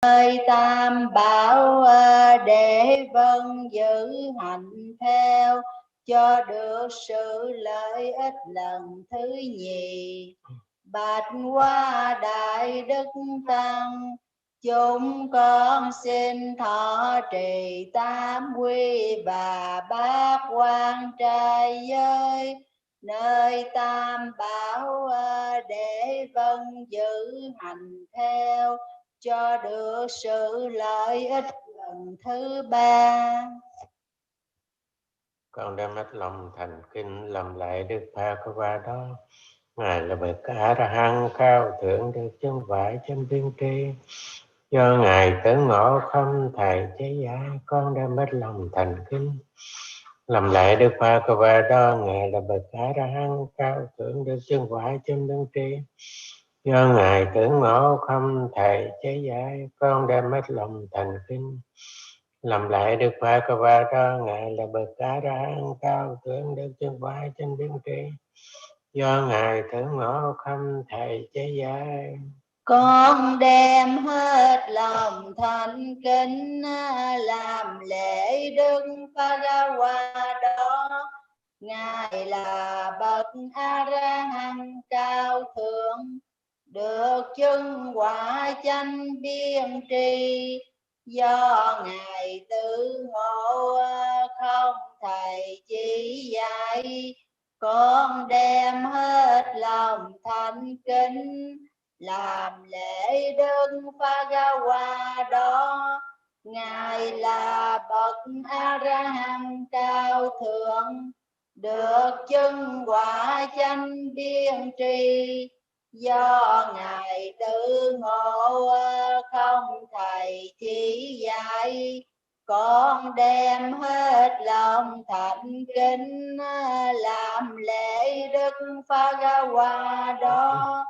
Nơi tam bảo để vâng giữ hành theo, cho được sự lợi ích lần thứ nhì. Bạch qua đại đức tăng, chúng con xin thọ trì tam quy và bát quan trai giới nơi tam bảo để vâng giữ hành theo, cho được sự lợi ích lần thứ ba. Con đem hết lòng thành kính làm lại Đức Phật qua đó. Ngài là bậc A La Hán cao thượng được chân phải chân biên tri. Do Ngài tưởng ngộ không thầy chế giả, con đem hết lòng thành kính làm lại Đức Phật qua đó. Ngài là bậc A La Hán cao thượng được chân phải chân biên tri. Do Ngài tưởng ngộ không thầy chế giả, con đem hết lòng thành kính làm lại Đức Phật qua đó. Ngài là bậc A La Hán cao thượng được chân phải chân biên tri. Do Ngài tưởng ngộ không thầy chế giải, con đem hết lòng thành kính làm lễ Đức Phật qua đó. Ngài là bậc A La Hán cao thượng được chứng quả chánh biên tri. Do Ngài tự ngộ không thầy chỉ dạy, con đem hết lòng thành kính làm lễ Đức Phật qua đó. Ngài là bậc A La Hán cao thượng được chứng quả chánh biên tri. Do Ngài tự ngộ không thầy chỉ dạy, con đem hết lòng thành kính làm lễ Đức Phật qua đó.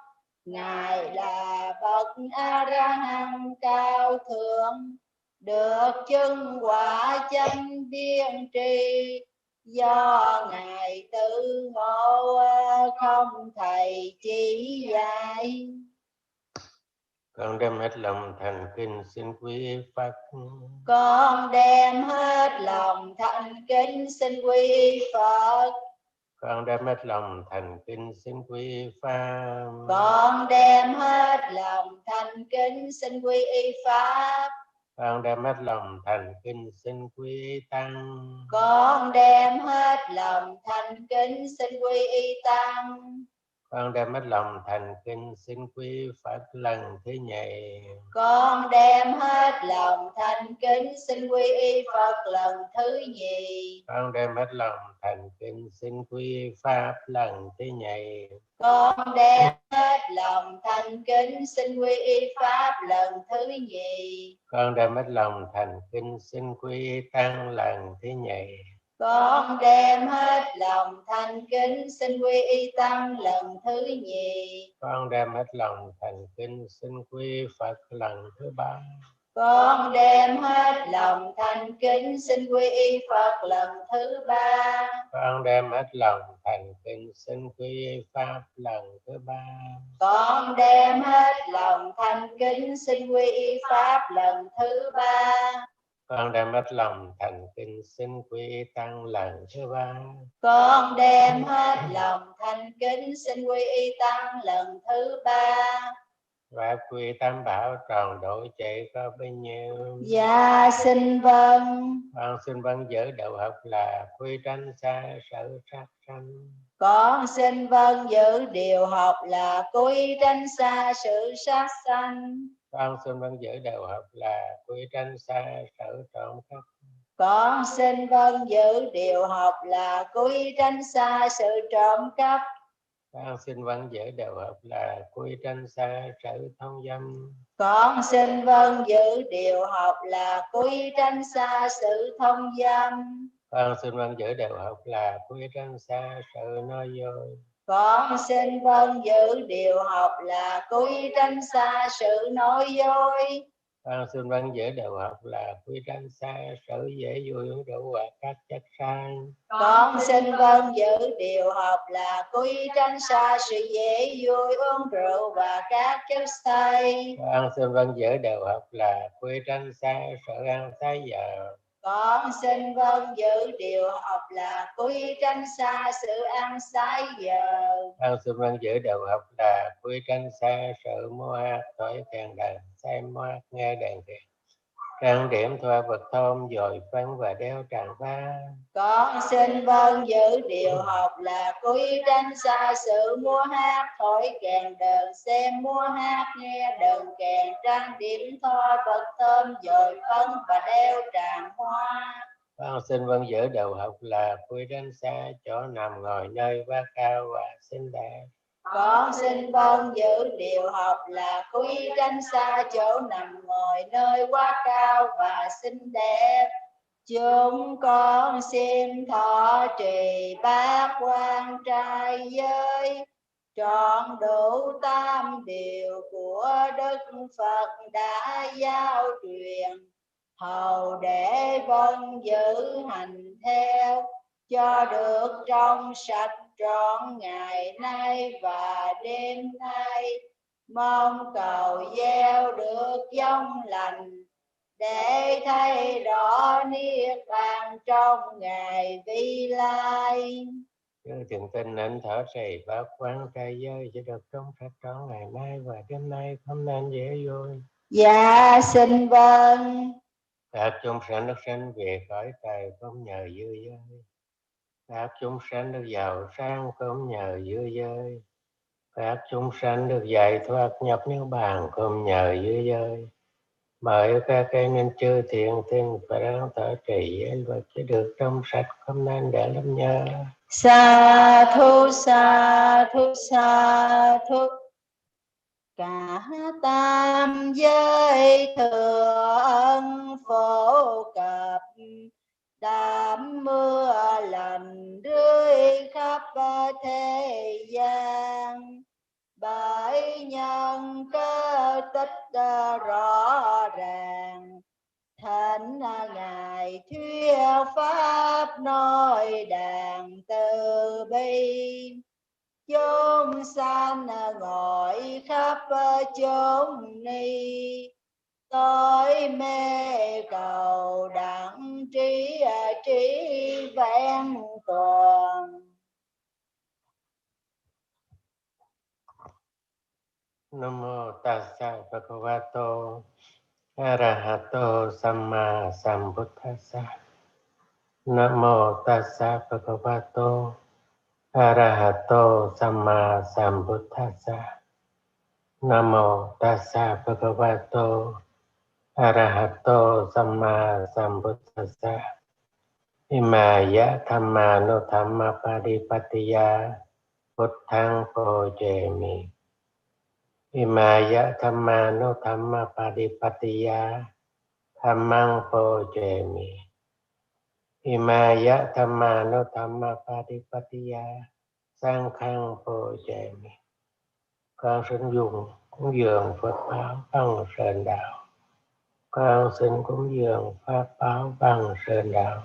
Ngài là bậc A La Hán cao thượng được chứng quả chánh biên tri. Do Ngài tự ngộ không thầy chỉ dạy, con đem hết lòng thành kính xin quý Phật. con đem hết lòng thành kính xin quy Phật. Con đem hết lòng thành kính xin quý Pháp. Con đem hết lòng thành kính xin quy Pháp. Con đem hết lòng thành kính xin quý Tăng. Con đem hết lòng thành kính xin quy Tăng. Con đem hết lòng thành kính xin quý Phật lần thứ nhì. Con đem hết lòng thành kính xin quy Phật lần thứ nhì. Con đem hết lòng thành kính xin quý Pháp lần thứ nhì. Con đem hết lòng thành kính xin quy Pháp lần thứ nhì. Con đem hết lòng thành kính xin quý Tăng lần thứ nhì. Con đem hết lòng thành kính xin quy Tăng lần thứ nhì. Con đem hết lòng thành kính xin quý Phật lần thứ ba. Con đem hết lòng thành kính xin quy Phật lần thứ ba. Con đem hết lòng thành kính xin quý Pháp lần thứ ba. Con đem hết lòng thành kính xin quy Pháp lần thứ ba. Con đem hết lòng thành kính xin quý Tăng lần thứ ba. Con đem hết lòng thành kính xin quy Tăng lần thứ ba. Và quy Tam Bảo tròn độ chạy có bấy nhiêu? Dạ xin vâng. Con xin vâng giữ đạo học là quy tránh xa sở sát sanh. Con xin vâng giữ điều học là quy tránh xa sự sát sanh. Con xin vâng giữ đạo học là quy tránh xa sở trộm cắp. Con xin vâng giữ điều học là quy tránh xa sự trộm cắp. Con xin vâng giữ đạo học là quy tránh xa sở thông dâm. Con xin vâng giữ điều học là quy tránh xa sự thông dâm. Con xin vâng giữ đạo học là quy tránh xa sự nói dối. Con xin vâng giữ điều học là quy tránh xa sự nói dối. Con xin vâng giữ đầu học là quy tránh xa sự dễ vui uống rượu và các chất say. Con xin vâng giữ điều học là quy tránh xa sự dễ vui uống rượu và các chất say. Con xin vâng giữ đầu học là quy tránh xa sự ăn say giờ. Con xin vâng giữ điều học là quy tránh xa sự ăn say giờ. Con xin vâng giữ đầu học là quy tránh xa sự mua hát thổi kèn đàn xem mua hát nghe đàn kèn trang điểm thoa vật thơm dồi phấn và đeo tràng va. Con xin vâng giữ điều học là quy tránh xa sự múa hát thổi kèn đờn xem múa hát nghe đờn kèn trang điểm thoa vật thơm dồi phấn và đeo tràng hoa. Con xin vâng giữ đầu học là quy tránh xa chỗ nằm ngồi nơi quá cao và xinh đẹp. Con xin vâng giữ điều học là quy tránh xa chỗ nằm ngồi nơi quá cao và xinh đẹp. Chúng con xin thọ trì bát quan trai giới, trọn đủ tam điều của Đức Phật đã giao truyền, hầu để vâng giữ hành theo, cho được trong sạch trọn ngày nay và đêm nay. Mong cầu gieo được giống lành, để thấy rõ niết bàn trong ngày vi lai. Chư thiện tinh nên thở trì bát quán trai giới sẽ được trong sạch trọn ngày mai và đêm nay, không nên dễ vui. Dạ xin vâng. Các chúng sanh được sanh về cõi trời không nhờ dư giới. Các chúng sanh được giàu sang không nhờ dư giới. Các chúng sanh được giải thoát nhập niết bàn không nhờ dư giới. Mời các cái nên chư thiện tinh phải đang thở trì giới luật sẽ được trong sạch, không nên để lắm nhớ. Sa thu sa thu sa thu. Cả tam giới thừa ân phổ cập, đám mưa lành rơi khắp thế gian. Bởi nhân cơ tích rõ ràng, thỉnh ngài thuyết pháp nói đàn từ bi. Chúng sanh gọi khắp chốn ni, tối mê cầu đặng trí trí vẹn toàn. Nam mô tassa bhagavato arahato samma sambuddhassa. Nam mô tassa bhagavato arahato samma sambuddhassa. Nam mô tassa bhagavato arahato samma sambuddhassa. Imaya thamma thamma padipatiya buddhaṃ pojemi. Imaya thamma thamma padipatiya thammaṃ pojemi. Imaya thamma thamma padipatiya saṅghaṃ pojemi. Con xin dùng cúng dường Phật báo bằng sền đạo. Con xin cúng dường Pháp báo bằng sền đạo.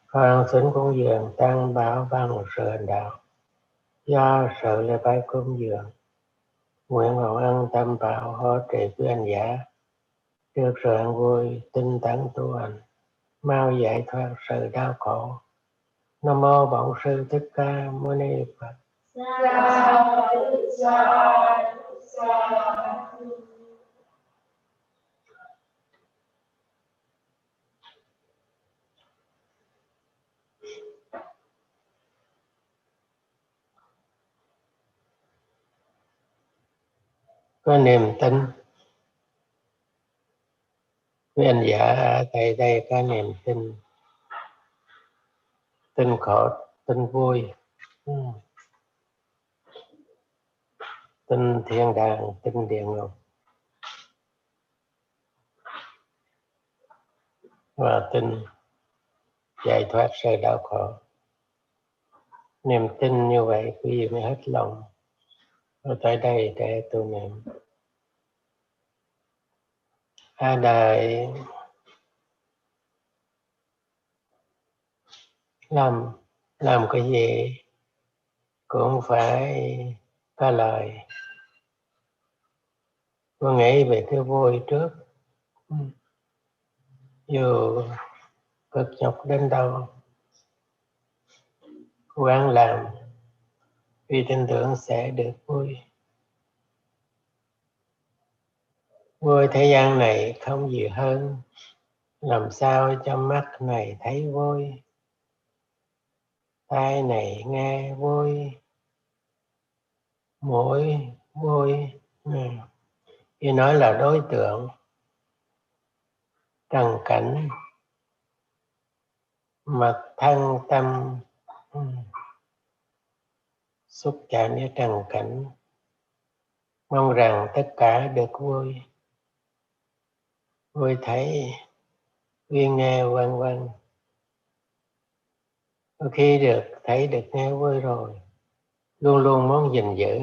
Con xin cúng dường Tăng báo bằng sền đạo. Do sự lễ bái cúng dường, nguyện hậu ân tâm bảo hỗ trì quý hành giả được sự an vui tinh tấn tu hành, mau giải thoát sự đau khổ. Nam mô Bổn Sư Thích Ca Mâu Ni Phật. Có niềm tin, quý hành giả ở tại đây có niềm tin, tin khổ, tin vui, tin thiên đàng, tin địa ngục, và tin giải thoát sự đau khổ. Niềm tin như vậy quý vị mới hết lòng ở tại đây để tu niệm. Ra đời làm cái gì cũng phải có lời. Tôi nghĩ về cái vui trước. Dù cực nhọc đến đâu, cố gắng làm vì tin tưởng sẽ được vui. Vui thế gian này không gì hơn làm sao cho mắt này thấy vui, tai này nghe vui, mũi vui. Khi nói là đối tượng trần cảnh, mặt thân tâm xúc chạm với trần cảnh, mong rằng tất cả được vui, vui thấy, vui nghe, vân vân. Khi được thấy, được nghe vui rồi, luôn luôn muốn gìn giữ,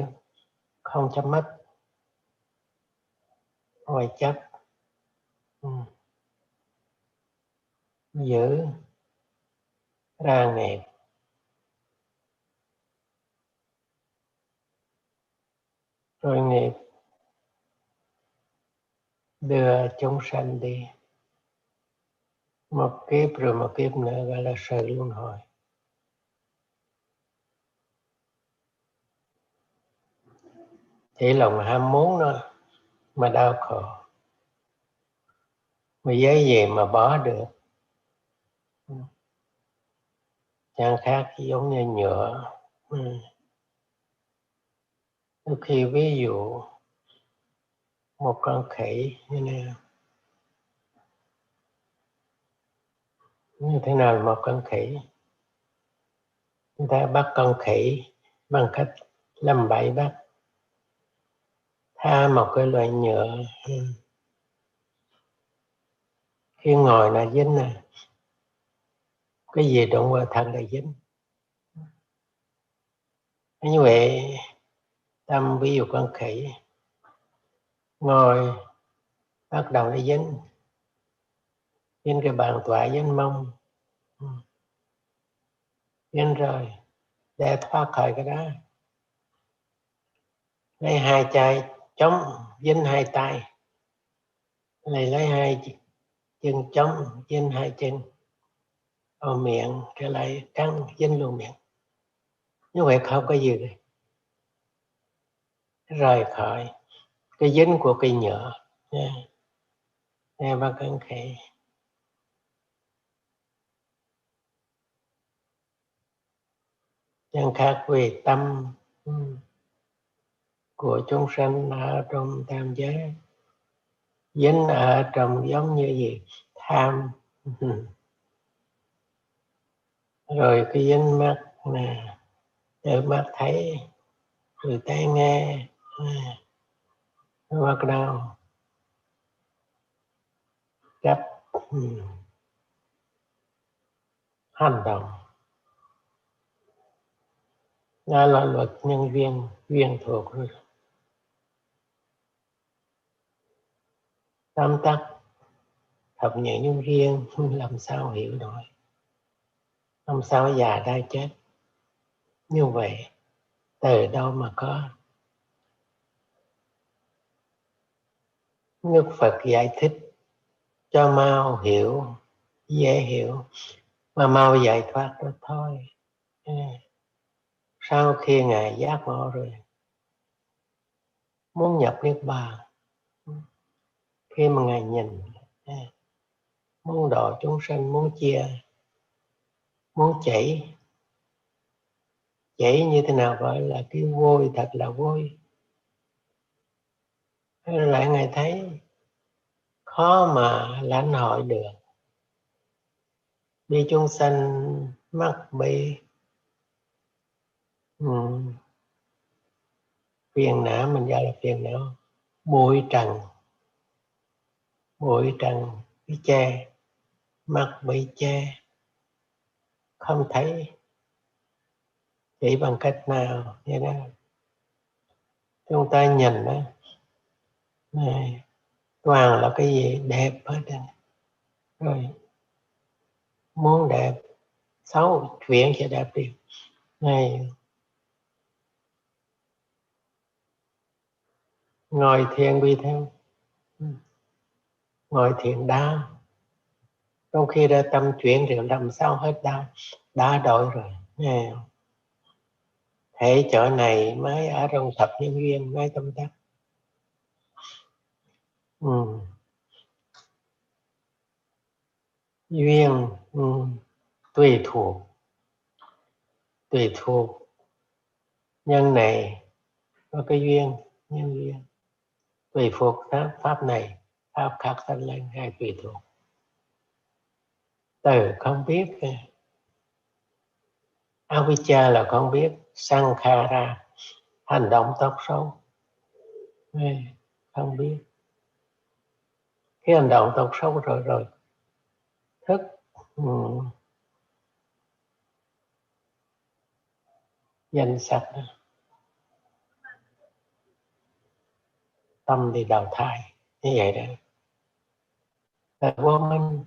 không chấp mất, hoài chấp. Giữ ra nghiệp, rồi nghiệp đưa chúng sanh đi một kiếp rồi một kiếp nữa, gọi là sự luân hồi. Chỉ lòng ham muốn nó mà đau khổ, mà giới gì mà bỏ được. Chẳng khác giống như nhựa. Đôi khi ví dụ một con khỉ như thế nào là một con khỉ? Người ta bắt con khỉ bằng cách làm bậy bắt, tha một cái loại nhựa, khi ngồi là dính nè, cái gì đụng vào thân là dính. Như vậy tâm ví dụ con khỉ ngồi bắt đầu nó dính cái bàn tọa, dính mông, dính rồi để thoát khỏi cái đó, lấy hai tay chống dính hai tay, lấy hai chân chống dính hai chân, ở miệng trở lại cắn dính luôn miệng. Như vậy không có gì rồi, rời khỏi cái dính của cây nhựa nha bác con khỉ. Chẳng khác về tâm của chúng sanh ở trong tam giới, dính ở trong giống như gì? Tham. Rồi cái dính mắt nè, từ mắt thấy, rồi tai nghe, nó bắt đầu chấp hành động. Đó là luật nhân duyên thuộc rồi. Tóm tắt thập nhị nhân duyên làm sao hiểu nổi, làm sao già ra chết. Như vậy từ đâu mà có? Đức Phật giải thích cho mau hiểu, dễ hiểu, mà mau giải thoát đó thôi. Sau khi Ngài giác ngộ rồi, muốn nhập Niết Bàn, khi mà Ngài nhìn, muốn độ chúng sanh, muốn chia, muốn chảy như thế nào gọi là cái vui, thật là vui. Lại Ngài thấy khó mà lãnh hội được, vì chúng sanh mắc bị phiền não, mình gọi là phiền não bụi trần bị che, mắt bị che, không thấy. Chỉ bằng cách nào vậy đó? Chúng ta nhìn đó, này, Toàn là cái gì đẹp hết rồi, muốn đẹp xấu chuyện sẽ đẹp đi này. Ngồi thiền vì theo, ngồi thiền đau, trong khi đã tâm chuyển thì làm sao hết đau, đã đổi rồi nghe. Thế chỗ này mới ở trong thập nhân duyên mới tâm đắc. Duyên tùy thuộc nhân này có cái duyên, nhân duyên tùy thuộc pháp này pháp khác sanh lên hay tùy thuộc. Từ không biết, avijja là không biết, sankhara hành động tốt xấu, không biết. Cái hành động tốt xấu rồi thức danh sắc đó. Tâm thì đào thải như vậy đó là vô minh.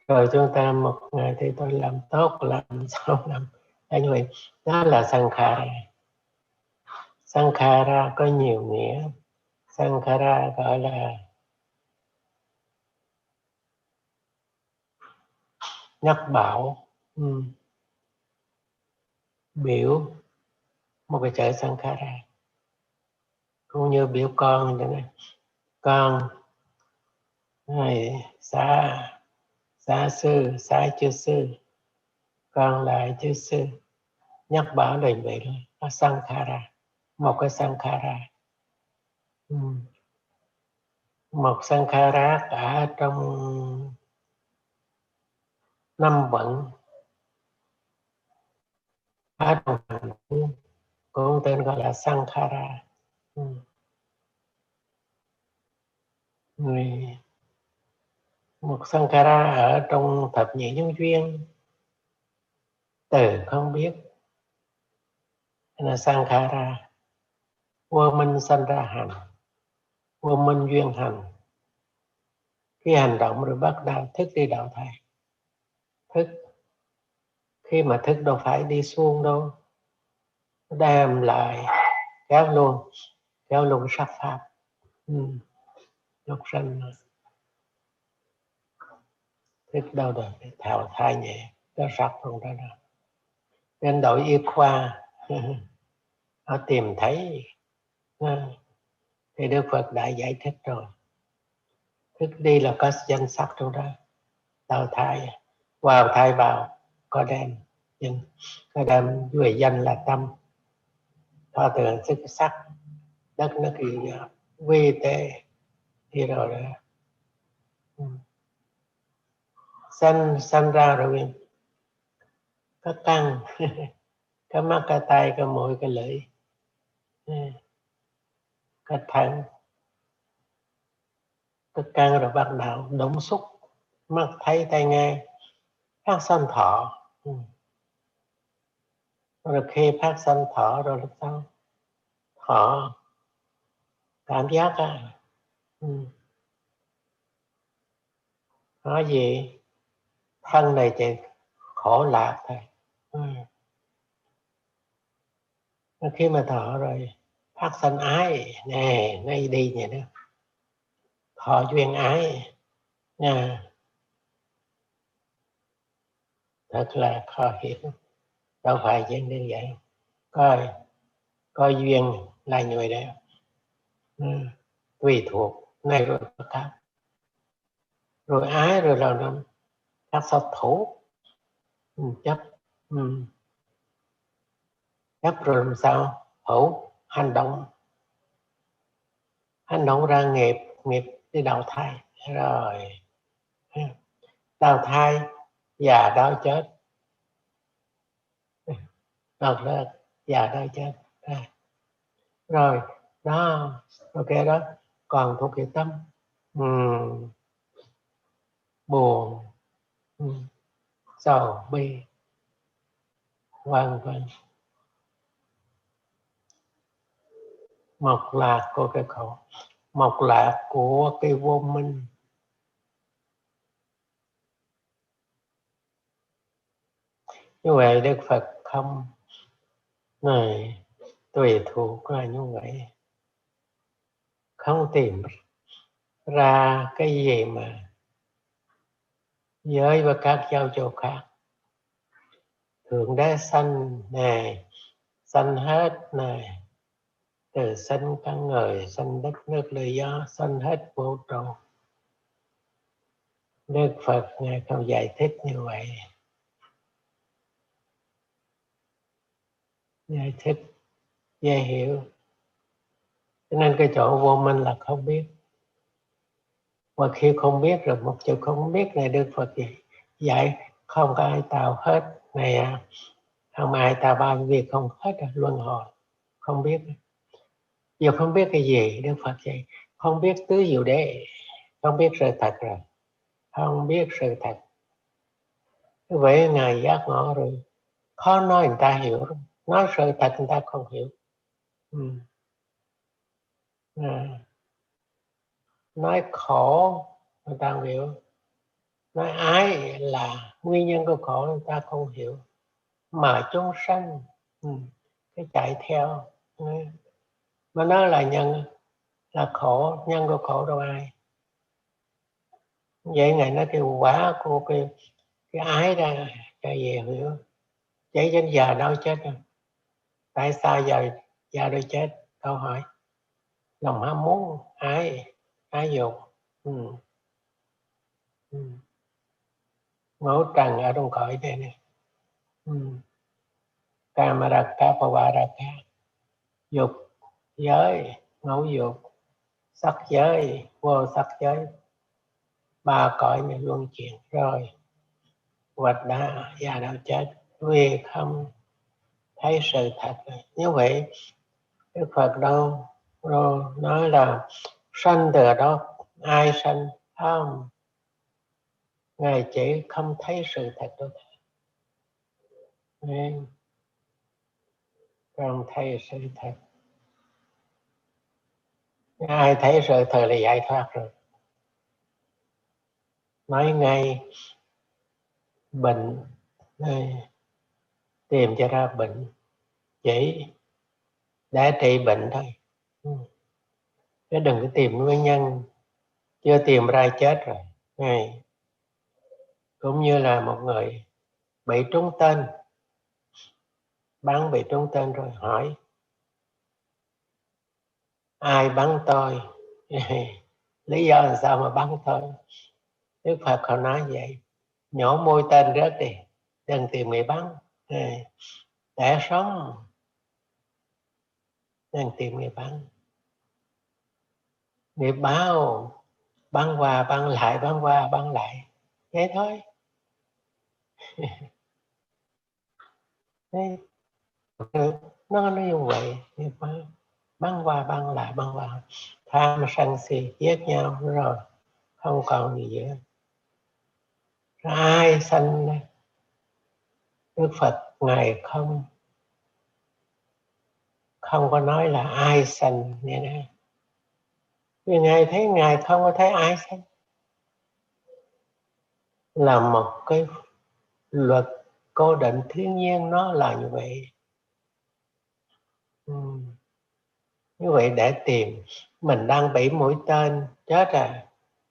Rồi chúng ta một ngày thì tôi làm tốt, làm xấu, làm như vậy. Đó là sankhara. Sankhara có nhiều nghĩa. Sankhara gọi là nhắc bảo, biểu một cái chữ sankhara. Cũng như biểu con vậy này. Con này xá sư, xá chư sư, con lại chư sư, nhắc bảo định vậy thôi. Nó sankhara, một cái sankhara. Một sankhara ở trong 5 vận, ở trong hành cũng tên gọi là sankhara. Một sankhara ở trong thập nhị nhân duyên, từ không biết là sankhara. Vô minh sanh ra hành, vô minh duyên hành. Khi hành động rồi bắt đầu thức đi đạo thai. Thức, khi mà thức đâu phải đi xuống đâu, đem lại kéo luôn sắc pháp. Lúc sanh thức đâu rồi thảo thai nhẹ, có sắc không đó đâu. Nên đội y khoa họ tìm thấy thì Đức Phật đã giải thích rồi. Thức đi là có danh sắc trong đó. Đào thai, vào thai vào có đem, có đem về danh là tâm, thọ tưởng sức sắc, đất nước kỳ vi tế thì rồi đó. Sanh ra rồi có căn có mắt, có tay, có mũi, có lưỡi, có thân, có căn rồi bắt đầu đụng xúc, mắt thấy tay nghe, phát sanh thọ. Rồi khi phát sanh thọ rồi là sao? Thọ cảm giác á, nói gì thân này chỉ khổ lạc thôi. Khi mà thọ rồi phát sanh ái nè, ngay đi vậy đó, thọ duyên ái nha. Thật là khó hiểu, đâu phải chuyện đơn giản. Coi duyên là người đấy, tùy thuộc này rồi khác, rồi ái rồi là các sát thủ chấp, chấp rồi làm sao hữu hành động ra nghiệp đi đào thai, rồi đào thai già đau chết, đau ra già đau chết, rồi đó, ok đó. Còn thuộc cái tâm buồn, sầu bi, vân vân. Một là cô cái khổ, mộc lạc của cái vô minh. Như vậy Đức Phật không này tùy thuộc là như vậy, không tìm ra cái gì mà giới và các giáo chỗ khác. Thượng đế sanh này, sanh hết này, từ sanh căn người, sanh đất nước lửa gió, sanh hết vũ trụ. Đức Phật Ngài không giải thích như vậy. Giải thích dễ hiểu. Cho nên cái chỗ vô minh là không biết. Mà khi không biết rồi, một chữ không biết này Đức Phật dạy không có ai tạo hết này, không ai tạo bao việc không hết luân hồi, không biết. Giờ không biết cái gì Đức Phật dạy, không biết tứ diệu đế, không biết sự thật rồi, không biết sự thật. Vậy Ngài giác ngộ rồi, khó nói người ta hiểu, nói sự thật người ta không hiểu. Nói khổ người ta không hiểu, nói ái là nguyên nhân của khổ người ta không hiểu, mà chúng sanh cái chạy theo mà nói là nhân là khổ, nhân của khổ đâu ai. Vậy Ngài nói cái quả của cái ái ra cho về hiểu. Vậy đến giờ đâu chết rồi, tại sao giờ đâu chết? Câu hỏi lòng ham muốn, ái dục, ngũ trần ở trong cõi đây này, Kamaraka Pavaraka, dục giới, ngũ dục, sắc giới, vô sắc giới, ba cõi này luân chuyển rồi vật đã già đâu chết vì không thấy sự thật. Như vậy Đức Phật đâu nói là sanh từ đó, ai sanh không, Ngài chỉ không thấy sự thật đâu thôi, không thấy sự thật. Ai thấy sự thật là giải thoát rồi. Nói ngay bệnh này, tìm cho ra bệnh chỉ để trị bệnh thôi, chứ đừng có tìm nguyên nhân, chưa tìm ra chết rồi. Này cũng như là một người bị trúng tên, bắn bị trúng tên rồi hỏi ai bắn tôi lý do làm sao mà bắn tôi. Đức Phật họ nói vậy, nhổ môi tên rớt đi, đừng tìm người bắn, để sống đừng tìm người bắn. Người báo bắn qua bắn lại, bắn qua bắn lại, thế thôi. Nó như vậy, bắn qua bắn lại, bắn qua tham sân si giết nhau rồi không còn gì nữa. Ai sanh? Đức Phật Ngài không có nói là ai sanh như thế, vì Ngài thấy Ngài không có thấy ai sanh, là một cái luật cố định thiên nhiên, nó là như vậy. Như vậy để tìm, mình đang bị mũi tên chết rồi,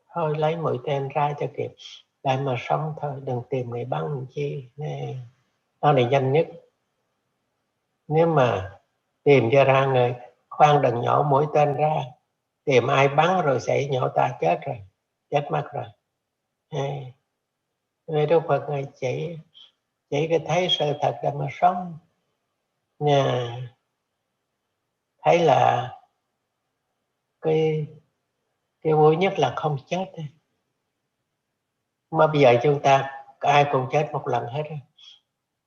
thôi lấy mũi tên ra cho kịp để mà sống thôi, đừng tìm người bắn làm chi. Đó là nhanh nhất. Nếu mà tìm cho ra người, khoan đừng nhổ mũi tên ra, tìm ai bắn rồi sẽ nhổ ta chết rồi, chết mất rồi. Vì Đức Phật Ngài chỉ cái thấy sự thật để mà sống nha. Thấy là cái vui nhất là không chết. Mà bây giờ chúng ta ai cũng chết một lần hết,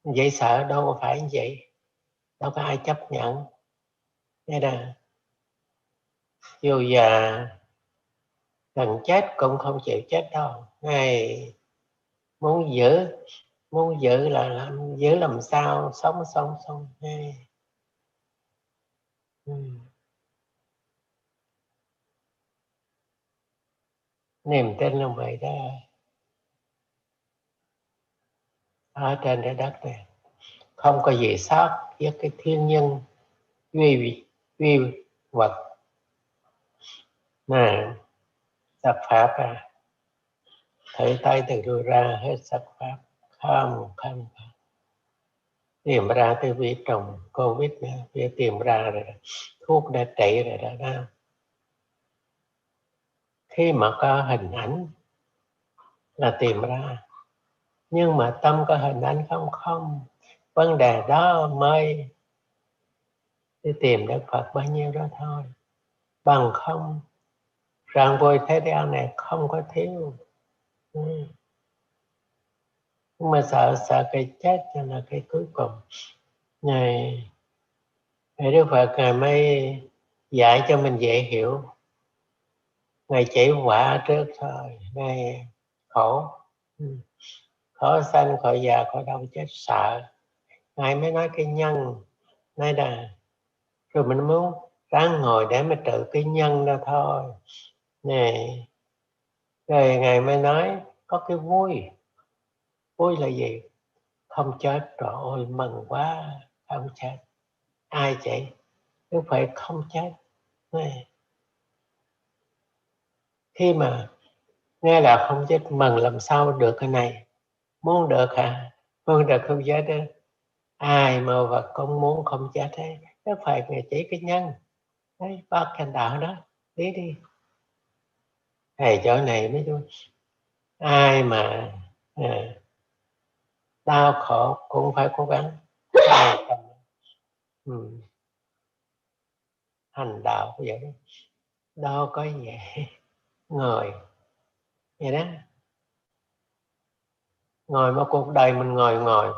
vậy sợ đâu có phải như vậy, đâu có ai chấp nhận. Thế là dù già gần chết cũng không chịu chết đâu. Ngài muốn giữ là giữ làm sao sống. Niềm tin là vậy đó. Ở trên trái đất này không có gì sót với cái thiên nhân duy vật nè, sắc pháp à, thử tay từ đưa ra hết sắc pháp không tìm ra cái vi trùng covid này, tìm ra rồi thuốc đã trị rồi đó. Khi mà có hình ảnh là tìm ra, nhưng mà tâm có hình ảnh không, vấn đề đó mới đi tìm Đức Phật bao nhiêu đó thôi. Bằng không ràng vui thế gian này không có thiếu. Nhưng mà sợ cái chết cho là cái cuối cùng. Ngài Đức Phật Ngài mới dạy cho mình dễ hiểu. Ngài chỉ quả trước thôi. Ngài khổ, khổ sanh, khổ già, khổ đau, chết sợ. Ngài mới nói cái nhân, nói là rồi mình muốn ráng ngồi để mà trừ cái nhân đó thôi. Này, rồi Ngài mới nói có cái vui. Vui là gì? Không chết, trời ơi mừng quá, không chết. Ai vậy? Không phải không chết. Này. Khi mà nghe là không chết mừng làm sao được cái này? Muốn được hả? Muốn được không chết đó. Ai mà Phật không muốn không chết thế? Nó phải nghe chỉ cái nhân. Đấy, bác hành đạo đó. Đi. Thầy chỗ này mới chú. Ai mà đau khổ cũng phải cố gắng. Hành đạo vậy đó. Đâu có vậy. Ngồi vậy đó. Ngồi một cuộc đời mình ngồi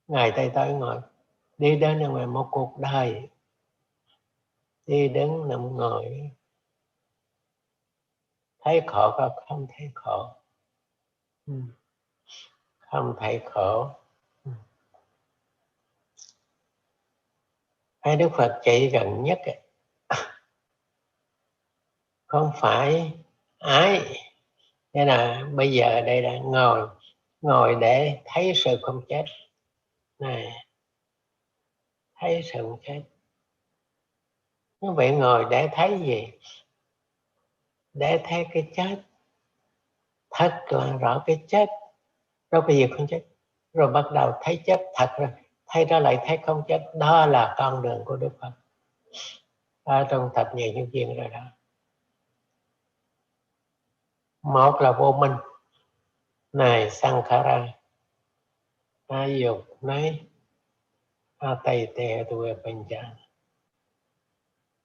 ngày tới ngồi, đi đến ngoài một cuộc đời, đi đứng nằm ngồi, thấy khổ không thấy khổ, không thấy khổ. Hay Đức Phật chỉ gần nhất không phải ái. Thế là bây giờ đây là ngồi để thấy sự không chết này, thấy sự không chết. Như vậy ngồi để thấy gì? Để thấy cái chết, thật là rõ cái chết, đâu cái gì không chết. Rồi bắt đầu thấy chết thật rồi, thấy đó lại thấy không chết. Đó là con đường của Đức Phật ở trong thập nhị nhân duyên rồi đó. Một là vô minh này, sankhara, dục nói tây tè tôi bình chẳng.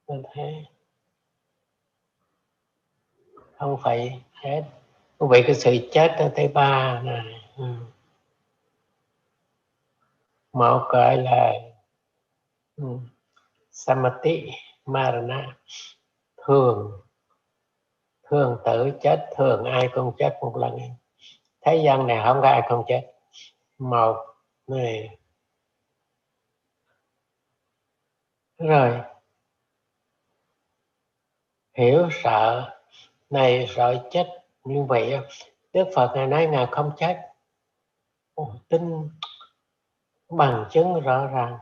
Nên thế không phải chết. Vì cái sự chết ở thứ ba này, một gọi là samati marana, thường tử chết, thường ai cũng chết một lần. Thế gian này không có ai không chết. Một này rồi hiểu sợ này, sợ chết như vậy. Đức Phật Ngài nói Ngài không chết. Tin bằng chứng rõ ràng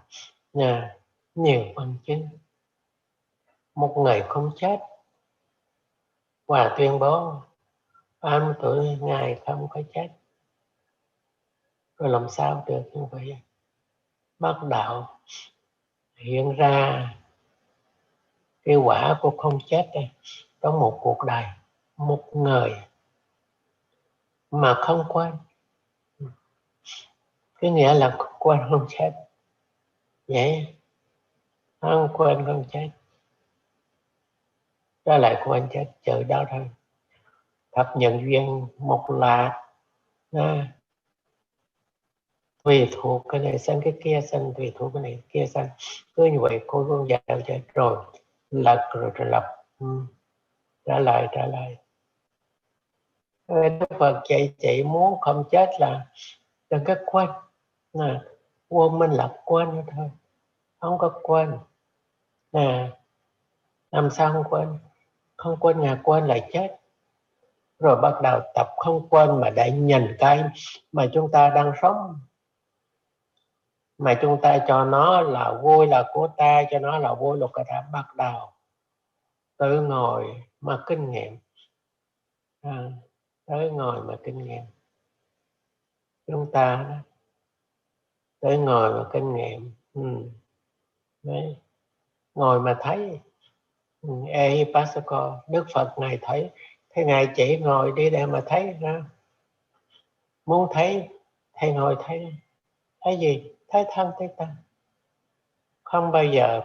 nha, nhiều bằng chứng. Một người không chết và tuyên bố 30 tuổi Ngài không có chết. Rồi làm sao được như vậy? Bắt đạo hiện ra cái quả của không chết đây trong một cuộc đời, một người mà không quên. Cái nghĩa là không quên không chết. Vậy không quên không chết, đó lại quên chết chữ đó thôi. Thập nhận duyên một là tùy thuộc cái này sanh cái kia sanh, tùy thuộc cái này kia sanh. Cứ như vậy cô con dạo chết rồi lật rồi lập trả lời. Đức Phật chị muốn không chết là đừng có quên. Quên mình là quên thôi, không có quên. Làm sao không quên? Không quên ngày quên lại chết. Rồi bắt đầu tập không quên mà để nhìn cái mà chúng ta đang sống, mà chúng ta cho nó là vui là của ta, cho nó là vui là của ta. Bắt đầu tự ngồi mà kinh nghiệm, tự ngồi mà kinh nghiệm. Chúng ta đó, tự ngồi mà kinh nghiệm. Đấy. Ngồi mà thấy. Pasco, Đức Phật Ngài thấy, thế Ngài chỉ ngồi đi để mà thấy ra. Muốn thấy, thầy ngồi thấy. Thấy gì? Thấy thân, thấy tâm. Không bao giờ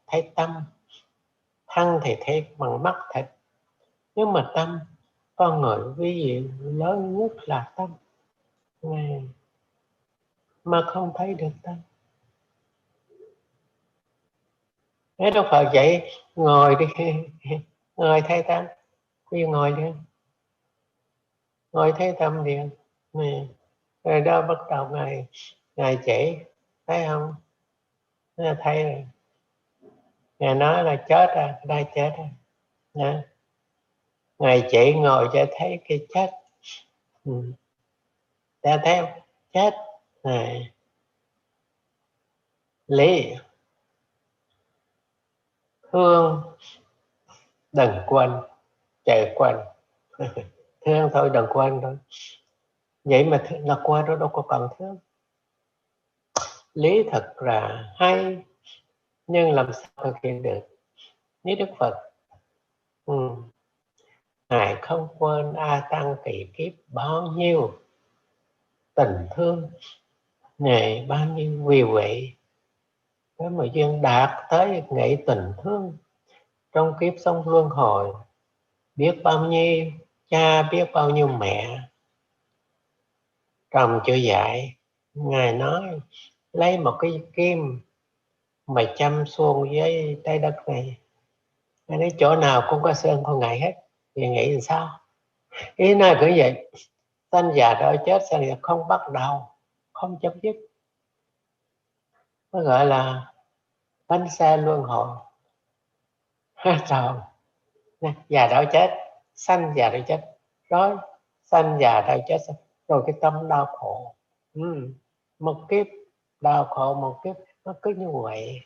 thấy tâm. Thân thì thấy bằng mắt thịt, nhưng mà tâm, con người ví dụ lớn nhất là tâm, mà không thấy được tâm. Thế Đức Phật dạy ngồi đi, ngồi thấy tâm, đi ngồi đi, ngồi thấy tâm đi. Rồi đó bắt đầu Ngài chỉ, thấy không? Thấy rồi. Ngài nói là chết rồi, đây chết rồi. Ngài chỉ ngồi cho thấy cái chết. Ta thấy không? Chết này. Lý thương đừng quên, chạy quên. Thương thôi đừng quên thôi. Vậy mà là quên đó, đâu có cần thương. Lý thật là hay, nhưng làm sao thực hiện được? Ní Đức Phật Ngài không quên A Tăng kỳ kiếp bao nhiêu tình thương, Ngài bao nhiêu vì vậy cái mà duyên đạt tới nghệ tình thương. Trong kiếp sống luân hồi, biết bao nhiêu cha, biết bao nhiêu mẹ trồng chưa dạy. Ngài nói lấy một cái kim mà châm xuống với trái đất này, Ngài nói chỗ nào cũng có sơn con Ngài hết. Thì nghĩ làm sao? Ý nói cứ vậy, sanh già đói chết sanh già không bắt đầu, không chấm dứt. Nó gọi là bánh xe luân hồi. Trời, già đói chết, sanh già đói chết, đói sanh già đói chết, rồi cái tâm đau khổ. Một kiếp đau khổ, một kiếp nó cứ như vậy,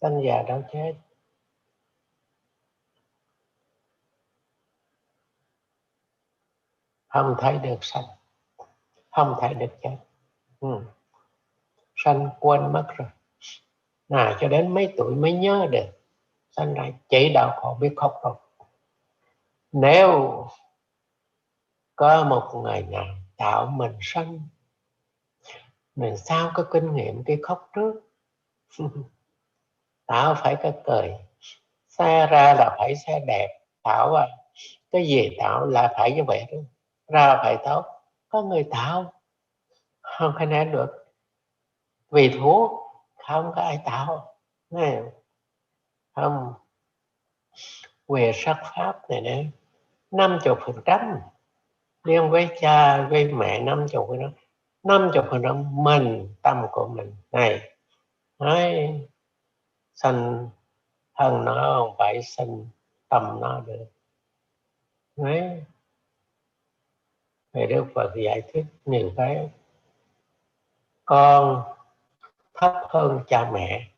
sanh già đói chết. Không thấy được sanh, không thấy được chết. Sanh quên mất rồi, cho đến mấy tuổi mới nhớ được. Sanh ra chỉ đau khổ biết khóc rồi. Nếu có một ngày nào tạo mình sanh, mình sao có kinh nghiệm cái khóc trước. Tạo phải cái cười, xa ra là phải xe đẹp. Tạo cái gì tạo là phải như vậy đó. Ra phải tốt. Có người tạo không thể nào được. Vì thuốc không có ai tạo. Không. Về sắc pháp này nè, 50% liên với cha với mẹ, 50%, 50% mình, tâm của mình này. Nói sanh thân nó không phải sanh tâm nó được. Đấy. Thì Đức Phật giải thích nhiều cái. Con thấp hơn cha mẹ,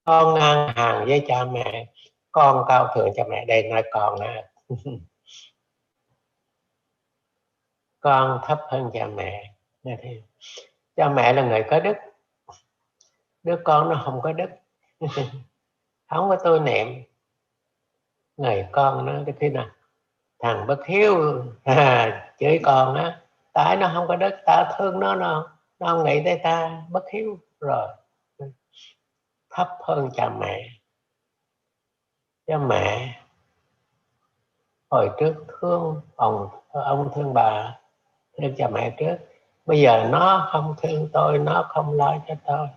con ngang hàng với cha mẹ, con cao thượng cha mẹ. Đây nói con con thấp hơn cha mẹ. Cha mẹ là người có đức, đứa con nó không có đức. Không có tôi niệm. Người con nó cái thế nào thằng bất hiếu, chửi con á, tại nó không có đức, ta thương nó không nghĩ tới ta bất hiếu rồi. Thấp hơn cha mẹ. Cha mẹ hồi trước thương ông thương bà, thương cha mẹ trước. Bây giờ nó không thương tôi, nó không lo cho tôi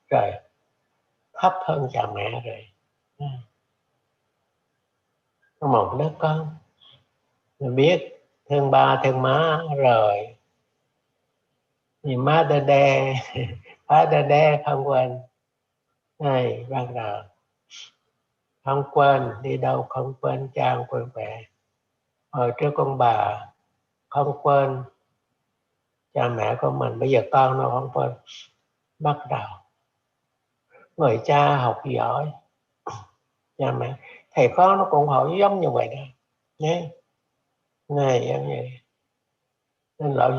rồi, thấp hơn cha mẹ rồi. Một đứa con biết thương ba thương má rồi, thì má đê đê má đê đê không quên. Này ban đầu không quên, đi đâu không quên cha không quên mẹ. Hồi trước con bà không quên cha mẹ của mình, bây giờ con nó không quên. Bắt đầu người cha học giỏi, cha mẹ thầy con nó cũng hỏi giống như vậy đó nhé. Này giống như nên lão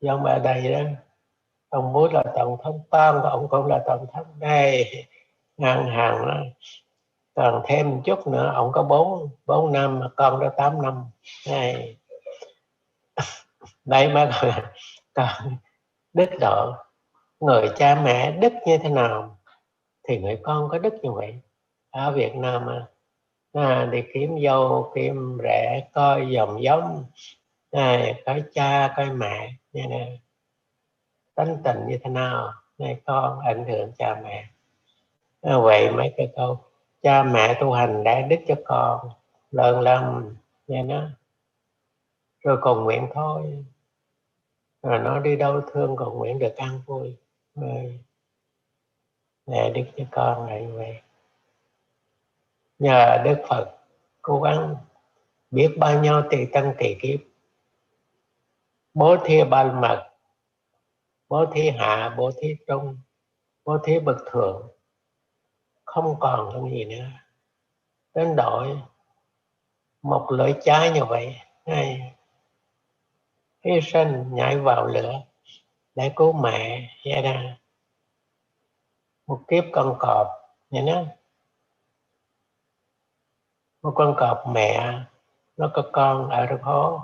giống ở đây đó, ông bố là tổng thống, con của ông cũng là tổng thống đây, ngang hàng đó. Còn thêm một chút nữa ông có 4 năm, con đó 8 năm này. Đấy mới gọi là con đức độ. Người cha mẹ đức như thế nào thì người con có đức như vậy. Ở Việt Nam đi kiếm dâu kiếm rẻ coi dòng giống này, coi cha coi mẹ như này, tính tình như thế nào này, con ảnh hưởng cha mẹ. Vậy mấy cái câu cha mẹ tu hành đã đức cho con lớn lắm nghe nó, rồi cầu nguyện thôi, rồi nó đi đâu thương cầu nguyện được an vui. Mẹ đức cho con là như vậy. Nhờ Đức Phật cố gắng biết bao nhiêu tỷ tăng tỷ kiếp, bố thí ban mật, bố thí hạ, bố thí trung, bố thí bậc thượng, không còn cái gì nữa. Đến đổi một lưỡi trái như vậy, hy sinh nhảy vào lửa để cứu mẹ vậy đó. Một kiếp con cọp vậy đó, một con cọp mẹ nó có con ở trong hố,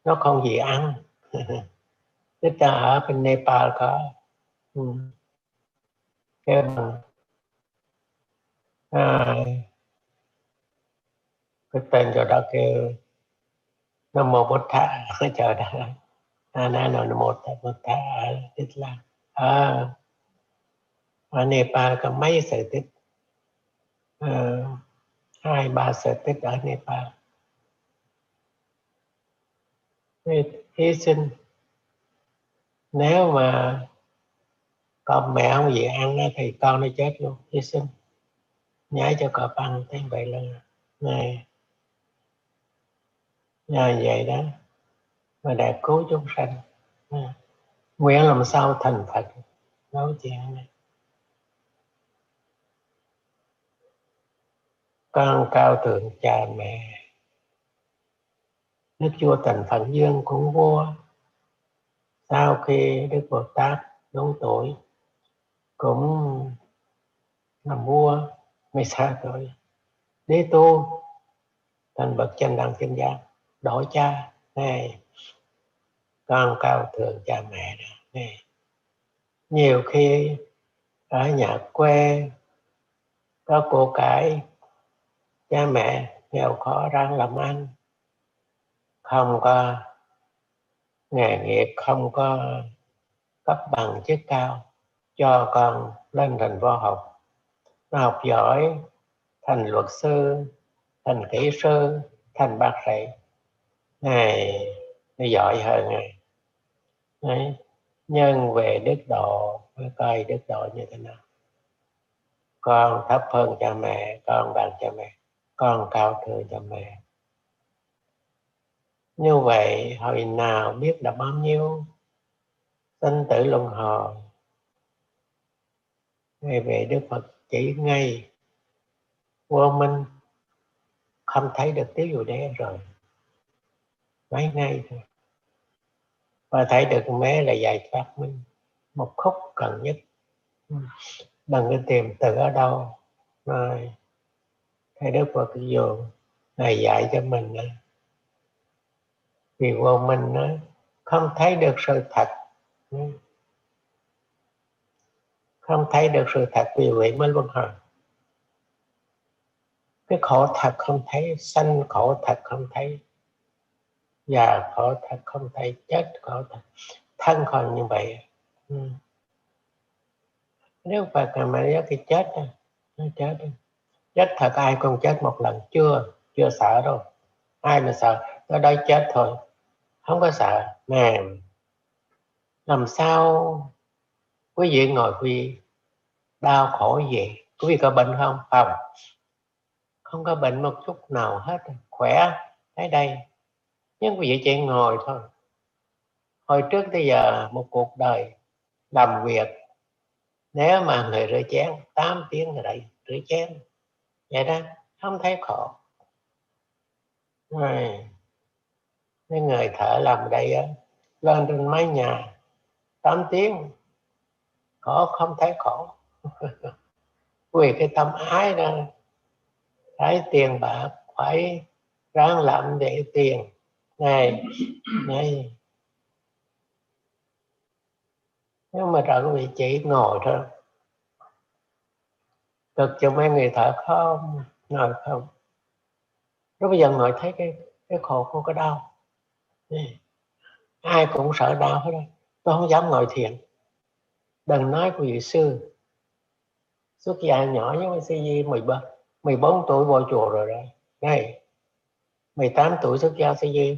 nó không gì ăn. Tức là ở bên Nepal có cái bằng cái tên cho đó kêu Nam Mô Bổn Thả. Chờ đó Nam Mô Bổn Thả ở Tích Lan. Ở Nepal có mấy sự tích, 2-3 sự tích ở Nepal. Hy sinh nếu mà con mẹ không gì ăn thì con nó chết luôn, hy sinh nhảy cho cọp ăn thế vậy là này, nhờ vậy đó mà đã cứu chúng sanh. Nguyện làm sao thành Phật, nói chuyện này. Con cao thượng cha mẹ. Đức vua Tần Phật Dương cũng vua, sau khi Đức Bồ Tát đúng tuổi cũng làm vua 16 tuổi, đi tu thành bậc chánh đẳng thiên giác, đổi cha này. Con cao thượng cha mẹ đó này. Nhiều khi ở nhà quê có của cải, cha mẹ nghèo khó ráng làm ăn, không có nghề nghiệp, không có cấp bằng chức cao, cho con lên thành võ học. Nó học giỏi, thành luật sư, thành kỹ sư, thành bác sĩ. Này, nó giỏi hơn này. Đấy. Nhưng về đức độ, mới coi đức độ như thế nào. Con thấp hơn cha mẹ, con bằng cha mẹ, con cao thượng cha mẹ. Như vậy hồi nào biết là bao nhiêu sinh tử luân hồi. Ngay về Đức Phật chỉ ngay vô minh, không thấy được tiếng dù đế rồi, mấy ngay thôi. Và thấy được mé là giải thoát minh, một khúc cần nhất. Đừng có tìm từ ở đâu. Rồi thầy Đức Phật dùng Ngài dạy cho mình đó. Vì vô minh nó không thấy được sự thật, không thấy được sự thật, vì vậy mới luân hồi. Cái khổ thật không thấy, sanh khổ thật không thấy, già khổ thật không thấy, chết khổ thật, thân còn như vậy. Nếu Phật mà nhớ cái chết đó, nó chết đó. Chết thật ai cũng chết một lần, chưa sợ đâu. Ai mà sợ, tới đây chết thôi, không có sợ. Nè, làm sao quý vị ngồi quý đau khổ gì? Quý vị có bệnh không? Không. không có bệnh một chút nào hết, khỏe tới đây. Nhưng quý vị chỉ ngồi thôi. Hồi trước tới giờ một cuộc đời làm việc, nếu mà người rửa chén 8 tiếng rồi đấy, rửa chén vậy đó, không thấy khổ. Rồi những người thợ làm ở đây á, lên trên mái nhà 8 tiếng khổ, không thấy khổ. Vì cái tâm ái đó, thấy tiền bạc phải ráng làm để tiền này này. Nhưng mà trời, quý vị chỉ ngồi thôi, cực cho mấy người thợ không ngồi không. Lúc bây giờ ngồi thấy cái khổ không có đau. Ai cũng sợ đau hết rồi. Tôi không dám ngồi thiền. Đừng nói của vị sư xuất gia nhỏ như sư Di 14 tuổi vô chùa rồi đấy. Này 18 tuổi xuất gia sư Di,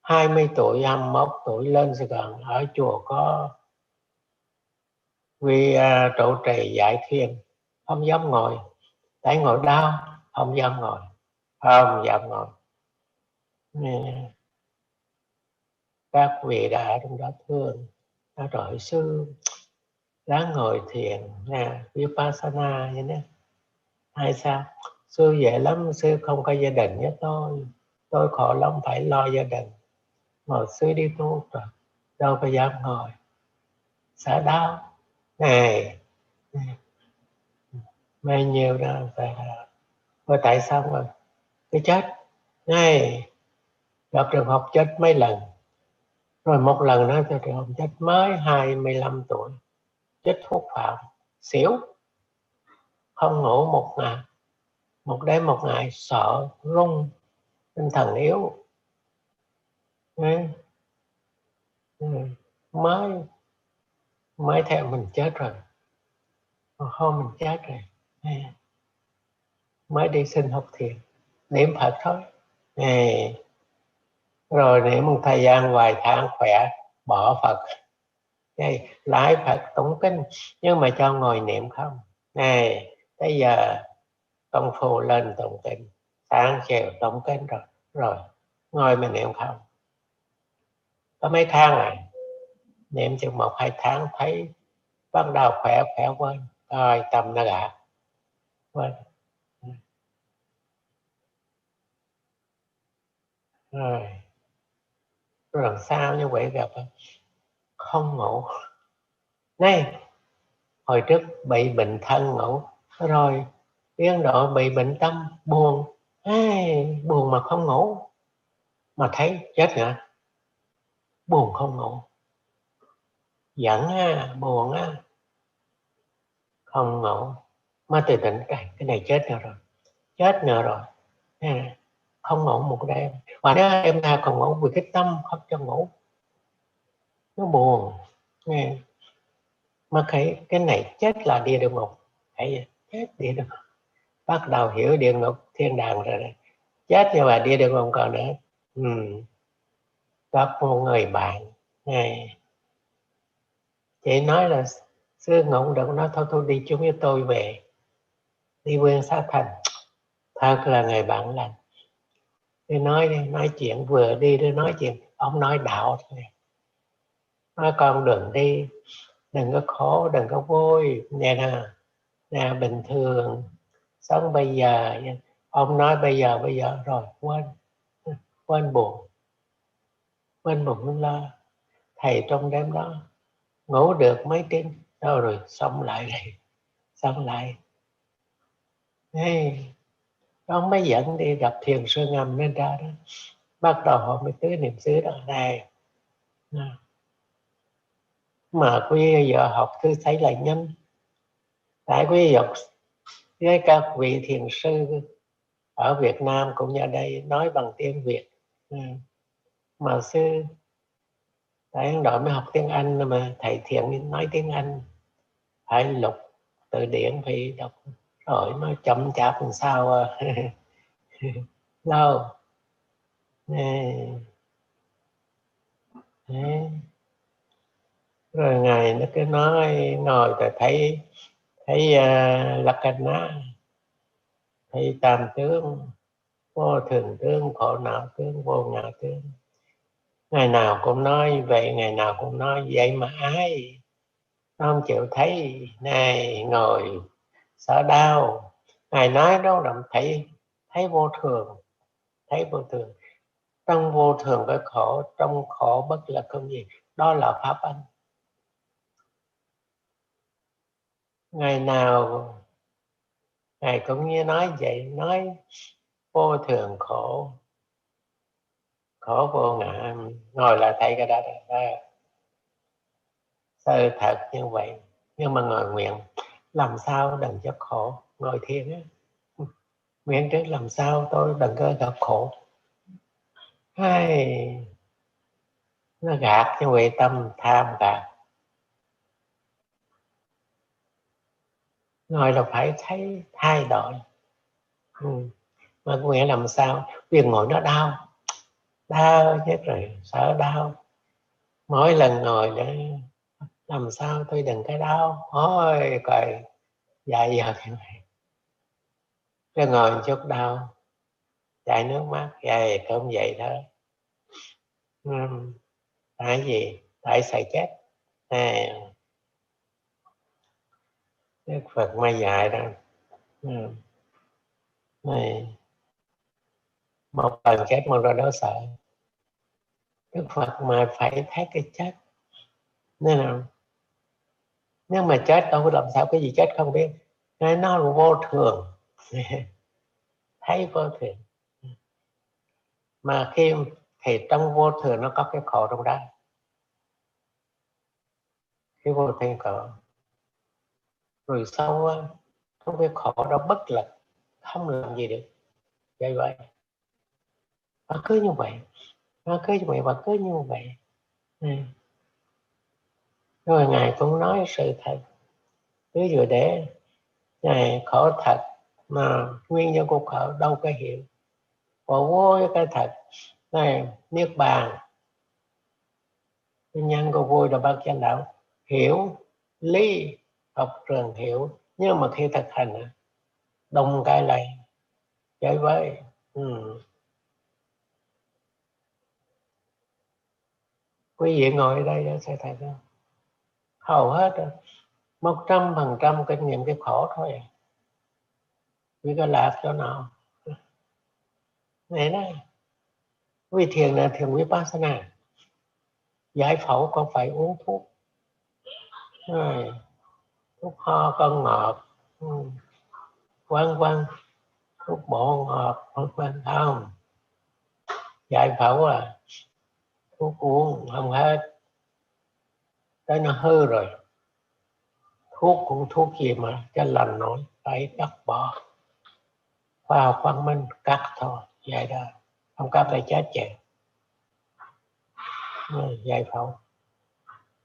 20 tuổi 21 tuổi lên Sài Gòn, ở chùa có vì trụ trì dạy thiền, không dám ngồi, tại ngồi đau, không dám ngồi, không dám ngồi. Các vị đã ở trong đó thương, nói trời sư ráng ngồi thiền nha, vipassana vậy đó. Hay sao? Sư dễ lắm, sư không có gia đình với tôi khổ lắm phải lo gia đình. Mà sư đi tu rồi, đâu có dám ngồi, sợ đau. Này, bao nhiêu đó phải là. Rồi tại sao mà cái chết? Này, gặp trường hợp chết mấy lần. Rồi một lần nữa thì trường hợp chết mới 25 tuổi. Chết thuốc phạm, xỉu, không ngủ một ngày. Một đêm một ngày, sợ, run, tinh thần yếu. Mới theo mình chết rồi, hôm mình chết rồi, mới đi xin học thiền, niệm Phật thôi. Rồi niệm một thời gian vài tháng khỏe, bỏ Phật, lại Phật tụng kinh, nhưng mà cho ngồi niệm không. Bây giờ công phu lên tụng kinh, sáng chiều tụng kinh rồi ngồi mà niệm không. Có mấy tháng rồi, niệm chừng 1-2 tháng thấy bắt đầu khỏe quên, coi tâm nó gạt quên. Rồi làm sao như vậy gặp không ngủ. Này, hồi trước bị bệnh thân ngủ, rồi biến độ bị bệnh tâm buồn, buồn mà không ngủ, mà thấy chết nữa, buồn không ngủ, giận buồn không ngủ, mới tự định cái này chết nữa rồi, không ngủ một đêm. Và nếu em ta còn ngủ vì cái tâm không cho ngủ, nó buồn. Mà cái này chết là địa ngục, hãy chết địa ngục, bắt đầu hiểu địa ngục thiên đàng rồi đấy. Chết nhưng mà địa ngục còn nữa. Có một người bạn này, chị nói là sư ngủ được, nói thôi đi chung với tôi về, đi Nguyên Xá Thành. Thật là người bạn lành. Đi nói chuyện, vừa đi nói chuyện, ông nói đạo thôi, nói con đừng đi, đừng có khổ, đừng có vui, nè bình thường sống bây giờ. Ông nói bây giờ rồi quên buồn lo. Thầy trong đêm đó ngủ được mấy tiếng đâu rồi xong lại ông mới dẫn đi gặp thiền sư Ngầm nên ra đó, bắt đầu họ mới tứ niệm xứ đó này. Mà quý giờ học thứ thấy là nhanh, tại quý học với các vị thiền sư ở Việt Nam cũng như ở đây nói bằng tiếng Việt. Mà sư tại Ấn Độ mới học tiếng Anh, mà thầy Thiện nói tiếng Anh phải lục từ điển, phải đọc rồi nó chậm chạp làm sao lâu. Rồi ngày nó cứ nói ngồi rồi thấy Lakana Thì tam tướng, vô thường tướng, khổ não tướng, vô ngã tướng. Ngày nào cũng nói vậy, ngày nào cũng nói vậy mà ai nó không chịu thấy. Này ngồi sợ đau, Ngài nói đó là thấy vô thường, thấy vô thường. Trong vô thường cái khổ, trong khổ bất lực không gì, đó là pháp ân. Ngày nào Ngài cũng như nói vậy, nói vô thường khổ, khổ vô ngã. Ngồi là thấy cái đó sự thật như vậy. Nhưng mà ngồi nguyện làm sao đừng cho khổ. Ngồi thiền á, nguyện trước làm sao tôi đừng có gặp khổ. Hay nó gạt cho huệ tâm tham gạt. Ngồi là phải thấy thay đổi. Mà nguyện làm sao? Việc ngồi nó đau, đau chết rồi, sợ đau. Mỗi lần ngồi để làm sao tôi đừng cái đau. Ôi coi dạy giờ thế này, cứ ngồi một chút đau, chảy nước mắt, vậy cũng vậy thôi. Tại gì? Tại sợ chết. Đức Phật mới dạy đó. Này, một lần chết một rồi đó sợ. Đức Phật mà phải thấy cái chết. Nên là nếu mà chết đâu làm sao cái gì chết không biết. Ngài nói là vô thường. Thấy vô thường. Mà khi thì trong vô thường nó có cái khổ trong đó. Cái vô thường khổ. Rồi sau trong cái khổ đó bất lực, không làm gì được. Vậy và cứ như vậy, nó cứ như vậy và cứ như vậy. Rồi Ngài cũng nói sự thật. Ví dụ để Ngài khổ thật mà nguyên nhân của khổ đâu có hiểu. Và vô cái thật này, niết bàn nguyên nhân của vui là bác chánh đạo. Hiểu lý, học trường hiểu, nhưng mà khi thực hành đông cái này chơi với. Quý vị ngồi ở đây sẽ thấy không? Hầu hết 100% kinh nghiệm cái khổ thôi. Vì có lạc chỗ nào này đó. Vì thiền là thiền vipassana, giải phẫu còn phải uống thuốc. Thuốc ho con ngọt, vân vân, thuốc bổ ngọt, vân vân, không. Giải phẫu thuốc uống không hết, tới nó hư rồi. Thuốc cũng thuốc gì mà cho lành nổi, phải cắt bỏ. Khoa học văn minh cắt thôi, vậy đó. Không cắt lại chết chệ.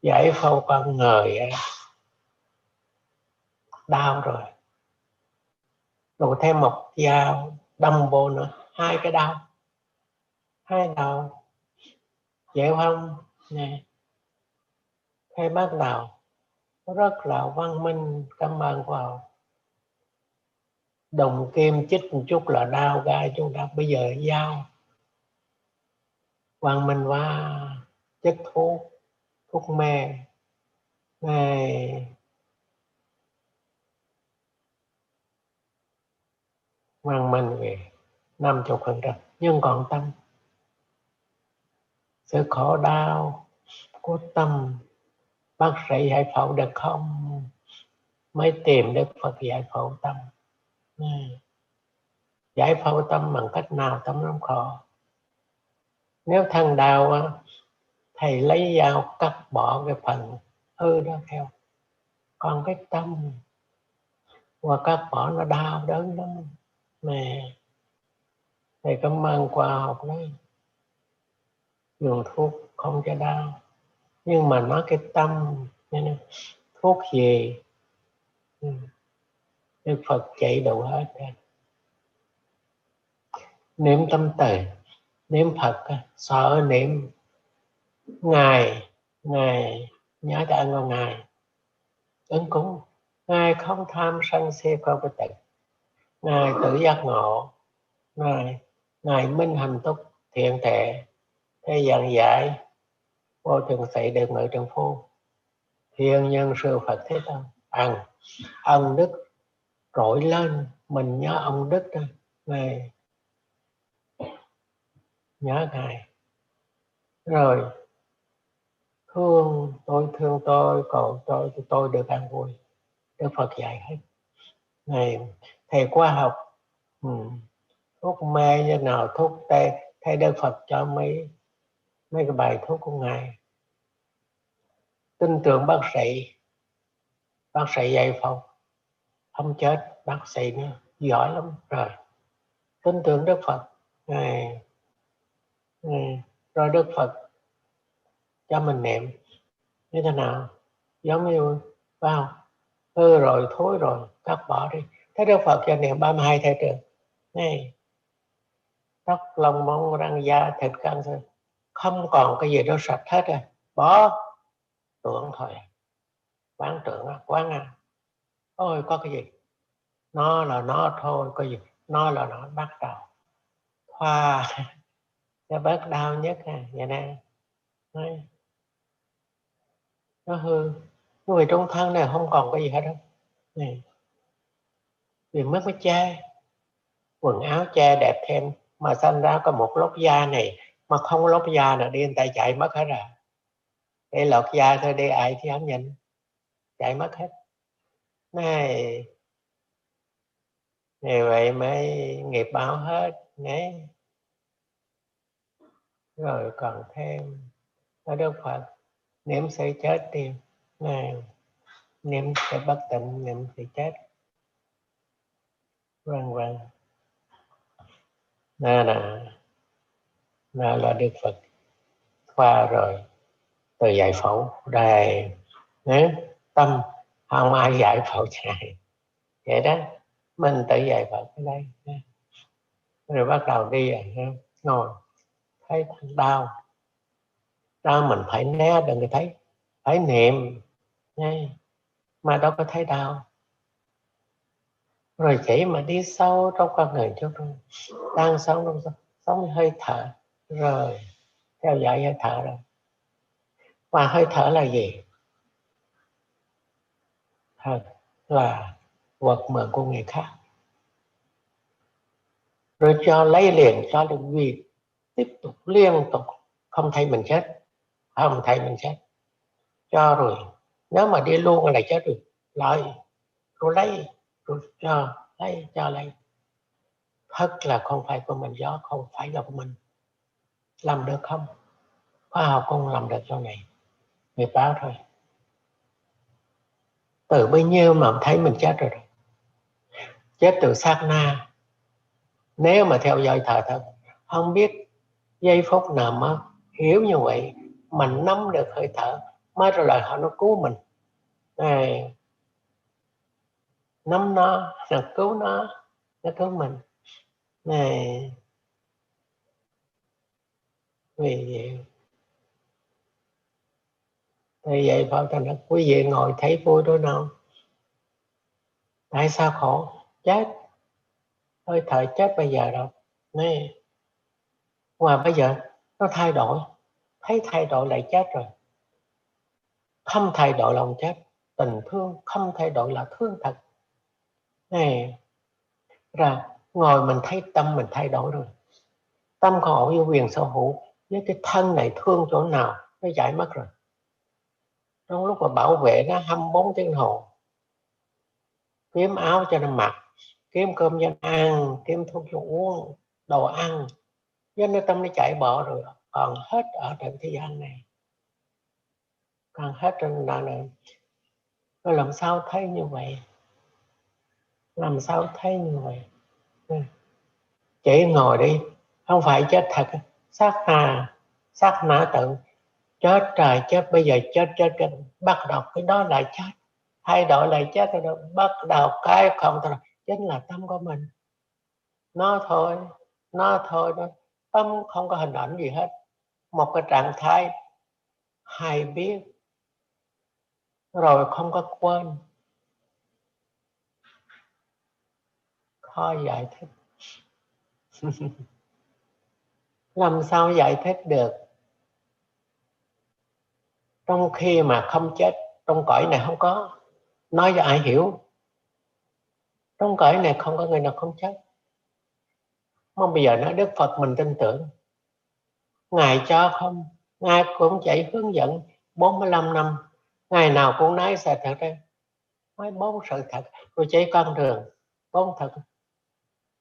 Giải phẫu con người đau rồi, rồi thêm một dao đâm vô nữa, hai cái đau, chịu không nè. Thế bắt đầu rất là văn minh, cảm ơn khoa học. Đồng kim chích một chút là đau gai chúng ta, bây giờ dao văn minh quá. Chất thuốc mê này, văn minh về 50%, nhưng còn tâm, sự khổ đau của tâm bác sĩ giải phẫu được không? Mới tìm Đức Phật giải phẫu tâm. Giải phẫu tâm bằng cách nào tâm nó khổ? Nếu thằng đau thầy lấy dao cắt bỏ cái phần hư đó theo. Còn cái tâm và cắt bỏ nó đau đớn lắm nè. Thầy cảm ơn khoa học đấy, dùng thuốc không cho đau. Nhưng mà nói cái tâm nên thuốc gì Đức Phật chỉ đủ hết. Niệm tâm từ, niệm Phật, sợ niệm Ngài nhớ tới ơn Ngài ứng cúng. Ngài không tham sân si không có tự. Ngài tự giác ngộ, Ngài minh hành túc thiện tệ, thế gian giải vô thường sĩ đều ngự trần phu, thiên nhân sư Phật Thế Tôn. Ân đức trỗi lên, mình nhớ ông đức đó. Ngài nhớ Ngài rồi thương tôi, còn tôi được an vui. Đức Phật dạy hết. Này thầy khoa học, thuốc mê như nào thuốc tê, thầy Đức Phật cho mấy cái bài thuốc của Ngài. Tin tưởng bác sĩ dạy phẫu không chết, bác sĩ nữa giỏi lắm rồi. Tin tưởng Đức Phật. Ngài rồi Đức Phật cho mình niệm như thế nào, giống như vào hư rồi, thối rồi, cắt bỏ đi. Thế Đức Phật cho niệm 32 thể trường này, tóc lông móng răng da thịt gan xương, không còn cái gì đó sạch hết rồi, bỏ tưởng thôi, quán tưởng quán ôi có cái gì, nó là nó thôi, có gì nó là nó, bắt đầu khoa nó bớt đau nhất vậy nè. Nó hư, người trong thân này không còn cái gì hết đâu này, vì mất cái che, quần áo che đẹp thêm mà sinh ra có một lốt da này, mà không có lốt da là đi người ta chạy mất hết rồi. Để lột da thôi đi ai thì không nhìn, chạy mất hết này. Như vậy mới nghiệp báo hết đấy. Rồi còn thêm ở Đức Phật niệm sự chết đi này, niệm sự bất tịnh, niệm sự chết, vân vân. Là Đức Phật qua rồi từ giải phẫu đây nếu tâm không ai giải phẫu chạy vậy đó, mình tự giải phẫu cái đây. Rồi bắt đầu đi ngồi thấy đau mình phải né, đừng có thấy, phải niệm mà đâu có thấy đau. Rồi chỉ mà đi sâu trong con người chút thôi, đang sống trong sống hơi thở, rồi theo dõi hơi thở rồi. Và hơi thở là gì? Thật là vật mượn của người khác, rồi cho lấy liền, cho được việc tiếp tục liên tục, không thấy mình chết, cho rồi nếu mà đi luôn là chết rồi, lại rồi lấy, rồi cho lấy. Thật là không phải của mình, gió không phải là của mình. Làm được không? Khoa học không làm được sau này, người báo thôi. Từ bấy nhiêu mà thấy mình chết rồi, chết từ sát na. Nếu mà theo dõi thở thật, không biết giây phút nào mà hiểu như vậy, mình nắm được hơi thở, mới rồi lại họ nó cứu mình này, nắm nó cứu nó cứu mình này. Vì vậy thì vậy Phật thành đất, quý vị ngồi thấy vui đó nào? Tại sao khổ? Chết, hơi thở chết bây giờ đâu này. Và bây giờ nó thay đổi, thấy thay đổi lại chết rồi. Không thay đổi lòng chết, tình thương không thay đổi là thương thật này. Ra ngồi mình thấy tâm mình thay đổi rồi, tâm không ổn với quyền sở hữu, với cái thân này thương chỗ nào nó giải mất rồi. Trong lúc mà bảo vệ nó 24 tiếng đồng hồ, kiếm áo cho nó mặc, kiếm cơm cho nó ăn, kiếm thuốc cho uống, đồ ăn, cho nên tâm nó chạy bỏ rồi, còn hết ở trên thế gian này, còn hết trên đời này. Rồi làm sao thấy như vậy? Làm sao thấy như vậy? Chỉ ngồi đi, không phải chết thật, sát na tự chết trời chết, bây giờ chết bắt đầu cái đó lại chết, thay đổi lại chết rồi, bắt đầu cái không thôi, chính là tâm của mình. Nó thôi đó, tâm không có hình ảnh gì hết, một cái trạng thái hay biết rồi, không có quên, khó giải thích. Làm sao giải thích được trong khi mà không chết, trong cõi này không có, nói cho ai hiểu. Trong cõi này không có người nào không chết. Mà bây giờ nói Đức Phật mình tin tưởng, Ngài cho không, Ngài cũng chỉ hướng dẫn 45 năm, ngày nào cũng nói sự thật đây, nói 4 sự thật, rồi chỉ con đường 4 thật,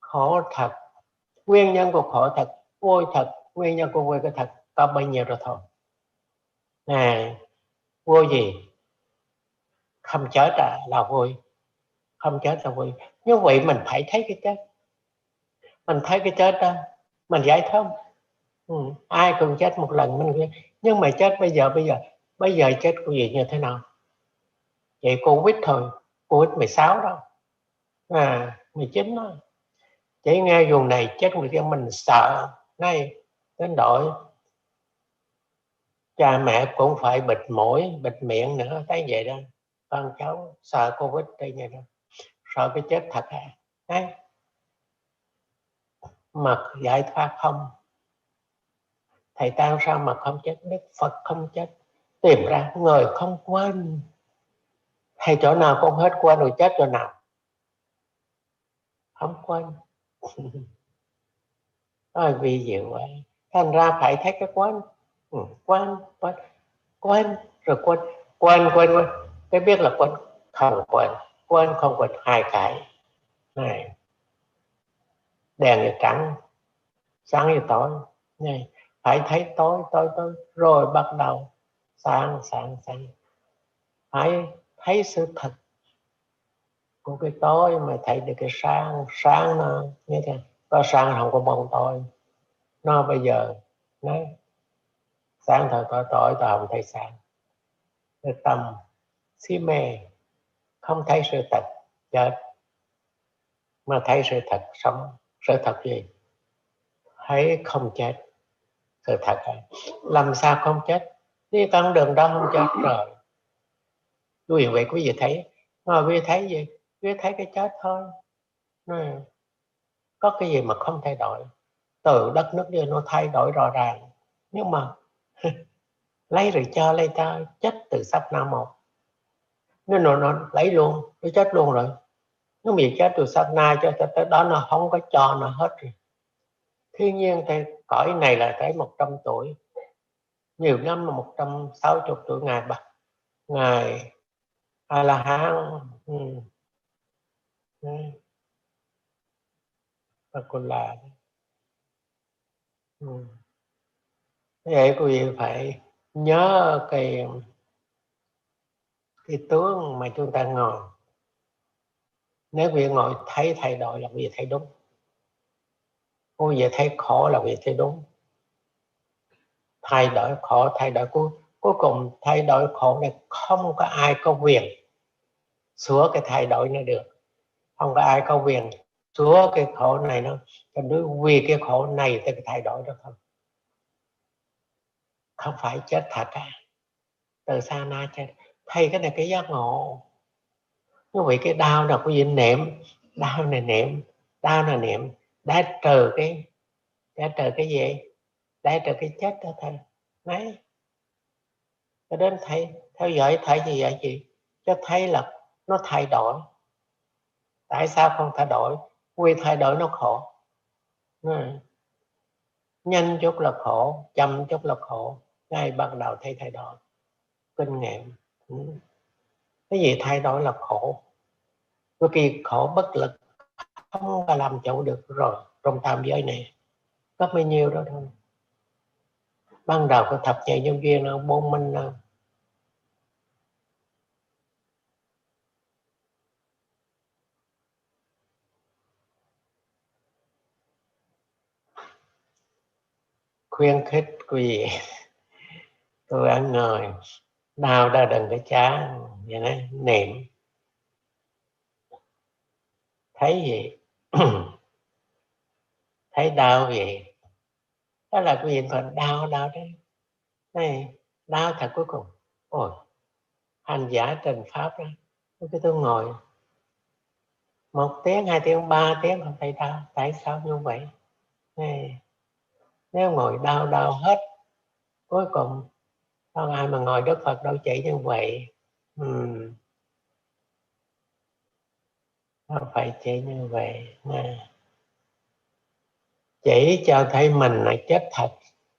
khổ thật, nguyên nhân của khổ thật, vui thật, nguyên nhân của vui cái thật, có bao nhiêu rồi thôi. Ngài vui gì? Không chết là vui, không chết là vui. Như vậy mình phải thấy cái chết, mình thấy cái chết đó, mình giải thông. Ai cũng chết một lần mình, nhưng mà chết bây giờ chết của gì như thế nào? Vậy Covid thôi, Covid-16 đó, 19 đó, chỉ nghe vùng này chết người kia mình sợ, ngay đến đổi cha mẹ cũng phải bịt mũi, bịt miệng nữa, thấy vậy đó, con cháu sợ Covid đây vậy đó, sợ cái chết thật đấy. Mà giải thoát không, thầy tao sao mà không chết? Đức Phật không chết, tìm ra người không quên. Thầy chỗ nào cũng hết quên rồi, chết chỗ nào không quên. Ôi vì diệu vậy, thành ra phải thấy cái quên. Quên rồi quên cái biết là quên, không quên không quên, hai cái này, đèn thì trắng, sáng thì tối này, phải thấy tối rồi bắt đầu sáng, phải thấy sự thật của cái tối mà thấy được cái sáng nó như thế. Có sáng không có bóng tối, nó bây giờ nó sáng thôi, tối tôi không thấy sáng. Cái tâm si mê, không thấy sự thật chết, mà thấy sự thật sống. Sự thật gì? Thấy không chết. Sự thật làm sao không chết? Đi con đường đó không chết rồi. Vì vậy quý vị thấy, mà quý vị thấy gì? Quý vị thấy cái chết thôi. Có cái gì mà không thay đổi? Từ đất nước đi nó thay đổi rõ ràng, nhưng mà lấy rồi cho lấy ta, chết từ sắp năm một, nên nó lấy luôn, nó chết luôn rồi. Nó bị chết từ sắp na cho tới đó, nó không có cho nó hết rồi. Thiên nhiên thì cõi này là tới 100 tuổi, nhiều năm là 160 tuổi ngài A La Hán. Và còn là thế vậy quý vị phải nhớ cái tướng mà chúng ta ngồi. Nếu quý vị ngồi thấy thay đổi là quý vị thấy đúng, quý vị thấy khổ là quý vị thấy đúng. Thay đổi khổ, thay đổi cuối cùng thay đổi khổ này không có ai có quyền sửa cái thay đổi nó được, không có ai có quyền sửa cái khổ này nó vì cái khổ này thì cái thay đổi đó không phải chết thật từ xa na chết. Thay cái này cái giác ngộ. Như vậy cái đau là quý vị niệm, đau là niệm đã trừ cái gì? Đã trừ cái chết đó thôi. Đấy, cho đến thầy theo dõi thấy gì vậy chị? Cho thấy là nó thay đổi. Tại sao không thay đổi? Vì thay đổi nó khổ. Nhanh chút là khổ, chậm chút là khổ. Ngay bắt đầu thấy thay đổi. Kinh nghiệm. Cái gì thay đổi là khổ. Bởi vì khổ bất lực, không có làm chủ được rồi. Trong tam giới này có bao nhiêu đó thôi. Ban đầu có thập nhị nhân duyên nó bốn minh đâu. Khuyến khích quý vị, tôi ăn ngồi đau đã đừng có chán vậy đó, niệm thấy gì? Thấy đau gì? Đó là quý vị phải đau đấy. Này, đau thật cuối cùng. Ôi, hành giả trình pháp đó, cái tôi ngồi 1 tiếng, 2 tiếng, 3 tiếng không thấy đau. Tại sao như vậy? Này, nếu ngồi đau hết, cuối cùng không ai mà ngồi Đức Phật đâu chỉ như vậy. Không phải chỉ như vậy nha. Chỉ cho thấy mình là chết thật.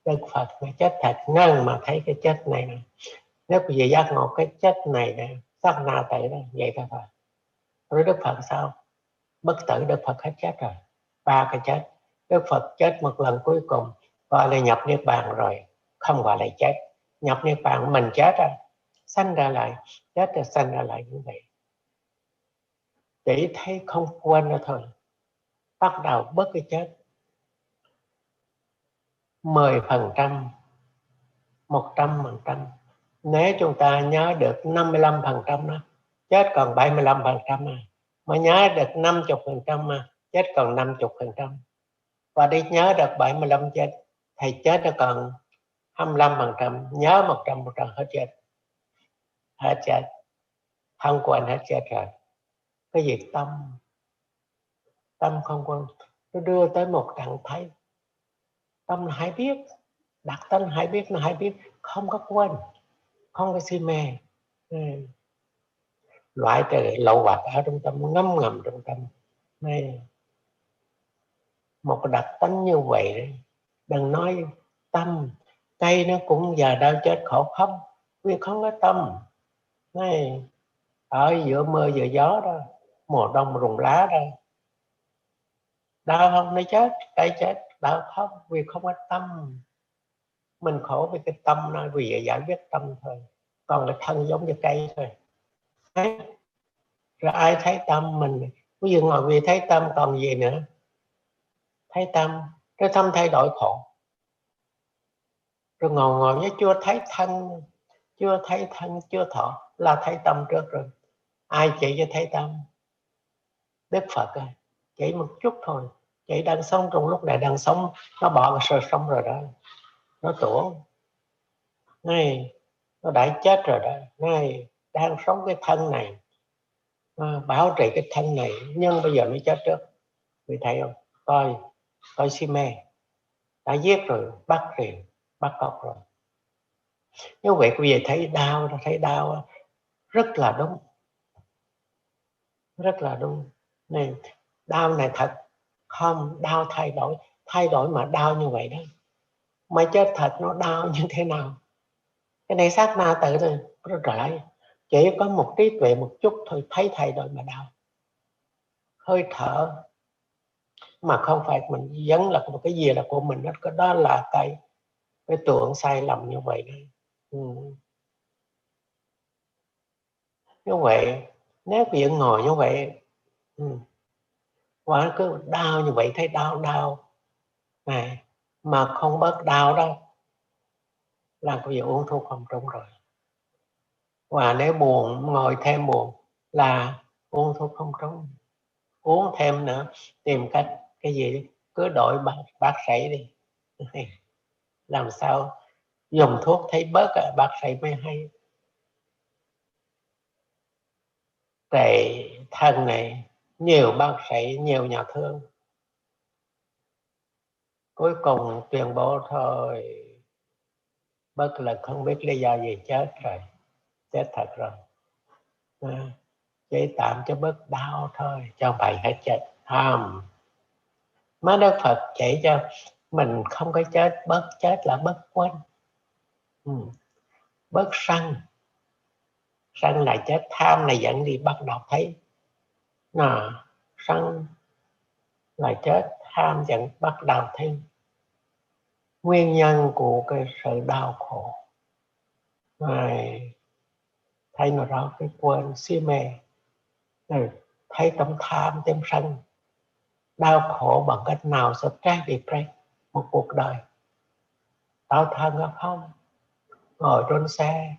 Đức Phật là chết thật, ngăn mà thấy cái chết này nè. Nếu quý vị giác ngộ cái chết này nè, sát na tử đó, vậy thôi thôi. Rồi Đức Phật sao? Bất tử. Đức Phật hết chết rồi. 3 cái chết. Đức Phật chết một lần cuối cùng, gọi là nhập niết bàn rồi, không gọi là chết. Nhập niết bàn mình chết rồi, sanh ra lại, chết rồi sanh ra lại như vậy. Chỉ thấy không quên nữa thôi. Bắt đầu bớt cái chết 10%, 100%. Nếu chúng ta nhớ được 55% đó, chết còn 75% mà nhớ được 50% chết còn 50%. Và đi nhớ được 75 chết thì chết nó còn 25%, nhớ 100% hết chết. Hết chết, không quên hết chết rồi. Cái gì tâm không quên, nó đưa tới một trạng thái tâm hãy biết, đặt tâm hãy biết, nó hãy biết, không có quên, không có si mê. Loại trừ lậu hoặc ở trong tâm, ngấm ngầm trong tâm. Này, một cái đặc tánh như vậy đấy. Đừng nói tâm, cây nó cũng giờ đau chết khổ không, vì không có tâm. Này, ở giữa mưa giữa gió đó, mùa đông rụng lá đó, đau không nó chết, cây chết, đau không vì không có tâm. Mình khổ vì cái tâm nó, vì giải quyết tâm thôi. Còn cái thân giống như cây thôi. Đấy. Rồi ai thấy tâm mình, ví dụ ngồi vì thấy tâm còn gì nữa. Thấy tâm, cái tâm thay đổi khổ. Rồi ngồi với chưa thấy thân, chưa thọ là thấy tâm trước rồi. Ai chỉ cho thấy tâm? Đức Phật ơi, chỉ một chút thôi. Chỉ đang sống trong lúc này đang sống, nó bỏ cái sự sống rồi đó. Nó tuổn. Này, nó đã chết rồi đó. Này, đang sống cái thân này, bảo trì cái thân này, nhưng bây giờ nó chết trước. Vì thấy không? Tôi si mê, đã giết rồi, bắt cóc rồi. Như vậy quý vị thấy đau rất là đúng, rất là đúng. Này, đau này thật không? Đau thay đổi mà đau như vậy đó. Mà chết thật nó đau như thế nào? Cái này sát na tự thôi, nó trở chỉ có một trí tuệ một chút thôi, thấy thay đổi mà đau. Hơi thở mà không phải mình vẫn là một cái gì là của mình, cái đó là cái tưởng sai lầm như vậy đấy. Như vậy nếu việc ngồi như vậy quả cứ đau như vậy, thấy đau này mà không bớt đau đâu là có việc uống thuốc không trúng rồi. Và nếu buồn, ngồi thêm buồn là uống thuốc không trúng. Uống thêm nữa, tìm cách cái gì cứ đổi bác sĩ đi. Làm sao dùng thuốc thấy bớt bác sĩ mới hay. Trị thân này nhiều bác sĩ, nhiều nhà thương, cuối cùng tuyên bố thôi, bất lực, không biết lý do gì chết rồi, chết thật rồi. Chỉ tạm cho bớt đau thôi, cho bày hết chết. Má Đức Phật chỉ cho mình không có chết, bớt chết là bớt quên. Bớt sân là chết, tham này dẫn đi bắt đầu thấy sân là chết, tham dẫn bắt đầu thấy nguyên nhân của cái sự đau khổ này. Thấy nó rõ cái quên si mê này, thấy tâm tham tâm sân đau khổ bằng cách nào stress một cuộc đời. Đau thân không? Ngồi trên xe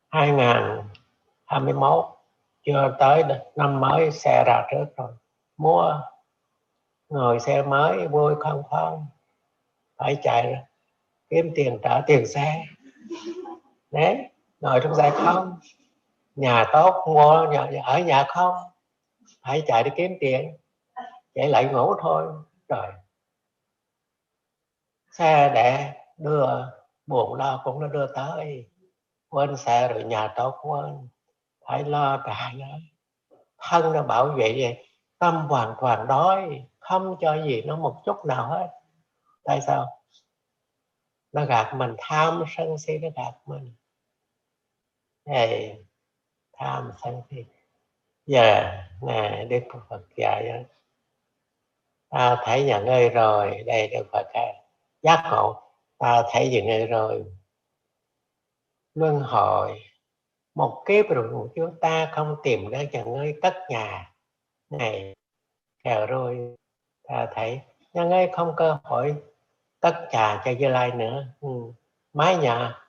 2021 chưa tới năm mới, xe ra trước rồi, mua ngồi xe mới vui không phải chạy ra kiếm tiền trả tiền xe đấy, ngồi trong xe không nhà tốt mua ở nhà không, phải chạy đi kiếm tiền, chạy lại ngủ thôi. Rồi xe để đưa, buồn lo cũng nó đưa tới, quên xe rồi nhà tốt quên, phải lo cả đó. Thân nó bảo vệ vậy, tâm hoàn toàn đói, không cho gì nó một chút nào hết. Tại sao? Nó gạt mình, tham sân si nó gạt mình. Hey, tham sân si. Giờ nè, Đức Phật dạy đó, ta thấy nhận ơi rồi, đây Đức Phật giác ngộ, ta thấy nhận ơi rồi, luân hồi một kiếp rồi một chúng ta không tìm ra nhận ơi cất nhà này kèo rồi, ta thấy nhận ơi không cơ hội tất cả cho Như Lai nữa. Mái nhà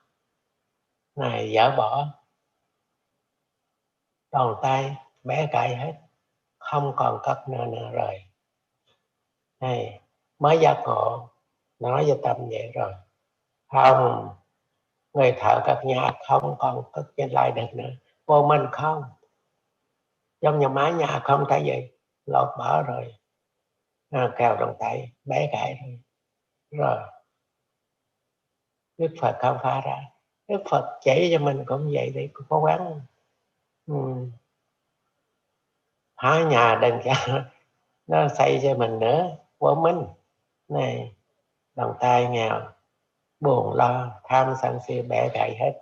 này dỡ bỏ, đòn tay bé cãi hết, không còn cất nữa rồi. Này mới giác ngộ, nói với tâm vậy rồi, không, người thợ cất nhà không còn cất Như Lai được nữa, vô minh không, trong nhà mái nhà không thấy gì, lột bỏ rồi, kèo đòn tay bé cãi rồi. Đức Phật khám phá ra, Đức Phật chỉ cho mình cũng vậy, để cố gắng phá nhà đừng cho nó xây cho mình nữa, vô minh này, lòng tay nghèo, buồn lo, tham sân si bẻ gãy hết,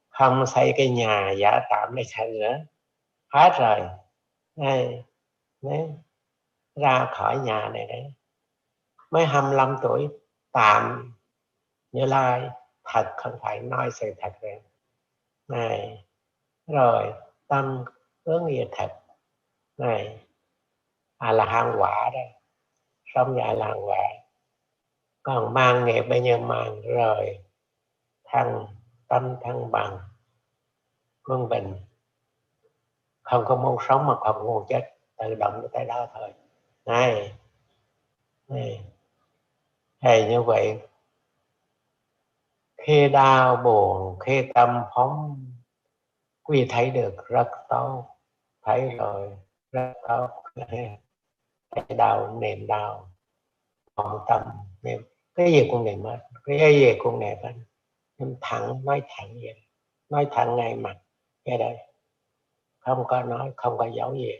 không xây cái nhà giả tạm để xây nữa, hết rồi. Đấy, ra khỏi nhà này đấy, mới 25 tuổi tạm Như Lai, thật không phải nói sự thật rồi. Này, rồi tâm hướng nghiệp thật này, là hàng quả đây, sống nhà là hàng quả, còn mang nghiệp bây giờ mang rồi, thăng tâm thăng bằng quân bình, không có muốn sống mà không muốn chết, tự động tới đó thôi. Này thì như vậy, khi đau buồn, khi tâm phóng, quý thấy được rất tốt, thấy rồi rất tốt. Cái đau niềm đau, vọng tâm niệm, cái gì cũng niệm hết, cái gì cũng niệm hết, nhưng thẳng, nói thẳng vậy, nói thẳng ngay mặt cái đây, không có nói, không có giấu gì.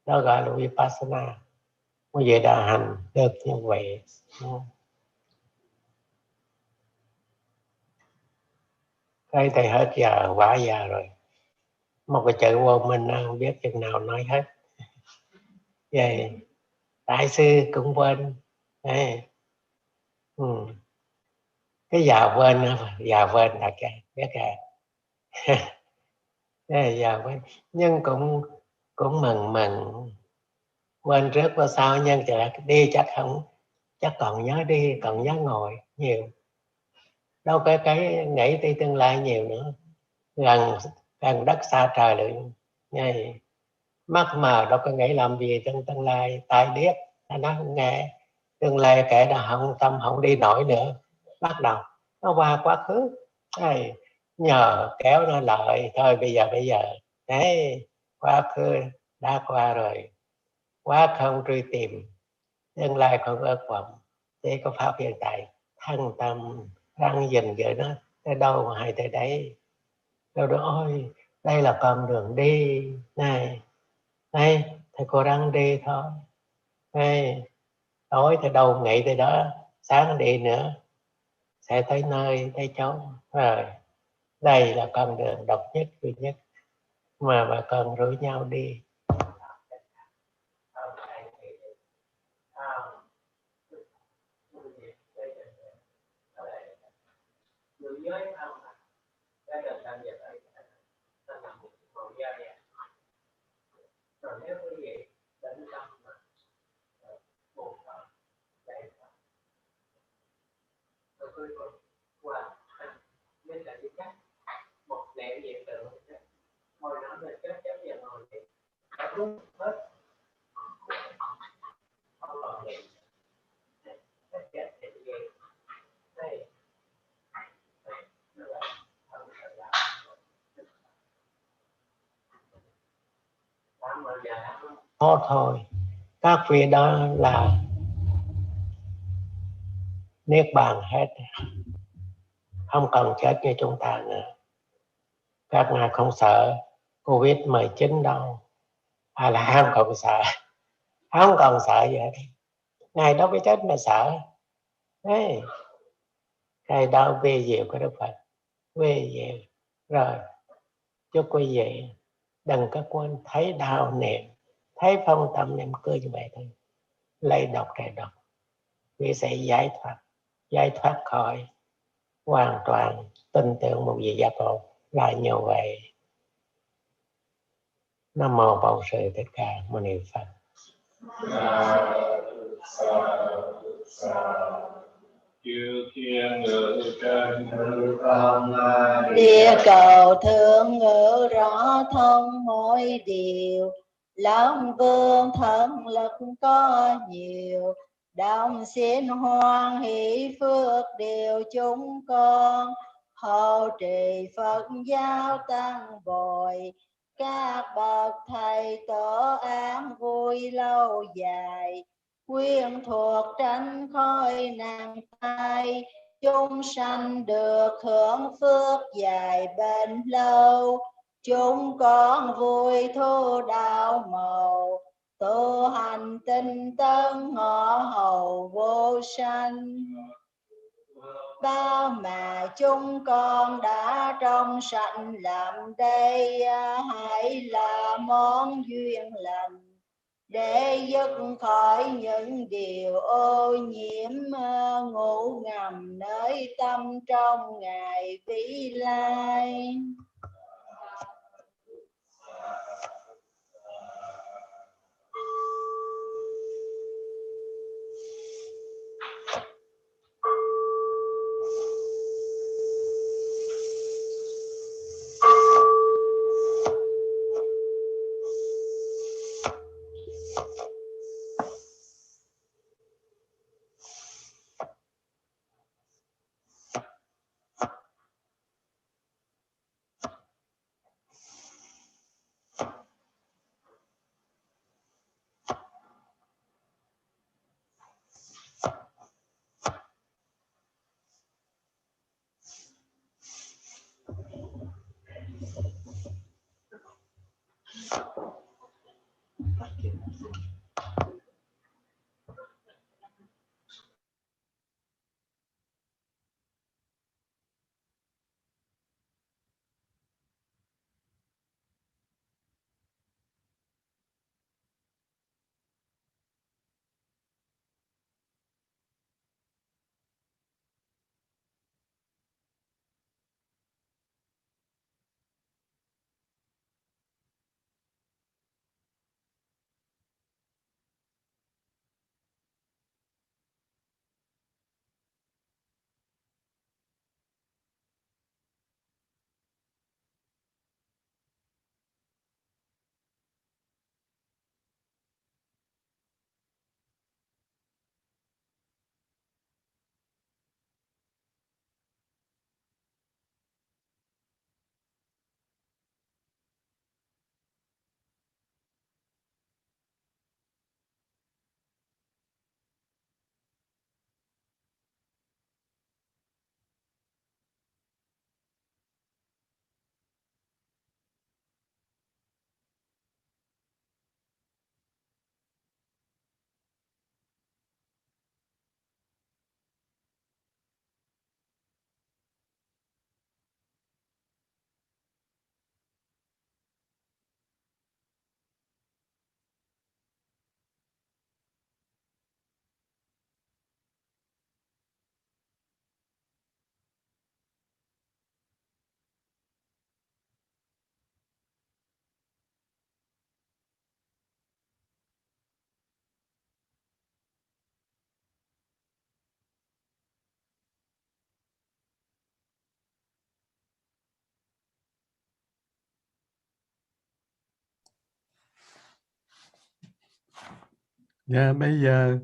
Đó gọi là vipassana. Quý vị đã hành được như vậy. Cái thầy hết giờ, quá giờ rồi, một cái chữ vô mình không biết chừng nào nói hết vậy. Đại sư cũng quên. Cái giờ quên, giờ quên là cái biết giờ quên, nhưng cũng mừng quên trước và sau, nhưng đi chắc không, chắc còn nhớ đi, còn nhớ ngồi nhiều, đâu cái nghĩ tới tương lai nhiều nữa, gần đất xa trời lượng ngay, mắt mờ đâu có nghĩ làm gì trong tương lai, tai điếc nó không nghe tương lai, kể đã không tâm không đi nổi nữa, bắt đầu nó qua quá khứ. Đây, nhờ kéo nó lại thôi, bây giờ đấy, quá khứ đã qua rồi, quá không truy tìm, tương lai không ước vọng, chỉ có pháp hiện tại, thân tâm răng dình vậy đó, tới đâu mà hay tới đấy. Đâu đó ôi, đây là con đường đi này, đây thầy cô đang đi thôi, đây tối tới đâu nghĩ tới đó, sáng đi nữa sẽ tới nơi tới chỗ rồi. Đây là con đường độc nhất duy nhất mà bà con rủ nhau đi. Rồi nếu quý vị tĩnh tâm mà buồn thở dậy rồi cuối cùng qua nên là đi chắc một niệm hiện tượng ngồi nói về chết chấm giờ ngồi thì đã rút hết, không còn niệm tất cả thì gì đây nó là không phải là Tốt thôi. Các vị đó là niết bàn hết, không cần chết như chúng ta nữa. Các ngài không sợ Covid-19 đâu, hay là không cần sợ, không cần sợ gì hết. Ngài đâu có chết mà sợ. Đấy, ngài đâu vi diệu của Đức Phật, vi diệu rồi. Chúc quý vị đừng có quên thấy đạo niệm, thấy phong tâm niệm cứ như vậy thôi, lấy độc để độc, vì sẽ giải thoát khỏi, hoàn toàn tin tưởng một vị giác ngộ là như vậy. Nam mô Bổn Sư Thích Ca Mâu Ni Phật. Chư thiên ngự trên hư không địa cầu thượng ngự rõ thông mỗi điều, lòng vương thần lực có nhiều, đồng xin hoan hỷ phước điều chúng con, hộ trì Phật giáo tăng bồi, các bậc thầy tổ an vui lâu dài, quyên thuộc tránh khỏi nạn tai, chúng sanh được hưởng phước dài bền lâu, chúng con vui thu đạo màu, tu hành tinh tấn ngõ hầu vô sanh. Bao mà chúng con đã trong sạch làm đây, hãy là món duyên lành để dứt khỏi những điều ô nhiễm ngủ ngầm nơi tâm trong ngày vĩ lai. Dạ, bây giờ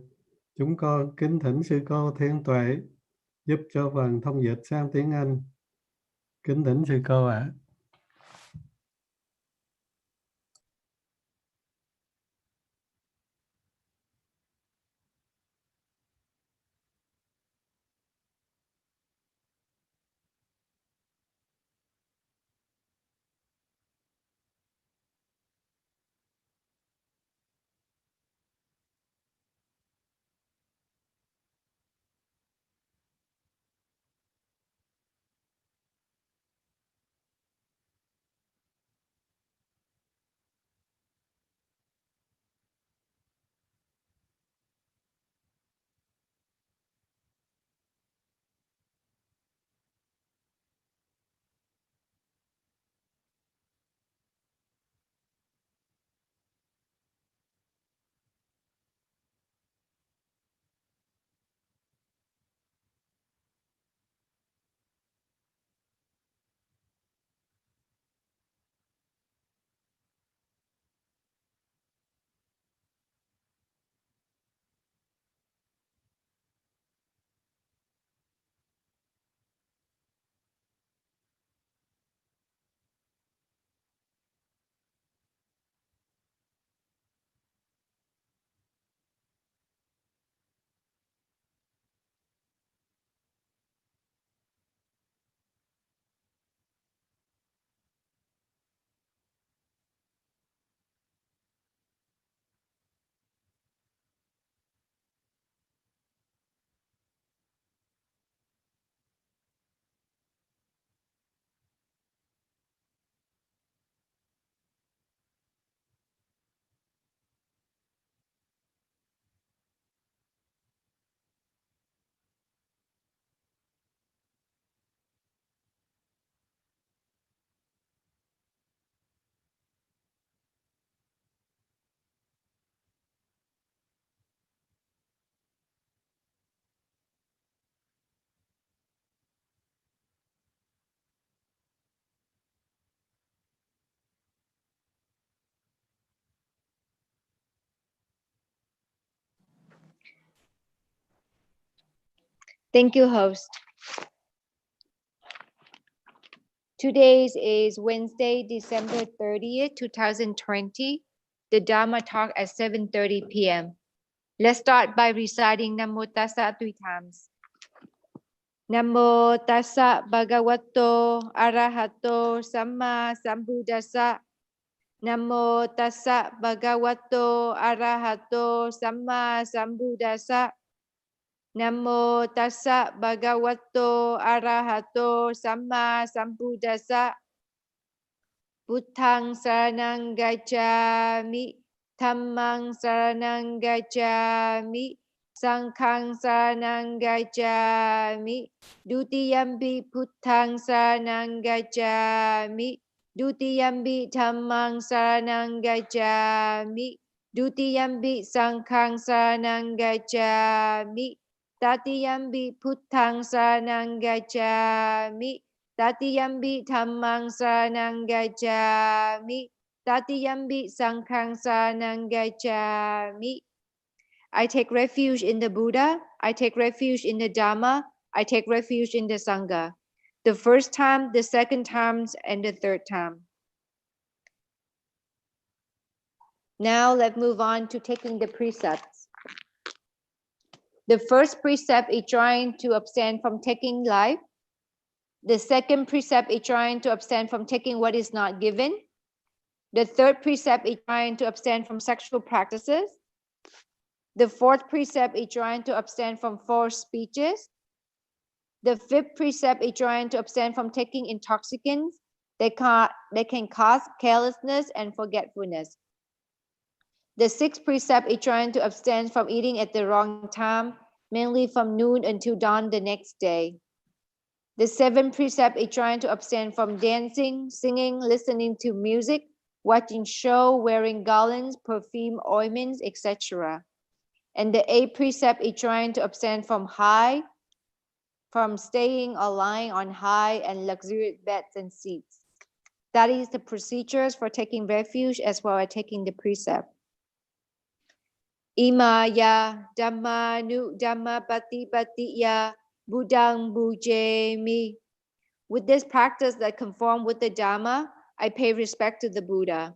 chúng con kính thỉnh sư cô Thiên Tuệ giúp cho phần thông dịch sang tiếng Anh. Kính thỉnh sư cô ạ. Thank you, host. Today is Wednesday, December 30th, 2020. The Dharma talk at 7:30 p.m. Let's start by reciting Namo Tassa 3 times. Namo Tassa Bhagavato Arahato Samma Sambuddhassa. Namo Tassa Bhagavato Arahato Samma Sambuddhassa. Namo Tassa Bhagavato Arahato Samma Sambuddhassa. Buddhang Saranang Gacchami, Dhammang Saranang Gacchami, Sanghang Saranang Gacchami, Dutiyampi Buddhang Saranang Gacchami, Dutiyampi Dhammang Saranang Gacchami, Dutiyampi Sanghang Saranang Gacchami, Tatiyampi Buddhang Saranang Gacchami, Tatiyampi Dhammang Saranang Gacchami, Tatiyampi Sanghang Saranang Gacchami. I take refuge in the Buddha, I take refuge in the Dhamma, I take refuge in the Sangha. The first time, the second time, and the third time. Now let's move on to taking the precepts. The first precept is trying to abstain from taking life. The second precept is trying to abstain from taking what is not given. The third precept is trying to abstain from sexual practices. The fourth precept is trying to abstain from false speeches. The fifth precept is trying to abstain from taking intoxicants. They can cause carelessness and forgetfulness. The sixth precept is trying to abstain from eating at the wrong time, mainly from noon until dawn the next day. The seventh precept is trying to abstain from dancing, singing, listening to music, watching show, wearing garlands, perfume, ointments, etc. And the eighth precept is trying to abstain from staying or lying on high and luxurious beds and seats. That is the procedures for taking refuge as well as taking the precept. Imaya Dhamma Nu Dhamma Patipatiya Buddhang Bujemi. With this practice that conform with the Dhamma, I pay respect to the Buddha.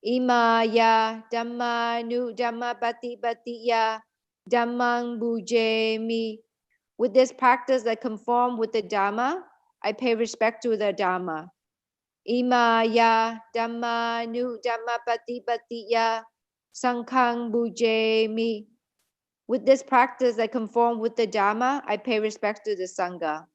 Imaya Dhamma Nu Dhamma Patipatiya Dhammang Bujemi. With this practice that conform with the Dhamma, I pay respect to the Dhamma. Imaya Dhamma Nu Dhamma Patipatiya Sanghang Bujemi. With this practice that conform with the Dhamma, I pay respect to the Sangha.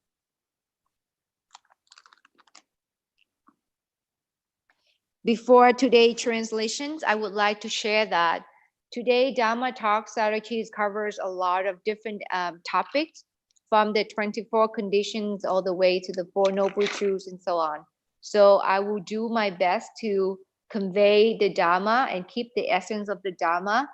Before today's translations, I would like to share that today Dhamma Talk Strategies covers a lot of different topics, from the 24 conditions all the way to the 4 noble truths and so on. So I will do my best to convey the Dhamma and keep the essence of the Dhamma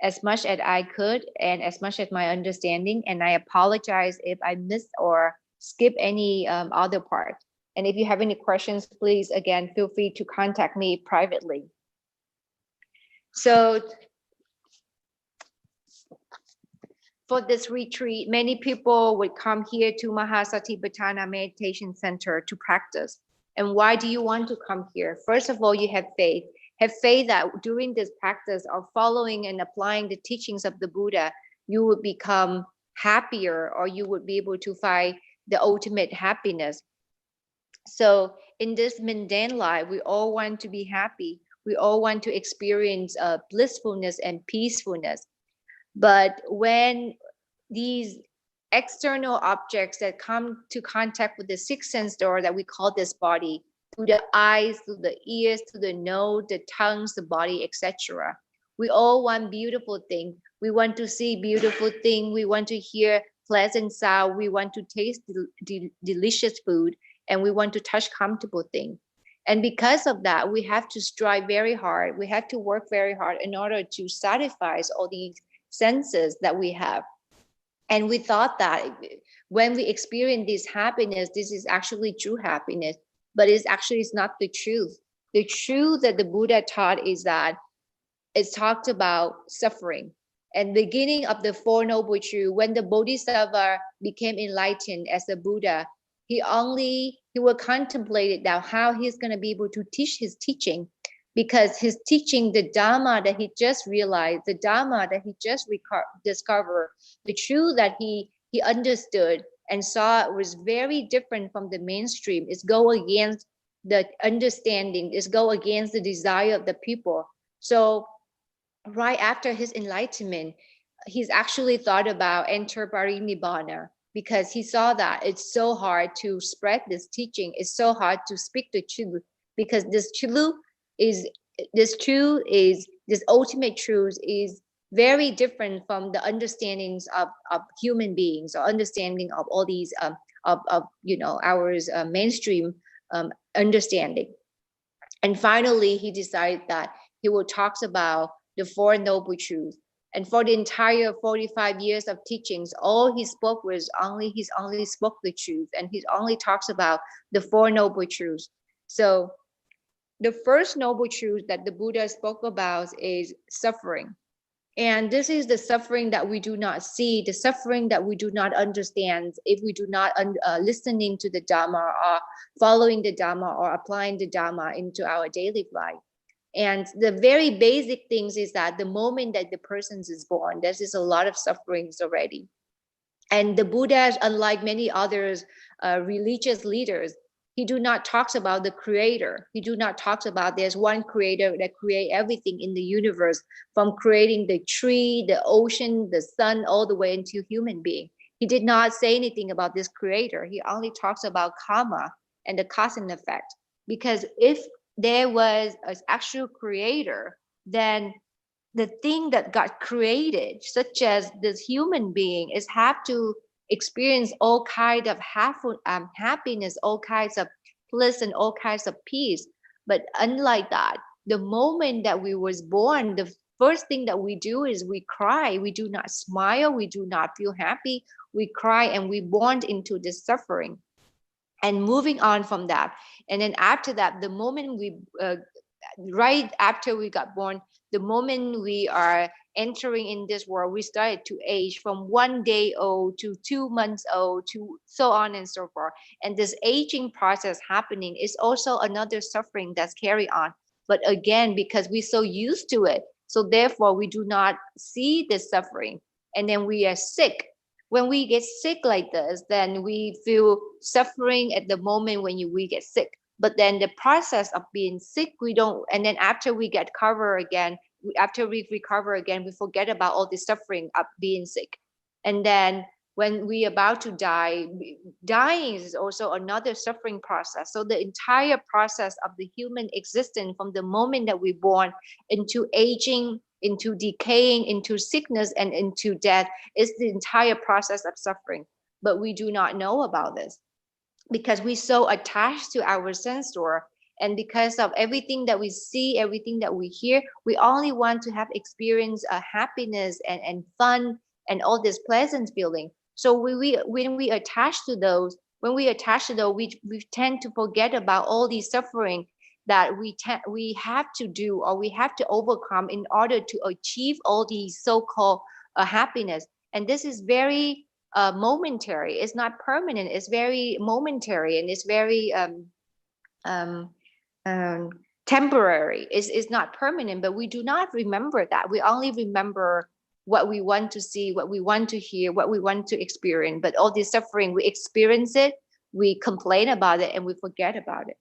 as much as I could and as much as my understanding. And I apologize if I missed or skip any other part. And if you have any questions, please, again, feel free to contact me privately. So for this retreat, many people would come here to Mahasatipatthana Meditation Center to practice. And why do you want to come here? First of all, you have faith. Have faith that during this practice of following and applying the teachings of the Buddha, you would become happier, or you would be able to find the ultimate happiness. So in this mundane life, we all want to be happy. We all want to experience blissfulness and peacefulness. But when these external objects that come to contact with the sixth sense door that we call this body, through the eyes, through the ears, through the nose, the tongues, the body, etc. We all want beautiful things. We want to see beautiful things. We want to hear pleasant sound. We want to taste delicious food, and we want to touch comfortable things. And because of that, we have to strive very hard. We have to work very hard in order to satisfy all these senses that we have. And we thought that when we experience this happiness, this is actually true happiness, but it's not the truth. The truth that the Buddha taught is that it's talked about suffering. And beginning of the Four Noble Truths, when the Bodhisattva became enlightened as a Buddha, he will contemplate now how he's going to be able to teach his teaching, because his teaching, the Dharma that he just realized, the Dharma that he just discovered, the truth that he understood and saw was very different from the mainstream. It's go against the understanding, it's go against the desire of the people. So right after his enlightenment, he's actually thought about enter Parinibbana, because he saw that it's so hard to spread this teaching. It's so hard to speak the truth, because this ultimate truth is very different from the understandings of human beings, or understanding of all these of our mainstream understanding. And finally, he decided that he will talk about the Four Noble Truths. And for the entire 45 years of teachings, all he spoke was he's only spoke the truth, and he only talks about the Four Noble Truths. So the first Noble Truth that the Buddha spoke about is suffering. And this is the suffering that we do not see, the suffering that we do not understand if we do not listening to the Dharma, or following the Dharma, or applying the Dharma into our daily life. And the very basic things is that the moment that the person is born, there is a lot of sufferings already. And the Buddha, unlike many others religious leaders, he do not talks about the creator. He do not talks about there's one creator that create everything in the universe, from creating the tree, the ocean, the sun, all the way into human being. He did not say anything about this creator. He only talks about karma and the cause and effect. Because if there was an actual creator, then the thing that got created, such as this human being, is have to experience all kinds of happiness, all kinds of bliss, and all kinds of peace. But unlike that, the moment that we was born, the first thing that we do is we cry. We do not smile. We do not feel happy. We cry, and we born into this suffering. And moving on from that, and then after that, the moment we right after we got born, the moment we are entering in this world, we started to age from 1 day old to 2 months old, to so on and so forth. And this aging process happening is also another suffering that's carried on. But again, because we're so used to it, so therefore we do not see this suffering. And then we are sick. When we get sick like this, then we feel suffering at the moment when we get sick. But then the process of being sick, we don't, and then after we get covered again, after we recover again, we forget about all the suffering of being sick. And then when we about to die, dying is also another suffering process. So the entire process of the human existence, from the moment that we're born, into aging, into decaying, into sickness, and into death, is the entire process of suffering. But we do not know about this, because we're so attached to our sense door, and because of everything that we see, everything that we hear, we only want to have experience happiness and fun and all this pleasant feeling. So when we attach to those, we tend to forget about all these suffering that we have to do, or we have to overcome in order to achieve all these so-called happiness. And this is very momentary. It's not permanent. It's very momentary, and it's very temporary. It's not permanent. But we do not remember that. We only remember what we want to see, what we want to hear, what we want to experience. But all this suffering, we experience it, we complain about it, and we forget about it.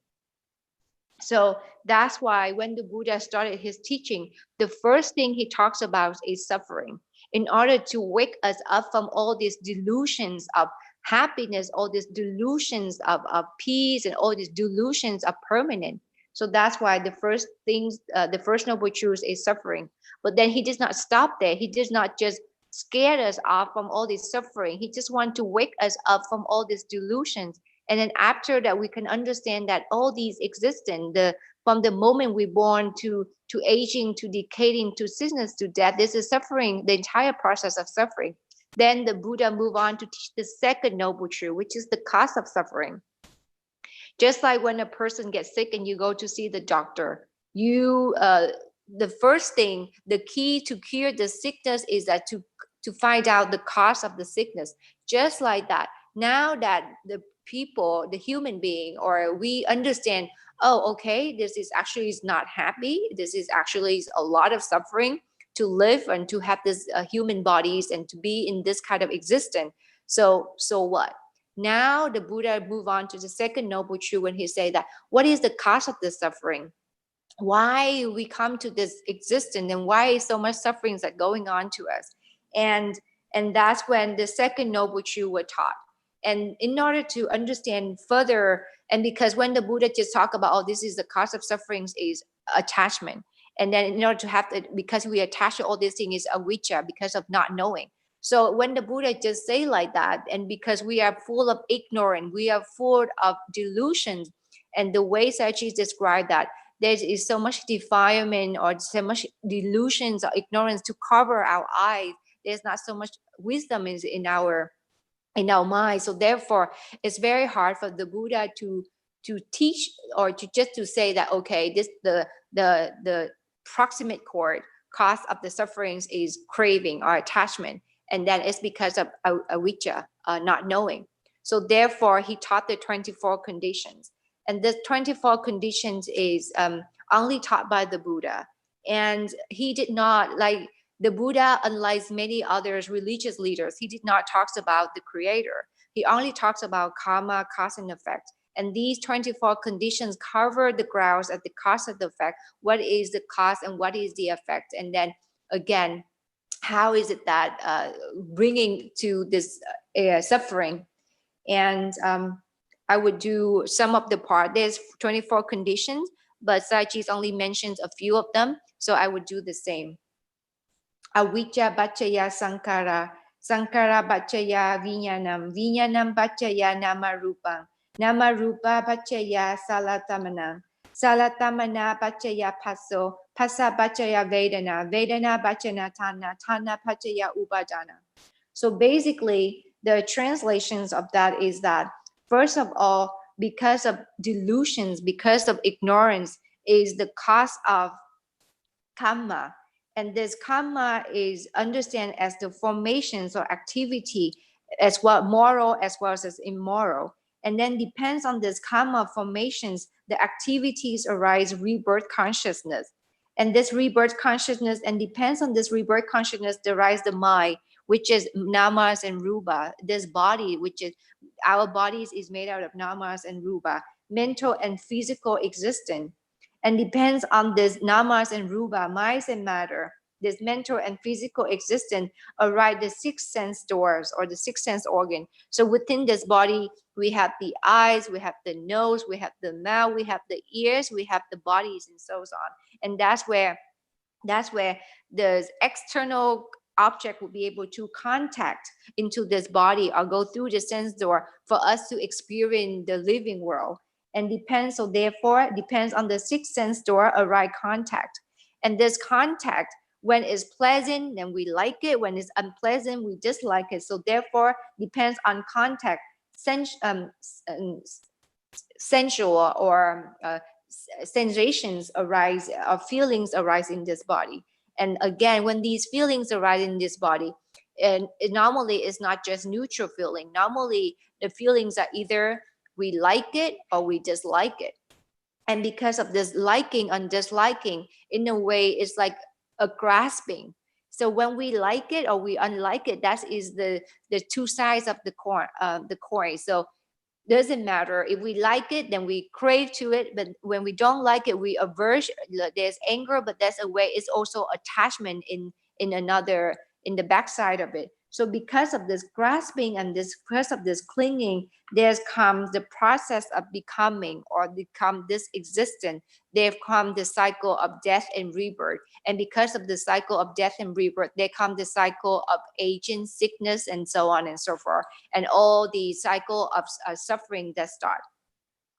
So that's why when the Buddha started his teaching, the first thing he talks about is suffering, in order to wake us up from all these delusions of happiness, all these delusions of peace, and all these delusions of permanent. So that's why the first noble truth is suffering. But then he does not stop there. He does not just scare us off from all this suffering. He just wants to wake us up from all these delusions. And then after that, we can understand that all these existence, from the moment we're born to aging, to decaying, to sickness, to death, this is suffering, the entire process of suffering. Then the Buddha move on to teach the second noble truth, which is the cause of suffering. Just like when a person gets sick and you go to see the doctor, you the first thing, the key to cure the sickness is that to find out the cause of the sickness. Just like that, now that the people, the human being, or we understand, oh, okay, this is actually is not happy. This is actually a lot of suffering to live and to have this human bodies and to be in this kind of existence. So what? Now the Buddha move on to the second noble truth when he say that what is the cause of the suffering? Why we come to this existence and why so much sufferings are going on to us? And that's when the second noble truth were taught. And in order to understand further, and because when the Buddha just talk about, oh, this is the cause of sufferings is attachment. And then in order to have it, because we attach to all these things is avijja, because of not knowing. So when the Buddha just say like that, and because we are full of ignorance, we are full of delusions, and the way Sayagyi described that, there is so much defilement or so much delusions or ignorance to cover our eyes. There's not so much wisdom in our mind. So therefore, it's very hard for the Buddha to teach or to just to say that, okay, this the proximate cause of the sufferings is craving or attachment, and then it's because of avijja, not knowing. So therefore, he taught the 24 conditions. And this 24 conditions is only taught by the Buddha. And he did not, like the Buddha, unlike many others religious leaders, he did not talk about the creator. He only talks about karma, cause and effect. And these 24 conditions cover the grounds of the cause and the effect. What is the cause and what is the effect? And then again, how is it that bringing to this suffering? And I would do some of the part. There's 24 conditions, but Sayagyi only mentions a few of them. So I would do the same. Avijja bachaya sankara, sankara bachaya vinyanam, vinyanam bachaya namarupam, namarupa bachaya salatamana, salatamana bachaya paso, pasa bachaya vedana, vedana bachana tana, tana bachaya upadana. So basically, the translations of that is that, first of all, because of delusions, because of ignorance, is the cause of karma. And this karma is understood as the formations or activity, as well moral as well as immoral. And then depends on this karma formations, the activities arise rebirth consciousness. And this rebirth consciousness, and depends on this rebirth consciousness, derives the mind, which is namas and rupa. This body, which is our bodies, is made out of namas and rupa, mental and physical existence. And depends on this namas and rupa, minds and matter, this mental and physical existence, arise the six sense doors or the six sense organ. So within this body, we have the eyes, we have the nose, we have the mouth, we have the ears, we have the bodies, and so on. And that's where the external object will be able to contact into this body or go through the sense door for us to experience the living world. And depends, so therefore, depends on the sixth sense door, arise contact. And this contact, when it's pleasant, then we like it. When it's unpleasant, we dislike it. So therefore, depends on contact, sensual or sensations arise, or feelings arise in this body. And again, when these feelings arise in this body, and it normally is not just neutral feeling. Normally, the feelings are either we like it or we dislike it. And because of this liking and disliking, in a way, it's like a grasping. So when we like it or we unlike it, that is the two sides of the coin. So doesn't matter if we like it, then we crave to it. But when we don't like it, we averse. There's anger, but that's a way. It's also attachment in another, in the backside of it. So because of this grasping and because of this clinging, there comes the process of becoming or become this existence. They've come the cycle of death and rebirth. And because of the cycle of death and rebirth, there come the cycle of aging, sickness, and so on and so forth. And all the cycle of suffering that start.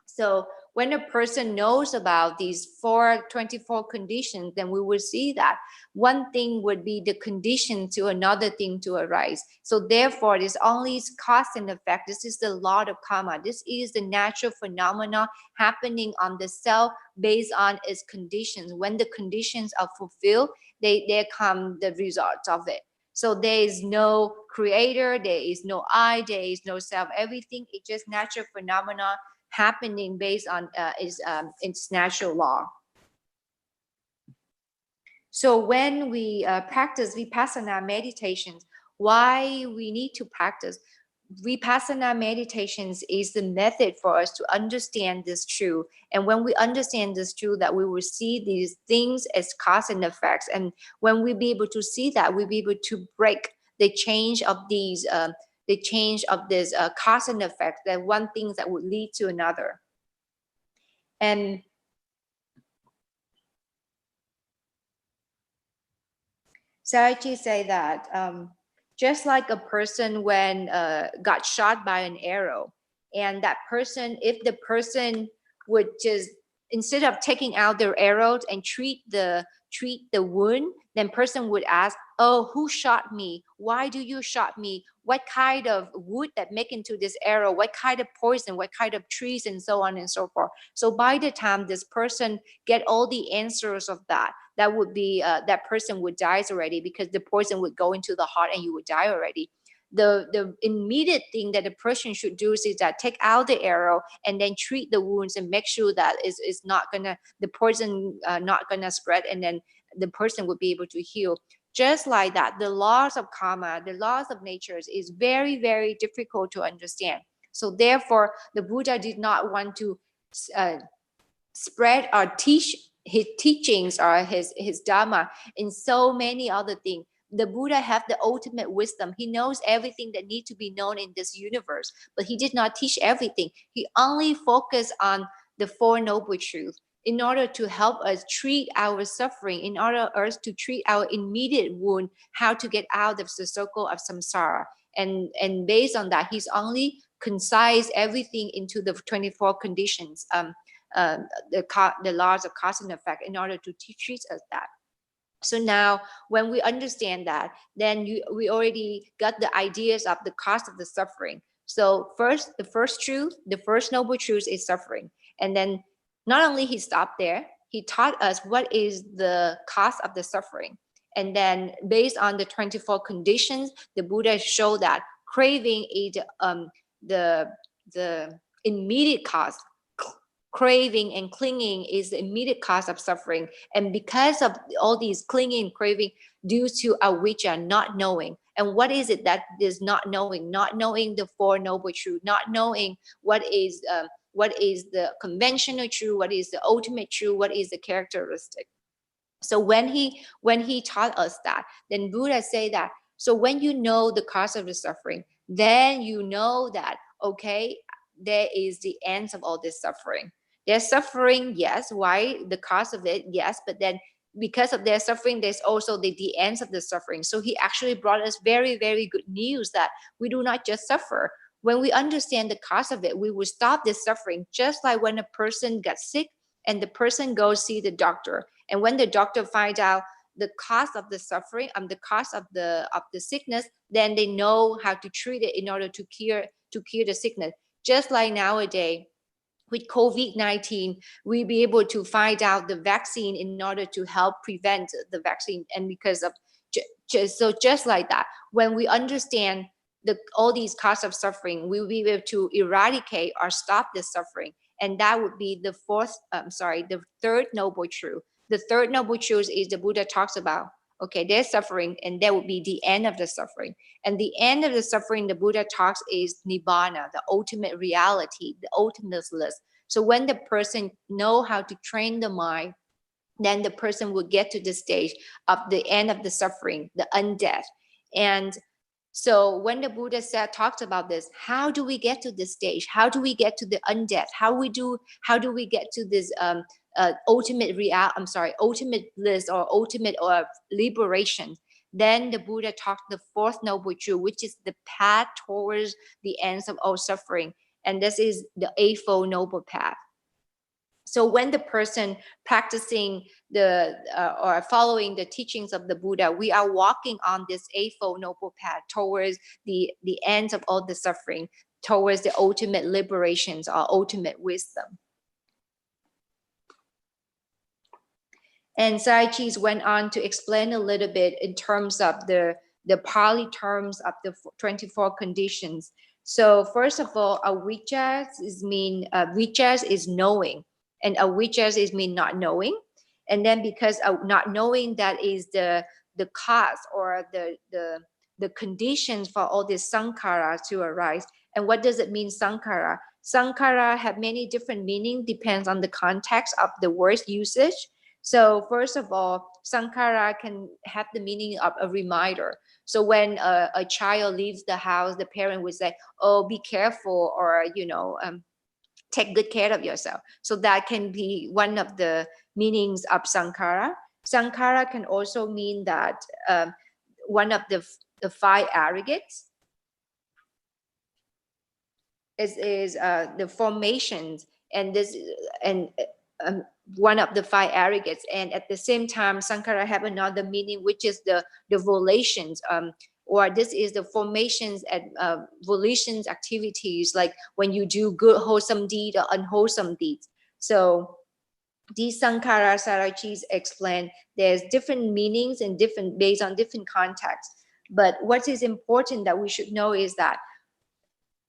So When a person knows about these 24 conditions, then we will see that one thing would be the condition to another thing to arise. So therefore, it's only cause and effect. This is the law of karma. This is the natural phenomena happening on the self based on its conditions. When the conditions are fulfilled, there come the results of it. So there is no creator, there is no I, there is no self. Everything is just natural phenomena happening based on its natural law. So when we practice Vipassana meditations, why we need to practice? Vipassana meditations is the method for us to understand this truth. And when we understand this truth, that we will see these things as cause and effects. And when we be able to see that, we'll be able to break the change of these, cause and effect, that one thing that would lead to another. And Sayagyi say that just like a person when got shot by an arrow, and that person, if the person would just, instead of taking out their arrows and treat the wound, then person would ask, oh, who shot me? Why do you shot me? What kind of wood that make into this arrow? What kind of poison? What kind of trees? And so on and so forth. So by the time this person get all the answers of that would be that person would die already, because the poison would go into the heart and you would die already. The immediate thing that the person should do is that take out the arrow and then treat the wounds and make sure that is not gonna, the poison not gonna spread, and then the person would be able to heal. Just like that, the laws of karma, the laws of nature is very, very difficult to understand. So therefore, the Buddha did not want to spread or teach his teachings or his dharma in so many other things. The Buddha has the ultimate wisdom. He knows everything that needs to be known in this universe, but he did not teach everything. He only focused on the Four Noble Truths in order to help us treat our suffering, in order for us to treat our immediate wound, how to get out of the circle of samsara. And based on that, he's only concise everything into the 24 conditions, the laws of cause and effect, in order to teach us that. So now when we understand that, then we already got the ideas of the cause of the suffering. So first, the first truth, the first noble truth is suffering. And then not only he stopped there, he taught us what is the cause of the suffering. And then based on the 24 conditions, the Buddha showed that craving is the immediate cause. Craving and clinging is the immediate cause of suffering. And because of all these clinging and craving, due to avijja, not knowing. And what is it that is not knowing? Not knowing the Four Noble Truths, not knowing what is the conventional truth, what is the ultimate truth, what is the characteristic. So when he taught us that, then Buddha say that, so when you know the cause of the suffering, then you know that, okay, there is the end of all this suffering. There's suffering, yes. Why? The cause of it, yes. But then because of their suffering, there's also the ends of the suffering. So he actually brought us very, very good news that we do not just suffer. When we understand the cause of it, we will stop this suffering. Just like when a person gets sick and the person goes see the doctor. And when the doctor finds out the cause of the suffering, the cause of the sickness, then they know how to treat it in order to cure the sickness. Just like nowadays, with COVID-19, we be able to find out the vaccine in order to help prevent the vaccine. And because of, so just like that, when we understand all these causes of suffering, we will be able to eradicate or stop this suffering. And that would be the third noble truth. The third noble truth is the Buddha talks about, okay, there's suffering, and that would be the end of the suffering. And the end of the suffering, the Buddha talks is nibbana, the ultimate reality, the ultimateness. So when the person know how to train the mind, then the person will get to the stage of the end of the suffering, the undeath. And so when the Buddha talks about this, how do we get to this stage? How do we get to the undeath? How do we get to this ultimate bliss or ultimate liberation? Then the Buddha talked the fourth noble truth, which is the path towards the ends of all suffering. And this is the Eightfold Noble Path. So when the person practicing the or following the teachings of the Buddha, we are walking on this Eightfold Noble Path towards the end of all the suffering, towards the ultimate liberations or ultimate wisdom. And Sayachis went on to explain a little bit in terms of the Pali terms of the 24 conditions. So first of all, avijjas is knowing, and avijjas is mean not knowing. And then because of not knowing, that is the cause or the conditions for all this sankhara to arise. And what does it mean, sankhara? Sankhara have many different meanings, depends on the context of the word's usage. So first of all, sankhara can have the meaning of a reminder. So when a child leaves the house, the parent would say, "Oh, be careful," or take good care of yourself. So that can be one of the meanings of sankhara. Sankhara can also mean that one of the 5 aggregates is the formations, and this and one of the 5 aggregates. And at the same time, sankhara have another meaning, which is the volitions, or this is the formations and volitions activities, like when you do good wholesome deed or unwholesome deeds. So these sankhara, Sarachis explain, there's different meanings and different based on different contexts. But what is important that we should know is that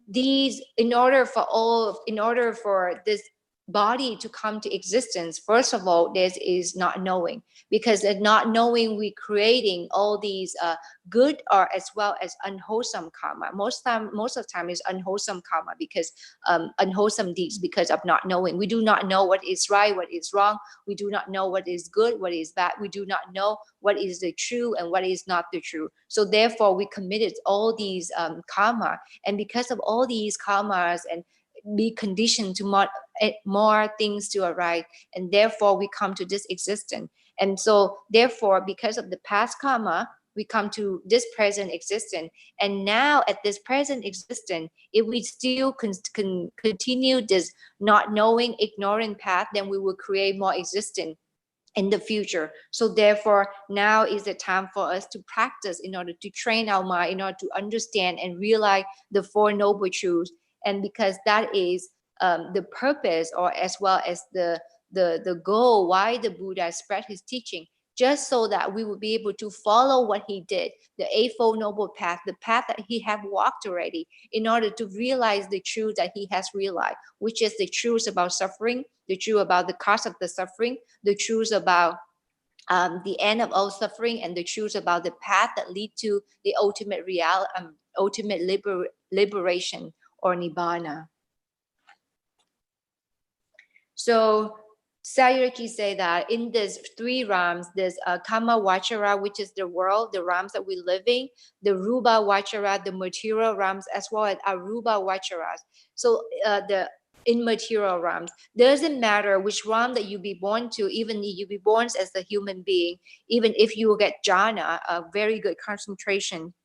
these, in order for this body to come to existence, first of all, this is not knowing, because in not knowing, we creating all these good or as well as unwholesome karma. Most of the time is unwholesome karma, because unwholesome deeds, because of not knowing. We do not know what is right, what is wrong. We do not know what is good, what is bad. We do not know what is the true and what is not the true. So therefore, we committed all these karma, and because of all these karmas, and be conditioned to more things to arise, and therefore we come to this existence. And so therefore, because of the past karma, we come to this present existence. And now at this present existence, if we still continue this not knowing, ignoring path, then we will create more existence in the future. So therefore, now is the time for us to practice in order to train our mind, in order to understand and realize the 4 noble truths. And because that is the purpose, or as well as the goal why the Buddha spread his teaching, just so that we would be able to follow what he did, the Eightfold Noble Path, the path that he have walked already, in order to realize the truth that he has realized, which is the truth about suffering, the truth about the cause of the suffering, the truth about the end of all suffering, and the truth about the path that lead to the ultimate liberation, or nibbana. So Sayadaw say that in these 3 realms, there's Kama Vachara, which is the world, the realms that we live in, the Rupa Vachara, the material realms, as well as Arupa Vacharas. So the immaterial realms, doesn't matter which realm that you be born to, even if you be born as a human being, even if you get jhana, a very good concentration,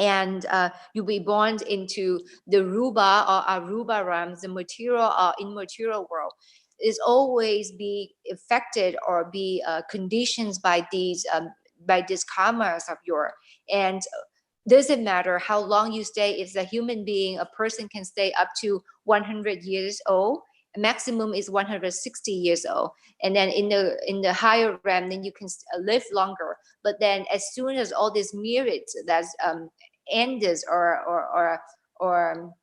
and you'll be born into the Rupa or Arupa realms, the material or immaterial world, is always be affected or be conditioned by these karmas of yours. And doesn't matter how long you stay. If a human being, a person can stay up to 100 years old. Maximum is 160 years old, and then in the higher realm, then you can live longer. But then, as soon as all these merits that's ends or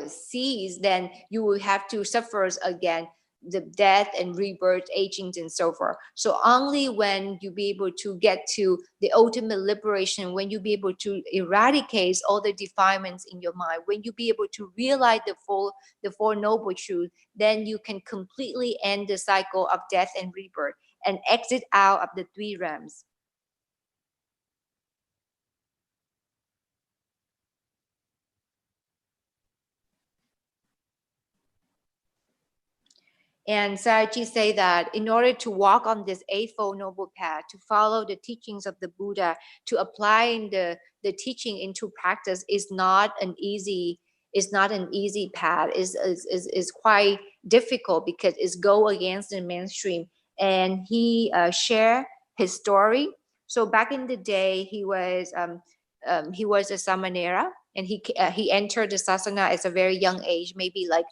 cease, then you will have to suffer again the death and rebirth, aging, and so forth. So only when you be able to get to the ultimate liberation, when you be able to eradicate all the defilements in your mind, when you be able to realize the 4 noble truths, then you can completely end the cycle of death and rebirth and exit out of the 3 realms. And Sayadaw say that in order to walk on this Eightfold Noble Path, to follow the teachings of the Buddha, to apply the teaching into practice is not an easy path. Is quite difficult because it's go against the mainstream. And he shared his story. So back in the day, he was a samanera, and he entered the sasana at a very young age, maybe like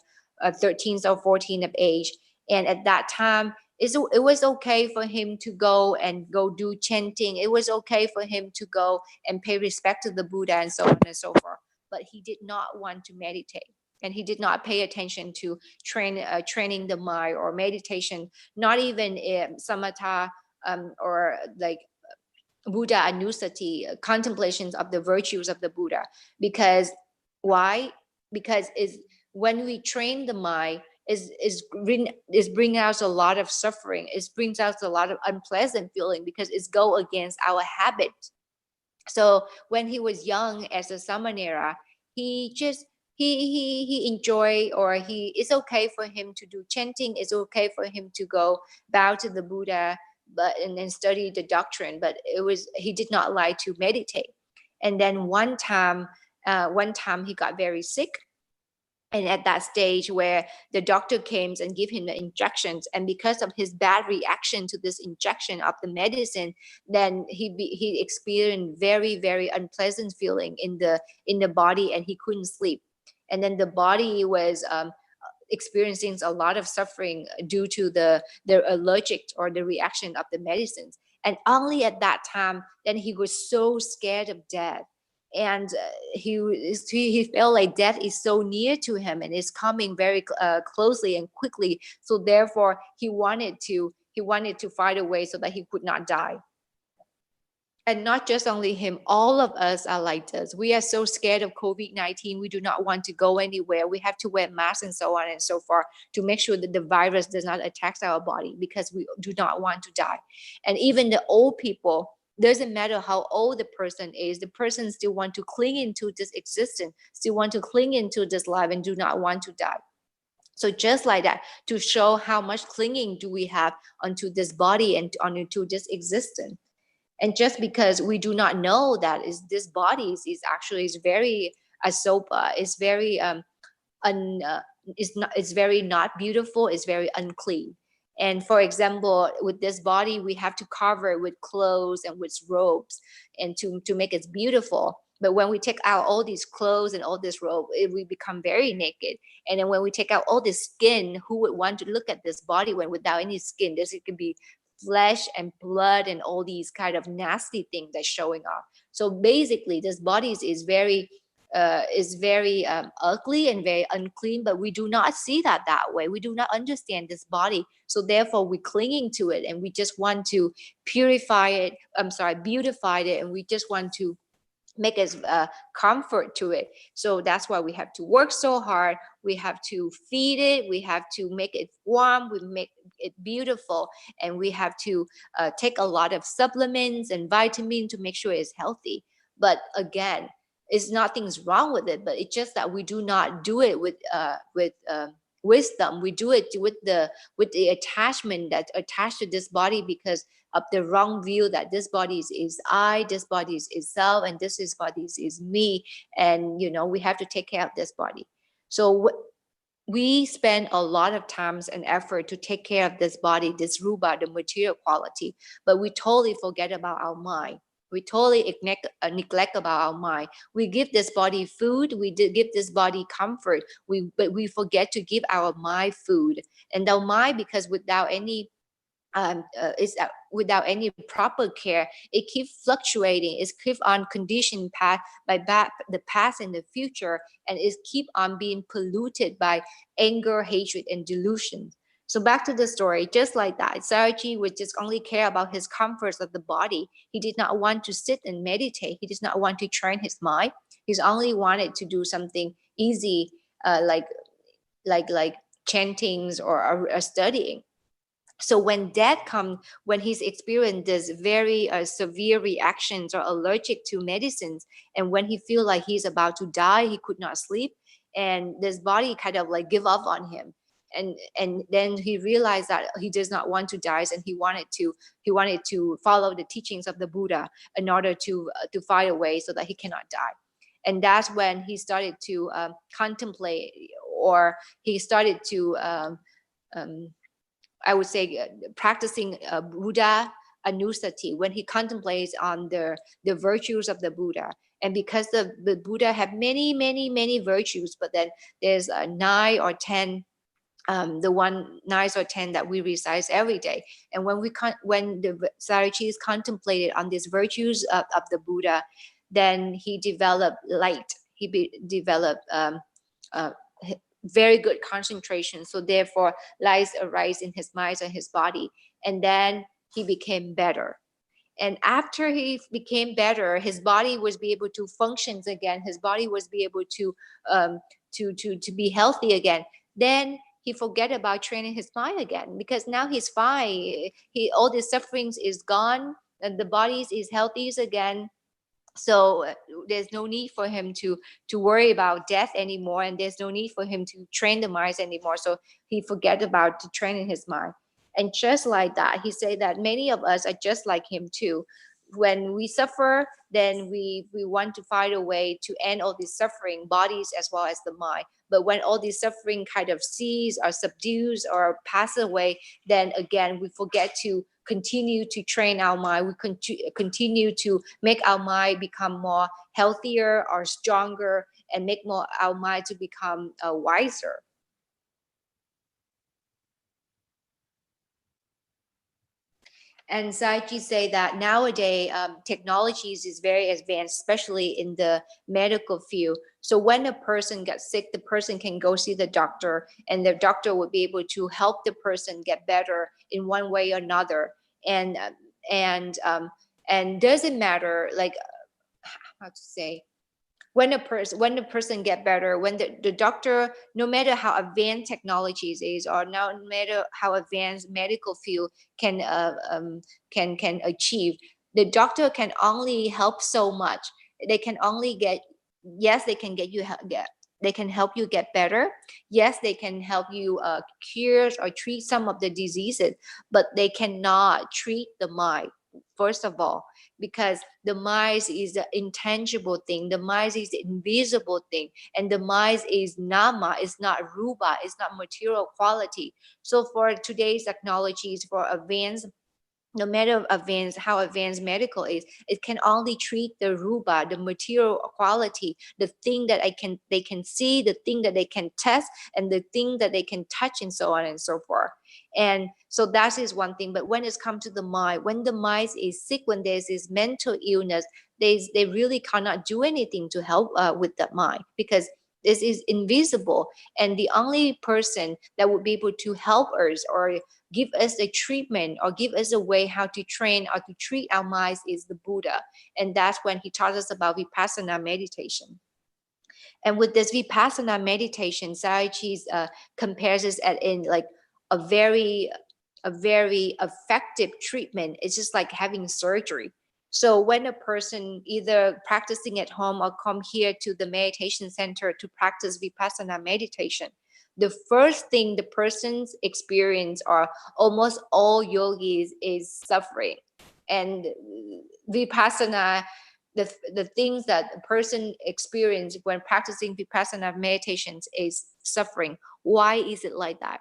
13 or 14 of age. And at that time, it was okay for him to go do chanting. It was okay for him to go and pay respect to the Buddha and so on and so forth. But he did not want to meditate, and he did not pay attention to training the mind or meditation, not even samatha or like Buddha Anusati, contemplations of the virtues of the Buddha. Because why? Because is when we train the mind, is bring out a lot of suffering. It brings out a lot of unpleasant feeling because it's go against our habit. So when he was young as a samanera, he just he enjoy, or it's okay for him to do chanting. It's okay for him to go bow to the Buddha, and then study the doctrine. But he did not like to meditate. And then one time he got very sick. And at that stage where the doctor came and give him the injections, and because of his bad reaction to this injection of the medicine, then he experienced very, very unpleasant feeling in the body, and he couldn't sleep. And then the body was experiencing a lot of suffering due to the allergic or the reaction of the medicines. And only at that time, then he was so scared of death. And he felt like death is so near to him and is coming very closely and quickly. So therefore, he wanted to find a way so that he could not die. And not just only him, all of us are like this. We are so scared of COVID-19. We do not want to go anywhere. We have to wear masks and so on and so forth to make sure that the virus does not attack our body, because we do not want to die. And even the old people, doesn't matter how old the person is, the person still want to cling into this existence, still want to cling into this life and do not want to die. So just like that, to show how much clinging do we have onto this body and onto this existence. And just because we do not know that this body is actually very asopa, is very it's very not beautiful, it's very unclean. And for example, with this body, we have to cover it with clothes and with robes and to make it beautiful. But when we take out all these clothes and all this robe, we become very naked. And then when we take out all this skin, who would want to look at this body when without any skin? It could be flesh and blood and all these kind of nasty things that's showing off. So basically, this body is very ugly and very unclean, but we do not see that way. We do not understand this body, so therefore we're clinging to it, and we just want to beautify it, and we just want to make us comfort to it. So that's why we have to work so hard. We have to feed it, we have to make it warm, we make it beautiful, and we have to take a lot of supplements and vitamins to make sure it's healthy. But again, it's nothing's wrong with it, but it's just that we do not do it with wisdom. We do it with the attachment that's attached to this body because of the wrong view that this body is I, this body is self, and this body is me, and we have to take care of this body. So we spend a lot of times and effort to take care of this body, this rupa, the material quality, but we totally forget about our mind. We totally neglect about our mind. We give this body food, give this body comfort, but we forget to give our mind food. And our mind, because without any without any proper care, it keeps fluctuating. It keeps on conditioned by the past and the future, and it keep on being polluted by anger, hatred, and delusion. So back to the story, just like that, Sayagyi would just only care about his comforts of the body. He did not want to sit and meditate. He did not want to train his mind. He's only wanted to do something easy, like chantings or studying. So when death comes, when he's experienced this very severe reactions or allergic to medicines, and when he feel like he's about to die, he could not sleep, and this body kind of like give up on him. And then he realized that he does not want to die, and he wanted to follow the teachings of the Buddha in order to find a way so that he cannot die. And that's when he started to contemplate, or he started to I would say practicing Buddha anusati, when he contemplates on the virtues of the Buddha. And because the Buddha have many virtues, but then there's 9 or 10, the 9 or 10 that we recite every day. And when the Sayagyi contemplated on these virtues of the Buddha, then he developed light. He developed very good concentration. So therefore, lights arise in his mind and his body. And then he became better. And after he became better, his body was be able to function again. His body was be able to be healthy again. Then he forget about training his mind again, because now he's fine. All the sufferings is gone, and the body is healthy again. So there's no need for him to worry about death anymore, and there's no need for him to train the mind anymore. So he forget about training his mind. And just like that, he said that many of us are just like him too. When we suffer, then we want to find a way to end all this suffering, bodies as well as the mind. But when all this suffering kind of cease or subdues or pass away, then again we forget to continue to train our mind. We continue to make our mind become more healthier or stronger, and make our mind to become wiser. And Sayagyi say that nowadays technologies is very advanced, especially in the medical field. So when a person gets sick, the person can go see the doctor, and the doctor will be able to help the person get better in one way or another. And doesn't matter, like, how to say, when the person get better, when the doctor, no matter how advanced technologies is, or no matter how advanced medical field can achieve, the doctor can only help so much. They can only get, yes, they can they can help you get better. Yes, they can help you cure or treat some of the diseases, but they cannot treat the mind, first of all, because the mind is the intangible thing, the mind is the invisible thing, and the mind is nama, it's not rupa, it's not material quality. So for today's technologies, for advanced, no matter how advanced medical is, it can only treat the rupa, the material quality, the thing that they can see, the thing that they can test, and the thing that they can touch, and so on and so forth. And so that is one thing. But when it's come to the mind, when the mind is sick, when there's this mental illness, they really cannot do anything to help with the mind, because this is invisible. And the only person that would be able to help us or give us a treatment or give us a way how to train or to treat our minds is the Buddha. And that's when he taught us about Vipassana meditation. And with this Vipassana meditation, Sayagyi compares it in like a very effective treatment. It's just like having surgery. So when a person either practicing at home or come here to the meditation center to practice Vipassana meditation, the first thing the person's experience, or almost all yogis, is suffering. And Vipassana, the things that a person experience when practicing Vipassana meditations is suffering. Why is it like that?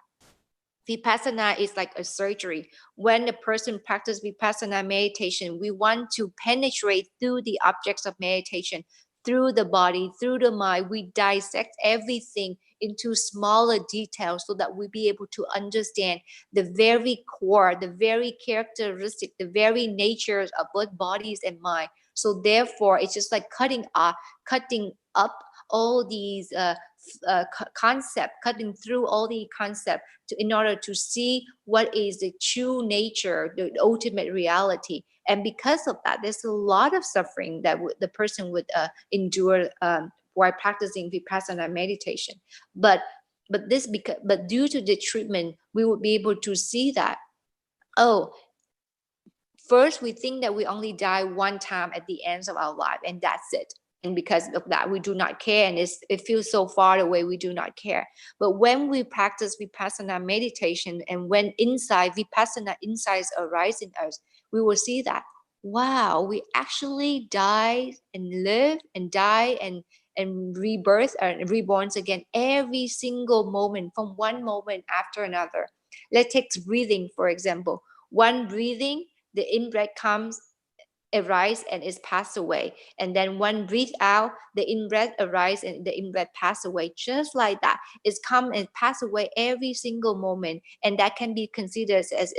Vipassana is like a surgery. When the person practices Vipassana meditation, we want to penetrate through the objects of meditation, through the body, through the mind. We dissect everything into smaller details so that we be able to understand the very core, the very characteristic, the very natures of both bodies and mind. So therefore, it's just like cutting up all these concept, cutting through all the concept in order to see what is the true nature, the ultimate reality. And because of that, there's a lot of suffering that the person would endure while practicing Vipassana meditation. But due to the treatment, we would be able to see that, oh, first we think that we only die one time at the end of our life, and that's it. And because of that, we do not care, and it feels so far away, we do not care. But when we practice Vipassana meditation, and when Vipassana insights arise in us, we will see that, wow, we actually die and live and die and rebirth and reborns again every single moment, from one moment after another. Let's take breathing, for example. One breathing, the in-breath comes, arise and is passed away, and then one breathe out, the in-breath arise and the in-breath pass away. Just like that, it's come and pass away every single moment, and that can be considered as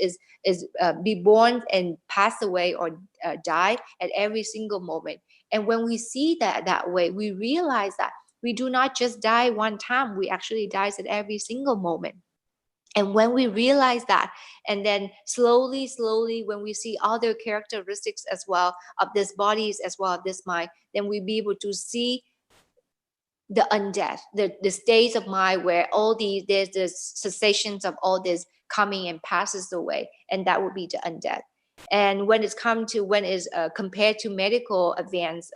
be born and pass away or die at every single moment. And when we see that way, we realize that we do not just die one time, we actually die at every single moment. And when we realize that, and then slowly, when we see other characteristics as well of this bodies as well as this mind, then we be able to see the undeath, the states of mind where all there's the cessations of all this coming and passes away, and that would be the undeath. And when it's compared to medical advance,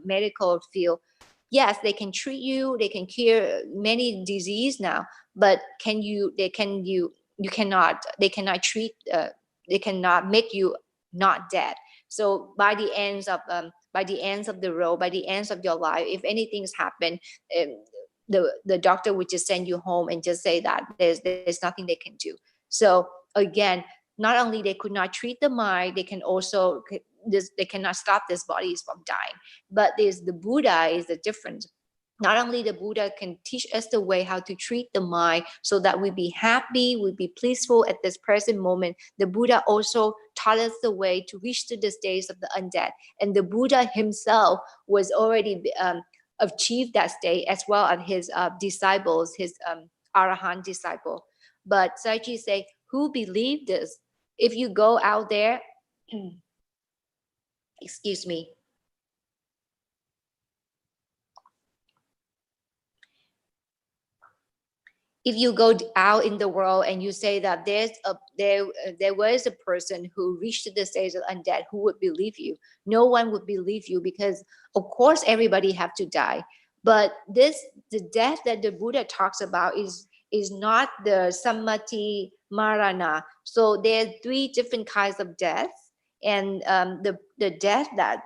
medical field, yes, they can treat you, they can cure many disease now, but they cannot treat, they cannot make you not dead. So by the ends of the road, by the ends of your life, if anything's happened, the doctor would just send you home and just say that there's nothing they can do. So again, not only they could not treat the mind, they cannot stop these bodies from dying. But the Buddha is the difference. Not only the Buddha can teach us the way how to treat the mind so that we be happy, we be peaceful at this present moment. The Buddha also taught us the way to reach to the stage of the undead. And the Buddha himself was already achieved that state, as well as his disciples, his Arahant disciple. But Sayagyi say, who believe this? If you go out there, excuse me. If you go out in the world and you say that there was a person who reached the stage of undead, who would believe you? No one would believe you, because of course everybody have to die. But the death that the Buddha talks about is not the samadhi marana. So there are 3 different kinds of deaths, and the death that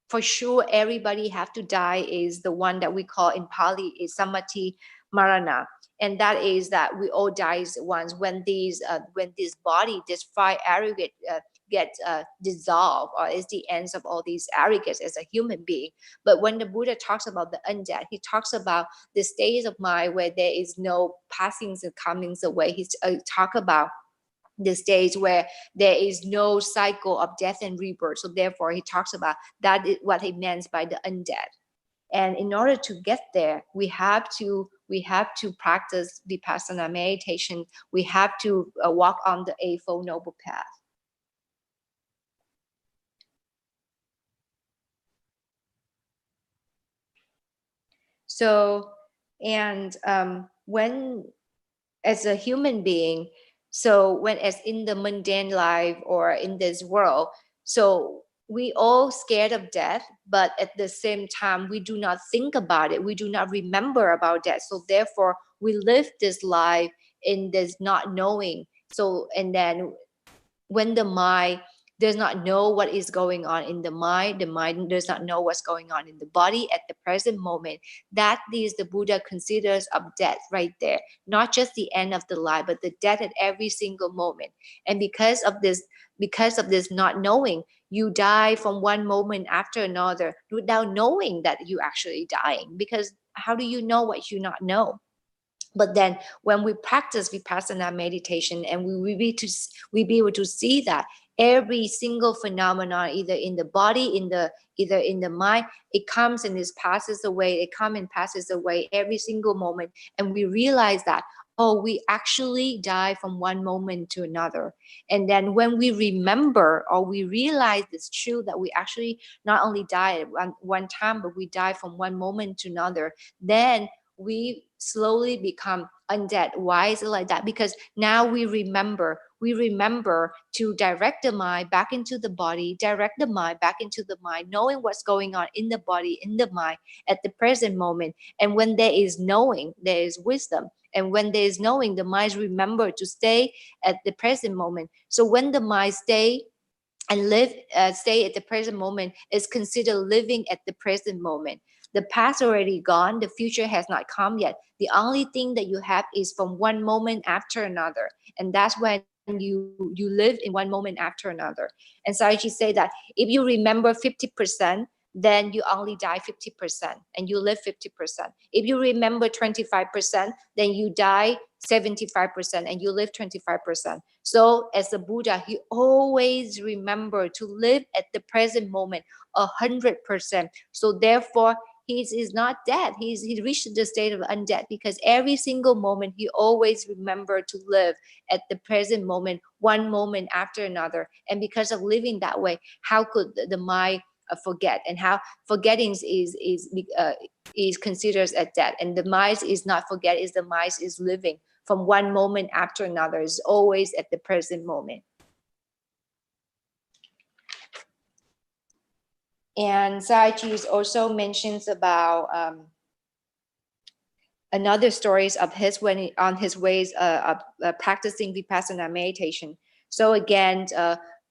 for sure everybody have to die is the one that we call in Pali is samadhi marana. And that is that we all die once when this body, this 5 aggregate get dissolved, or is the ends of all these aggregates as a human being. But when the Buddha talks about the undead, he talks about the states of mind where there is no passings and comings away. He talk about the stage where there is no cycle of death and rebirth. So therefore he talks about that is what he meant by the undead. And in order to get there, we have to practice vipassana meditation. We have to walk on the Eightfold Noble Path. So, and when as a human being, so when as in the mundane life or in this world, so we all scared of death, but at the same time, we do not think about it. We do not remember about death. So therefore, we live this life in this not knowing. So, and then when the mind does not know what is going on in the mind does not know what's going on in the body at the present moment, that is the Buddha considers of death right there. Not just the end of the life, but the death at every single moment. And because of this not knowing, you die from one moment after another without knowing that you actually dying. Because how do you know what you not know? But then when we practice vipassana meditation, and we be able to see that every single phenomenon, either in the body, either in the mind, it comes and it passes away, it comes and passes away every single moment. And we realize that, oh, we actually die from one moment to another. And then when we remember, or we realize it's true that we actually not only die at one time, but we die from one moment to another, then we slowly become undead. Why is it like that? Because now we remember to direct the mind back into the body, direct the mind back into the mind, knowing what's going on in the body, in the mind at the present moment. And when there is knowing, there is wisdom. And when there is knowing, the mind remember to stay at the present moment. So when the mind stay at the present moment, is considered living at the present moment. The past already gone. The future has not come yet. The only thing that you have is from one moment after another. And that's when you live in one moment after another. And Sayagyi say that if you remember 50%, then you only die 50% and you live 50%. If you remember 25%, then you die 75% and you live 25%. So as a Buddha, he always remember to live at the present moment 100%. So therefore, he is not dead. He reached the state of undead because every single moment he always remember to live at the present moment, one moment after another. And because of living that way, how could the mind forget? And how forgetting is considered as death, and the mind is not forget, is the mind is living from one moment after another, is always at the present moment. And Sayagyi also mentions about another stories of his when on his ways of practicing vipassana meditation. So again,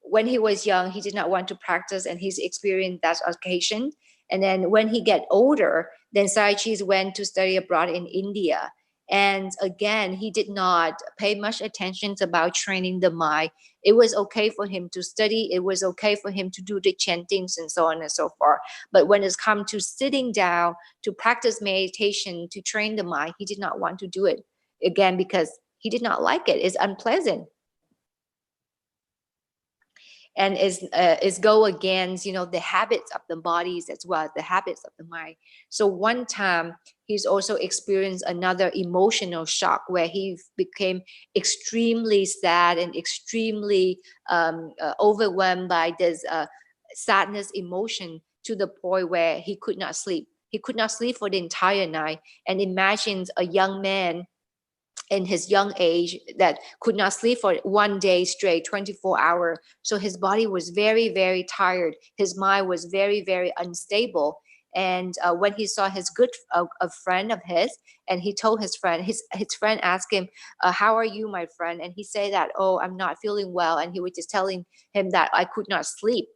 when he was young, he did not want to practice, and he's experienced that occasion. And then when he get older, then Sayagyi went to study abroad in India. And again, he did not pay much attention about training the mind. It was okay for him to study. It was okay for him to do the chantings and so on and so forth. But when it's come to sitting down to practice meditation, to train the mind, he did not want to do it again because he did not like it. It's unpleasant. And is go against the habits of the bodies as well as the habits of the mind. So one time he's also experienced another emotional shock where he became extremely sad and extremely overwhelmed by this sadness emotion to the point where he could not sleep. He could not sleep for the entire night, and imagines a young man in his young age that could not sleep for one day straight, 24 hours. So his body was very, very tired. His mind was very, very unstable. And when he saw his a friend of his, and he told his friend, his friend asked him, how are you, my friend? And he said that, oh, I'm not feeling well. And he was just telling him that I could not sleep.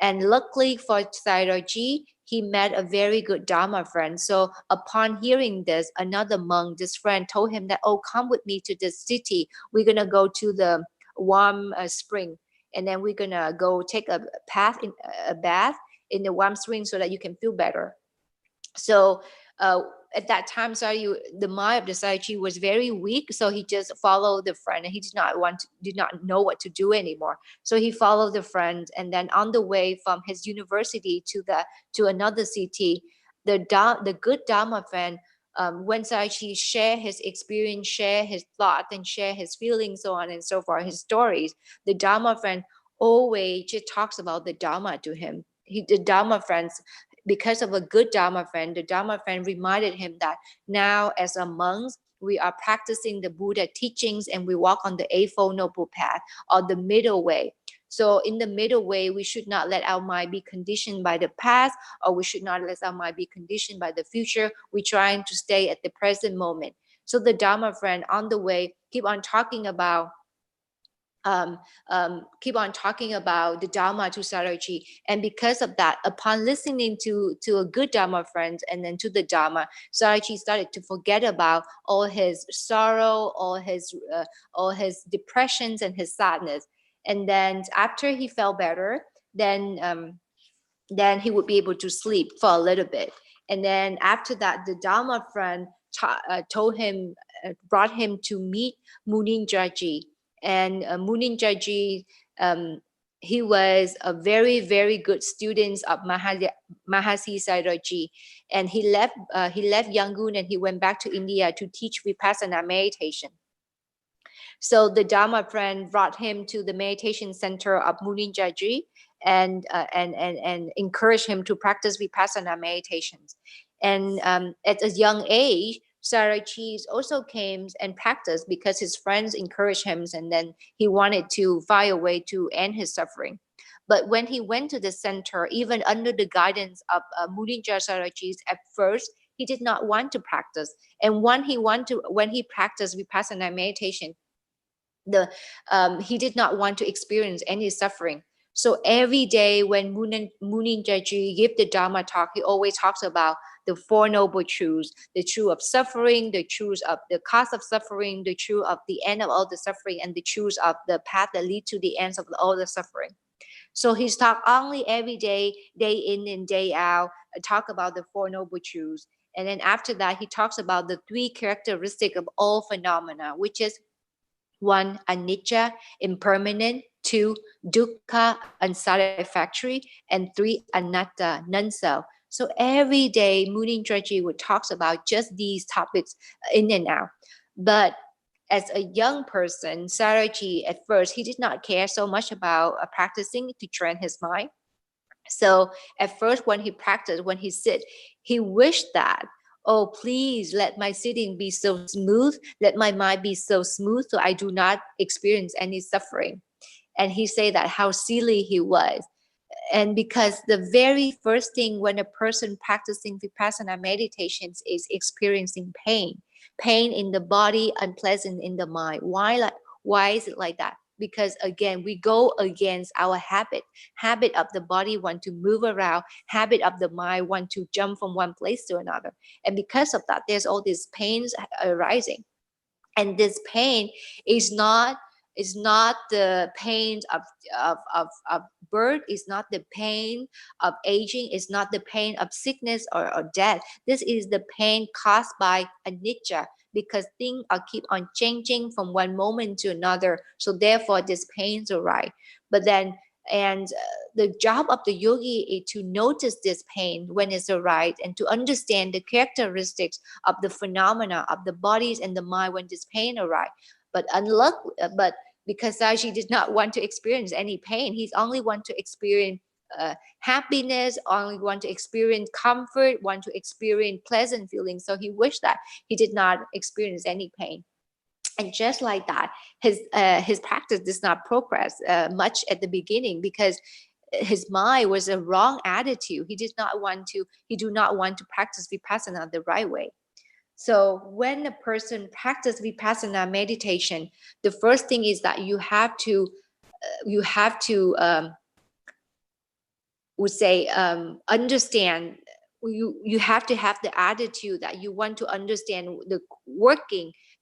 And luckily for Sayagyi, he met a very good Dharma friend. So upon hearing this, another monk, this friend told him that, oh, come with me to this city. We're going to go to the warm spring. And then we're going to go take a bath in the warm spring so that you can feel better. So at that time, the mind of the Sayagyi was very weak, so he just followed the friend, and he did not know what to do anymore. So he followed the friend, and then on the way from his university to another city, the good Dharma friend, when Sayagyi share his experience, share his thoughts, and share his feelings, so on and so forth, his stories, the Dharma friend always just talks about the Dharma to him. The Dharma friends, because of a good Dharma friend, the Dharma friend reminded him that now as a monk, we are practicing the Buddha teachings and we walk on the Eightfold Noble Path, or the middle way. So in the middle way, we should not let our mind be conditioned by the past, or we should not let our mind be conditioned by the future. We're trying to stay at the present moment. So the Dharma friend on the way keep on talking about the Dharma to Sayagyi. And because of that, upon listening to a good Dharma friend and then to the Dharma, Sayagyi started to forget about all his sorrow, all his depressions and his sadness. And then after he felt better, then he would be able to sleep for a little bit. And then after that, the Dharma friend brought him to meet Munindraji. And Munindraji, he was a very, very good student of Mahasi Sayagyi. And he left Yangon and he went back to India to teach Vipassana meditation. So the Dharma friend brought him to the meditation center of Munindraji and encouraged him to practice Vipassana meditations. And at a young age, Sayagyi also came and practiced because his friends encouraged him, and then he wanted to find a way to end his suffering. But when he went to the center, even under the guidance of Munindraji Sayagyi, at first he did not want to practice. And when he practiced Vipassana meditation, he did not want to experience any suffering. So every day when Munindraji give the Dharma talk, he always talks about the Four Noble Truths, the truth of suffering, the truth of the cause of suffering, the truth of the end of all the suffering, and the truth of the path that lead to the ends of all the suffering. So he's talk only every day, day in and day out, talk about the Four Noble Truths. And then after that, he talks about the three characteristics of all phenomena, which is 1, anicca, impermanent; 2, dukkha, unsatisfactory; and 3, anatta, non-self. So every day, Munin Traji would talks about just these topics in and out. But as a young person, Saraji at first, he did not care so much about practicing to train his mind. So at first, when he practiced, when he sit, he wished that, oh, please let my sitting be so smooth, let my mind be so smooth so I do not experience any suffering. And he said that how silly he was. And because the very first thing when a person practicing Vipassana meditations is experiencing pain in the body, unpleasant in the mind. Why is it like that? Because again, we go against our habit of the body want to move around, habit of the mind want to jump from one place to another. And because of that, there's all these pains arising. And this pain is not the pain of birth, is not the pain of aging, is not the pain of sickness or death. This is the pain caused by anicca, because things are keep on changing from one moment to another. So therefore, these pains arise. But then, the job of the yogi is to notice this pain when it's arise and to understand the characteristics of the phenomena of the bodies and the mind when this pain arise. But because Saji did not want to experience any pain, he's only want to experience happiness, only want to experience comfort, want to experience pleasant feelings. So he wished that he did not experience any pain. And just like that, his practice does not progress much at the beginning, because his mind was a wrong attitude. He do not want to practice Vipassana the right way. So when a person practice Vipassana meditation, the first thing is that you have to understand. You have to have the attitude that you want to understand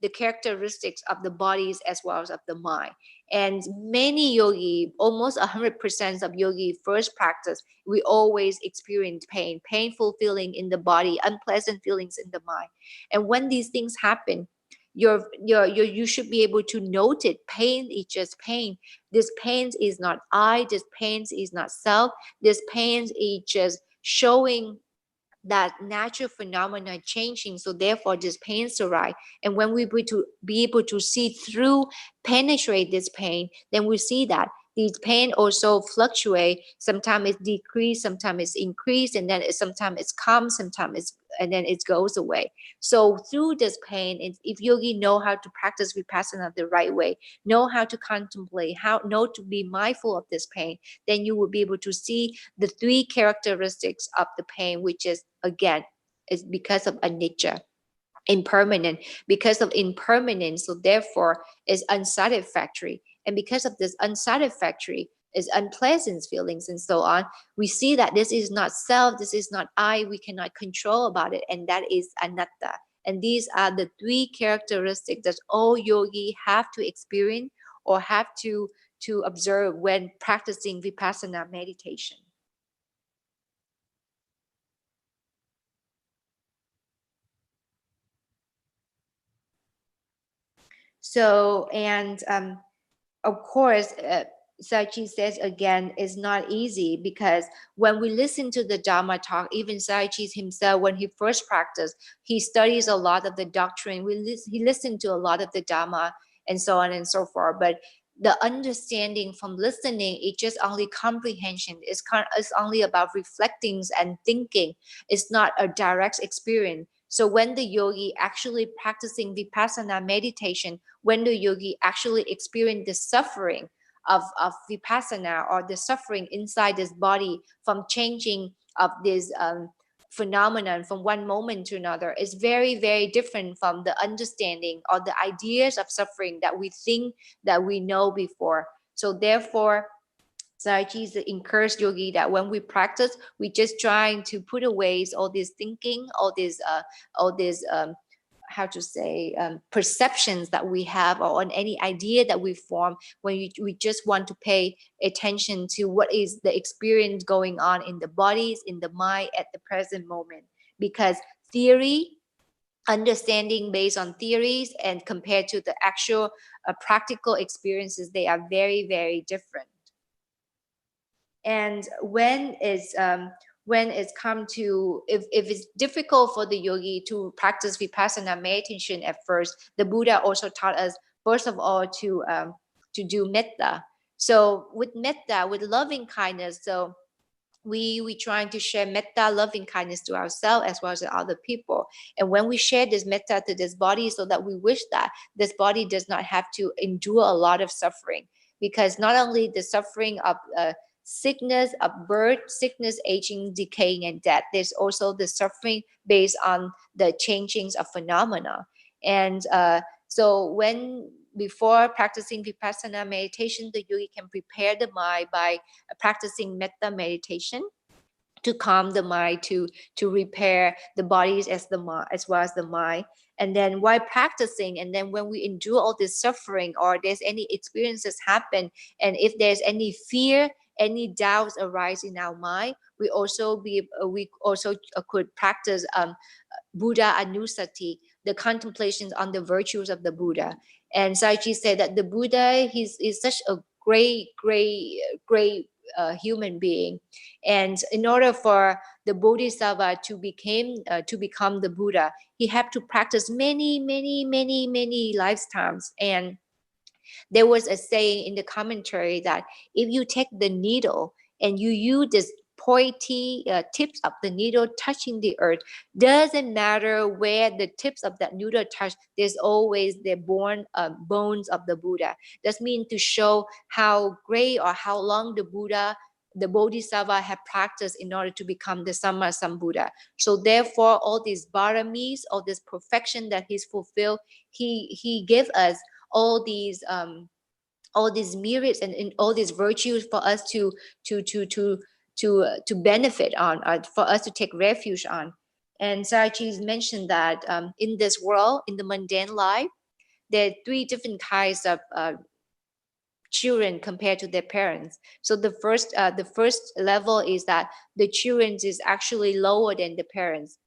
the characteristics of the bodies as well as of the mind. And many yogi, almost 100% of yogi first practice, we always experience painful feeling in the body, unpleasant feelings in the mind. And when these things happen, you should be able to note it. Pain is just pain. This pain is not I. This pain is not self. This pain is just showing that natural phenomena changing. So therefore, this pain arise. And when we be able to see through, penetrate this pain, then we see that these pain also fluctuate. Sometimes it's decreased, sometimes it's increased, and then sometimes it's calm, and then it goes away. So through this pain, if yogi know how to practice Vipassana the right way, know how to contemplate, know to be mindful of this pain, then you will be able to see the three characteristics of the pain, which is, again, is because of anicca, impermanent. Because of impermanence, so therefore is unsatisfactory. And because of this unsatisfactory is unpleasant feelings and so on, we see that this is not self, this is not I, we cannot control about it, and that is anatta. And these are the three characteristics that all yogi have to experience or have to observe when practicing Vipassana meditation. So, and of course, Sachi says again, it's not easy, because when we listen to the Dharma talk, even Sachi himself, when he first practiced, he studies a lot of the doctrine. He listened to a lot of the Dharma and so on and so forth. But the understanding from listening, it's just only comprehension. It's only about reflecting and thinking. It's not a direct experience. So when the yogi actually practicing Vipassana meditation, when the yogi actually experience the suffering of Vipassana, or the suffering inside this body from changing of this phenomenon from one moment to another, is very, very different from the understanding or the ideas of suffering that we think that we know before. So therefore, Sayagyi encouraged yogi that when we practice, we just trying to put away all this thinking, all this how to say perceptions that we have, or on any idea that we form, when we just want to pay attention to what is the experience going on in the bodies, in the mind at the present moment. Because theory, understanding based on theories and compared to the actual practical experiences, they are very, very different. And when it's come to, if it's difficult for the yogi to practice vipassana meditation at first, the Buddha also taught us, first of all, to do metta. So with metta, with loving kindness, so we trying to share metta, loving kindness to ourselves as well as to other people. And when we share this metta to this body, so that we wish that this body does not have to endure a lot of suffering, because not only the suffering of sickness, of birth, sickness, aging, decaying, and death, there's also the suffering based on the changings of phenomena. And so when before practicing vipassana meditation, the yogi can prepare the mind by practicing metta meditation to calm the mind, to repair the bodies as well as the mind. And then while practicing, and then when we endure all this suffering, or there's any experiences happen, and if there's any fear, any doubts arise in our mind, we also could practice Buddha Anusati, the contemplations on the virtues of the Buddha. And Sayagyi said that the Buddha is such a great human being, and in order for the Bodhisattva to become the Buddha, he had to practice many lifetimes. And there was a saying in the commentary that if you take the needle and you use this pointy tips of the needle touching the earth, doesn't matter where the tips of that needle touch, there's always the bones of the Buddha. That means to show how great or how long the Bodhisattva had practiced in order to become the Samma Sambuddha. So therefore, all these baramis, all this perfection that he's fulfilled, he gave us all these merits and all these virtues for us to benefit on, for us to take refuge on. And Sayagyi mentioned that in this world, in the mundane life, there are three different kinds of children compared to their parents. So the first level is that the children is actually lower than the parents.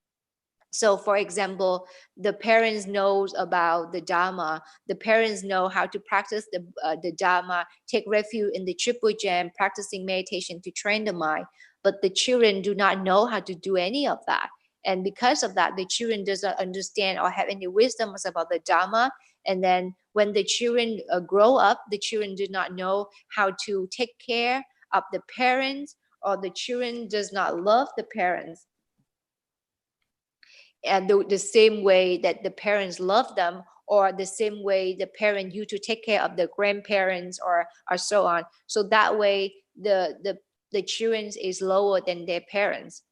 So for example, the parents knows about the Dharma, the parents know how to practice the Dharma, take refuge in the Triple Gem, practicing meditation to train the mind. But the children do not know how to do any of that. And because of that, the children does not understand or have any wisdom about the Dharma. And then when the children grow up, the children do not know how to take care of the parents, or the children does not love the parents. And the same way that the parents love them, or the same way the parent used to take care of the grandparents, or so on. So that way the children is lower than their parents.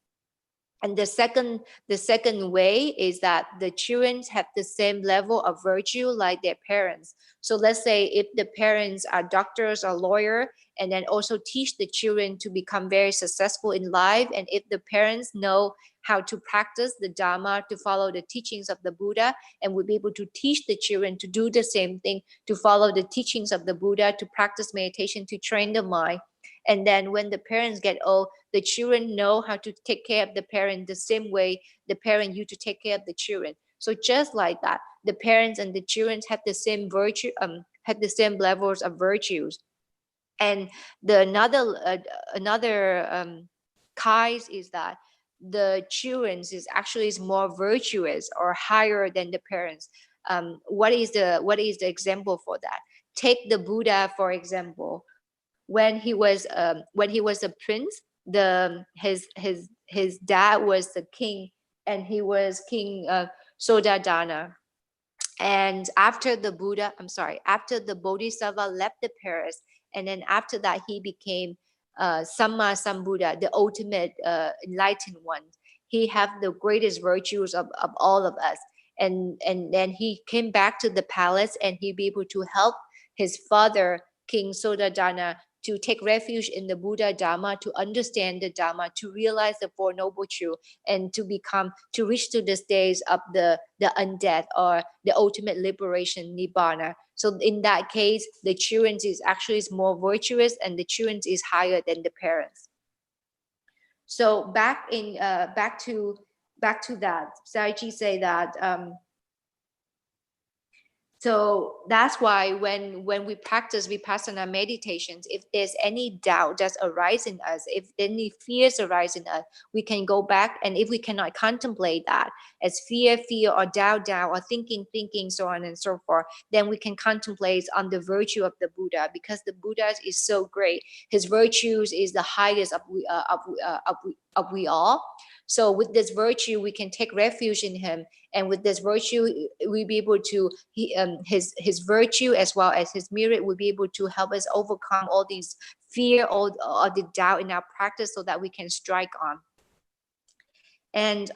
And the second way is that the children have the same level of virtue like their parents. So let's say if the parents are doctors or lawyers, and then also teach the children to become very successful in life, and if the parents know how to practice the Dharma, to follow the teachings of the Buddha, and would be able to teach the children to do the same thing, to follow the teachings of the Buddha, to practice meditation, to train the mind. And then when the parents get old, the children know how to take care of the parent the same way the parent used to take care of the children. So just like that, the parents and the children have the same virtue, have the same levels of virtues. And the another kind is that the children is more virtuous or higher than the parents. What is the example for that? Take the Buddha, for example. When he was a prince, his dad was the king, and he was King Sodadana. And after the Bodhisattva left the Paris, and then after that he became Samma Sambuddha, the ultimate enlightened one. He have the greatest virtues of all of us. And then he came back to the palace, and he be able to help his father, King Sodadana, to take refuge in the Buddha Dharma, to understand the Dharma, to realize the Four Noble Truths, and to reach to the stage of the undead or the ultimate liberation, Nibbana. So in that case, the children is actually more virtuous, and the children is higher than the parents. So back to that, Sayagyi say that so that's why when we practice vipassana meditations, if there's any doubt that arises in us, if any fears arise in us, we can go back, and if we cannot contemplate that as fear, or doubt, or thinking, so on and so forth, then we can contemplate on the virtue of the Buddha, because the Buddha is so great. His virtues is the highest of we all. So with this virtue, we can take refuge in him, and with this virtue, we'll be able to his virtue as well as his merit will be able to help us overcome all these fear, all the doubt in our practice, so that we can strike on. And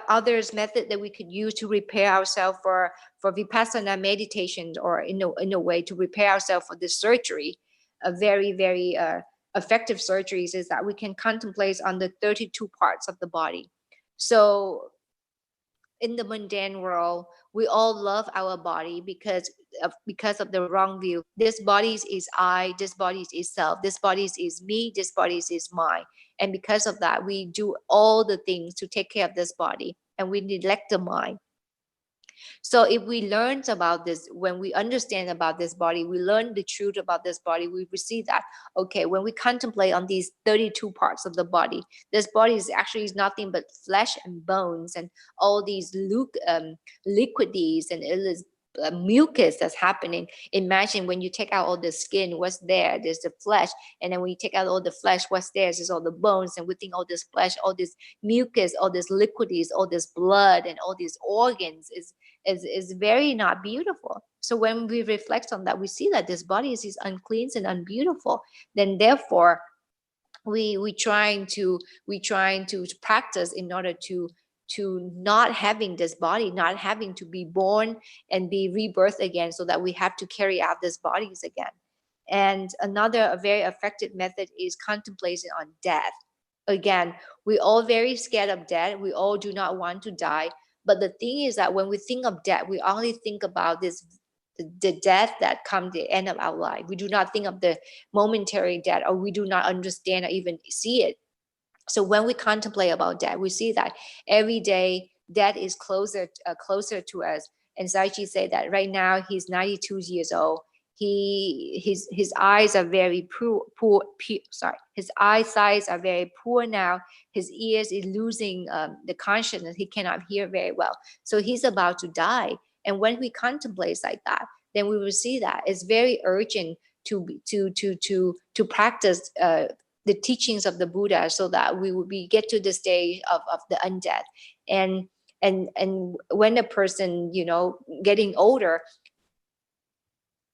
others method that we could use to repair ourselves for vipassana meditation, or in a way to prepare ourselves for this surgery, a very, very effective surgeries, is that we can contemplate on the 32 parts of the body. So in the mundane world, we all love our body because of the wrong view. This body is I, this body is self, this body is me, this body is mine. And because of that, we do all the things to take care of this body, and we neglect the mind. So if we learn about this, when we understand about this body, we learn the truth about this body, we will see that, okay, when we contemplate on these 32 parts of the body, this body is actually nothing but flesh and bones and all these liquids, and it is mucus that's happening. Imagine when you take out all the skin, what's there? There's the flesh. And then when you take out all the flesh, what's there? There's all the bones. And within all this flesh, all this mucus, all this liquids, all this blood, and all these organs is very not beautiful. So when we reflect on that, we see that this body is unclean and unbeautiful. Then therefore, we trying to practice in order to not having this body, not having to be born and be rebirthed again, so that we have to carry out these bodies again. And another very effective method is contemplation on death. Again, we all very scared of death. We all do not want to die. But the thing is that when we think of death, we only think about the death that comes the end of our life. We do not think of the momentary death, or we do not understand or even see it. So when we contemplate about death, we see that every day death is closer to us. And Sayagyi said that right now he's 92 years old. His eyes are very poor. His eyesight are very poor now. His ears is losing the consciousness. He cannot hear very well. So he's about to die. And when we contemplate like that, then we will see that it's very urgent to practice the teachings of the Buddha, so that we get to the stage of the undead. And when a person, getting older,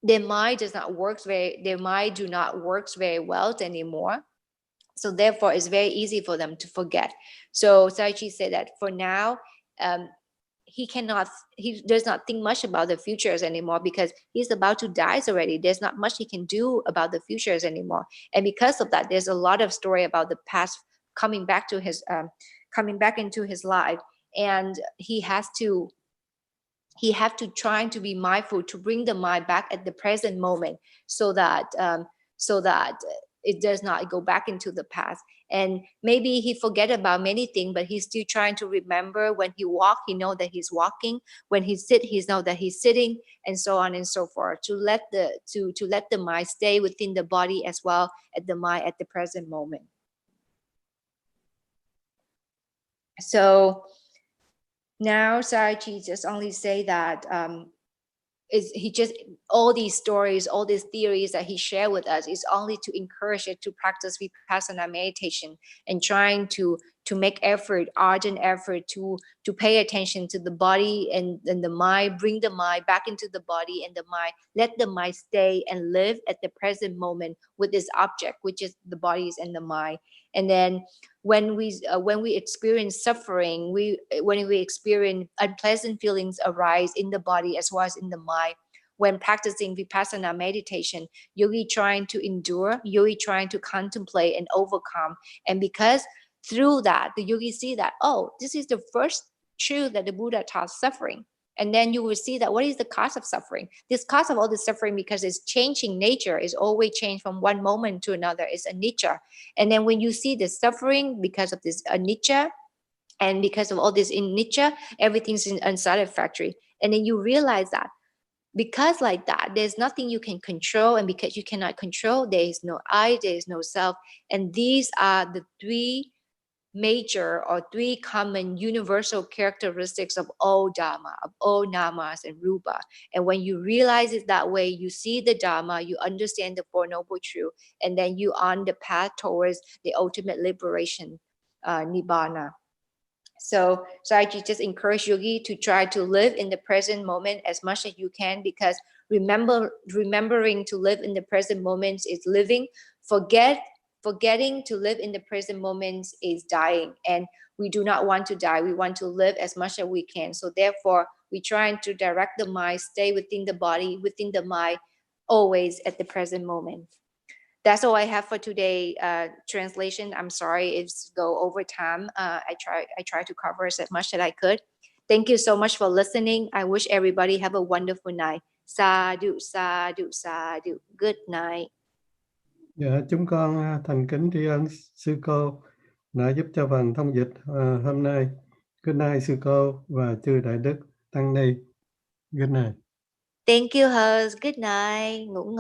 their mind do not work very well anymore. So therefore, it's very easy for them to forget. So Sayagyi said that for now, he does not think much about the futures anymore, because he's about to die already. There's not much he can do about the futures anymore. And because of that, there's a lot of story about the past coming back into his life. And he has to try to be mindful to bring the mind back at the present moment, so that it does not go back into the past. And maybe he forget about many things, but he's still trying to remember. When he walk, he know that he's walking. When he sit, he know that he's sitting, and so on and so forth. To let the mind stay within the body as well, at the mind at the present moment. So now Sayagyi just only say that all these stories, all these theories that he shared with us is only to encourage it to practice vipassana meditation, and trying to make ardent effort to pay attention to the body and the mind, bring the mind back into the body and the mind, let the mind stay and live at the present moment with this object, which is the bodies and the mind. And then when we experience suffering, when we experience unpleasant feelings arise in the body as well as in the mind, when practicing Vipassana meditation, yogi trying to endure, yogi trying to contemplate and overcome. And because through that, the yogi see that, oh, this is the first truth that the Buddha taught, suffering. And then you will see that what is the cause of suffering? This cause of all the suffering, because it's changing nature, is always changed from one moment to another. It's anicca. And then when you see the suffering because of this anicca, and because of all this anicca, everything's unsatisfactory. And then you realize that because like that, there's nothing you can control. And because you cannot control, there is no I, there is no self. And these are the three major or three common universal characteristics of all Dharma, of all Namas and Rupa. And when you realize it that way, you see the Dharma, you understand the Four Noble Truths, and then you on the path towards the ultimate liberation, Nibbana. So I just encourage yogi to try to live in the present moment as much as you can, because remembering to live in the present moments is living. Forgetting to live in the present moments is dying, and we do not want to die. We want to live as much as we can. So therefore, we trying to direct the mind, stay within the body, within the mind, always at the present moment. That's all I have for today. Translation. I'm sorry it's go over time. I try to cover as much as I could. Thank you so much for listening. I wish everybody have a wonderful night. Sadhu, sadhu, sadhu. Good night. Dạ, chúng con thành kính tri ân sư cô đã giúp cho phần thông dịch hôm nay. Good night sư cô và chư đại đức tăng ni. Good night. Thank you, host. Good night. Ngủ ngon.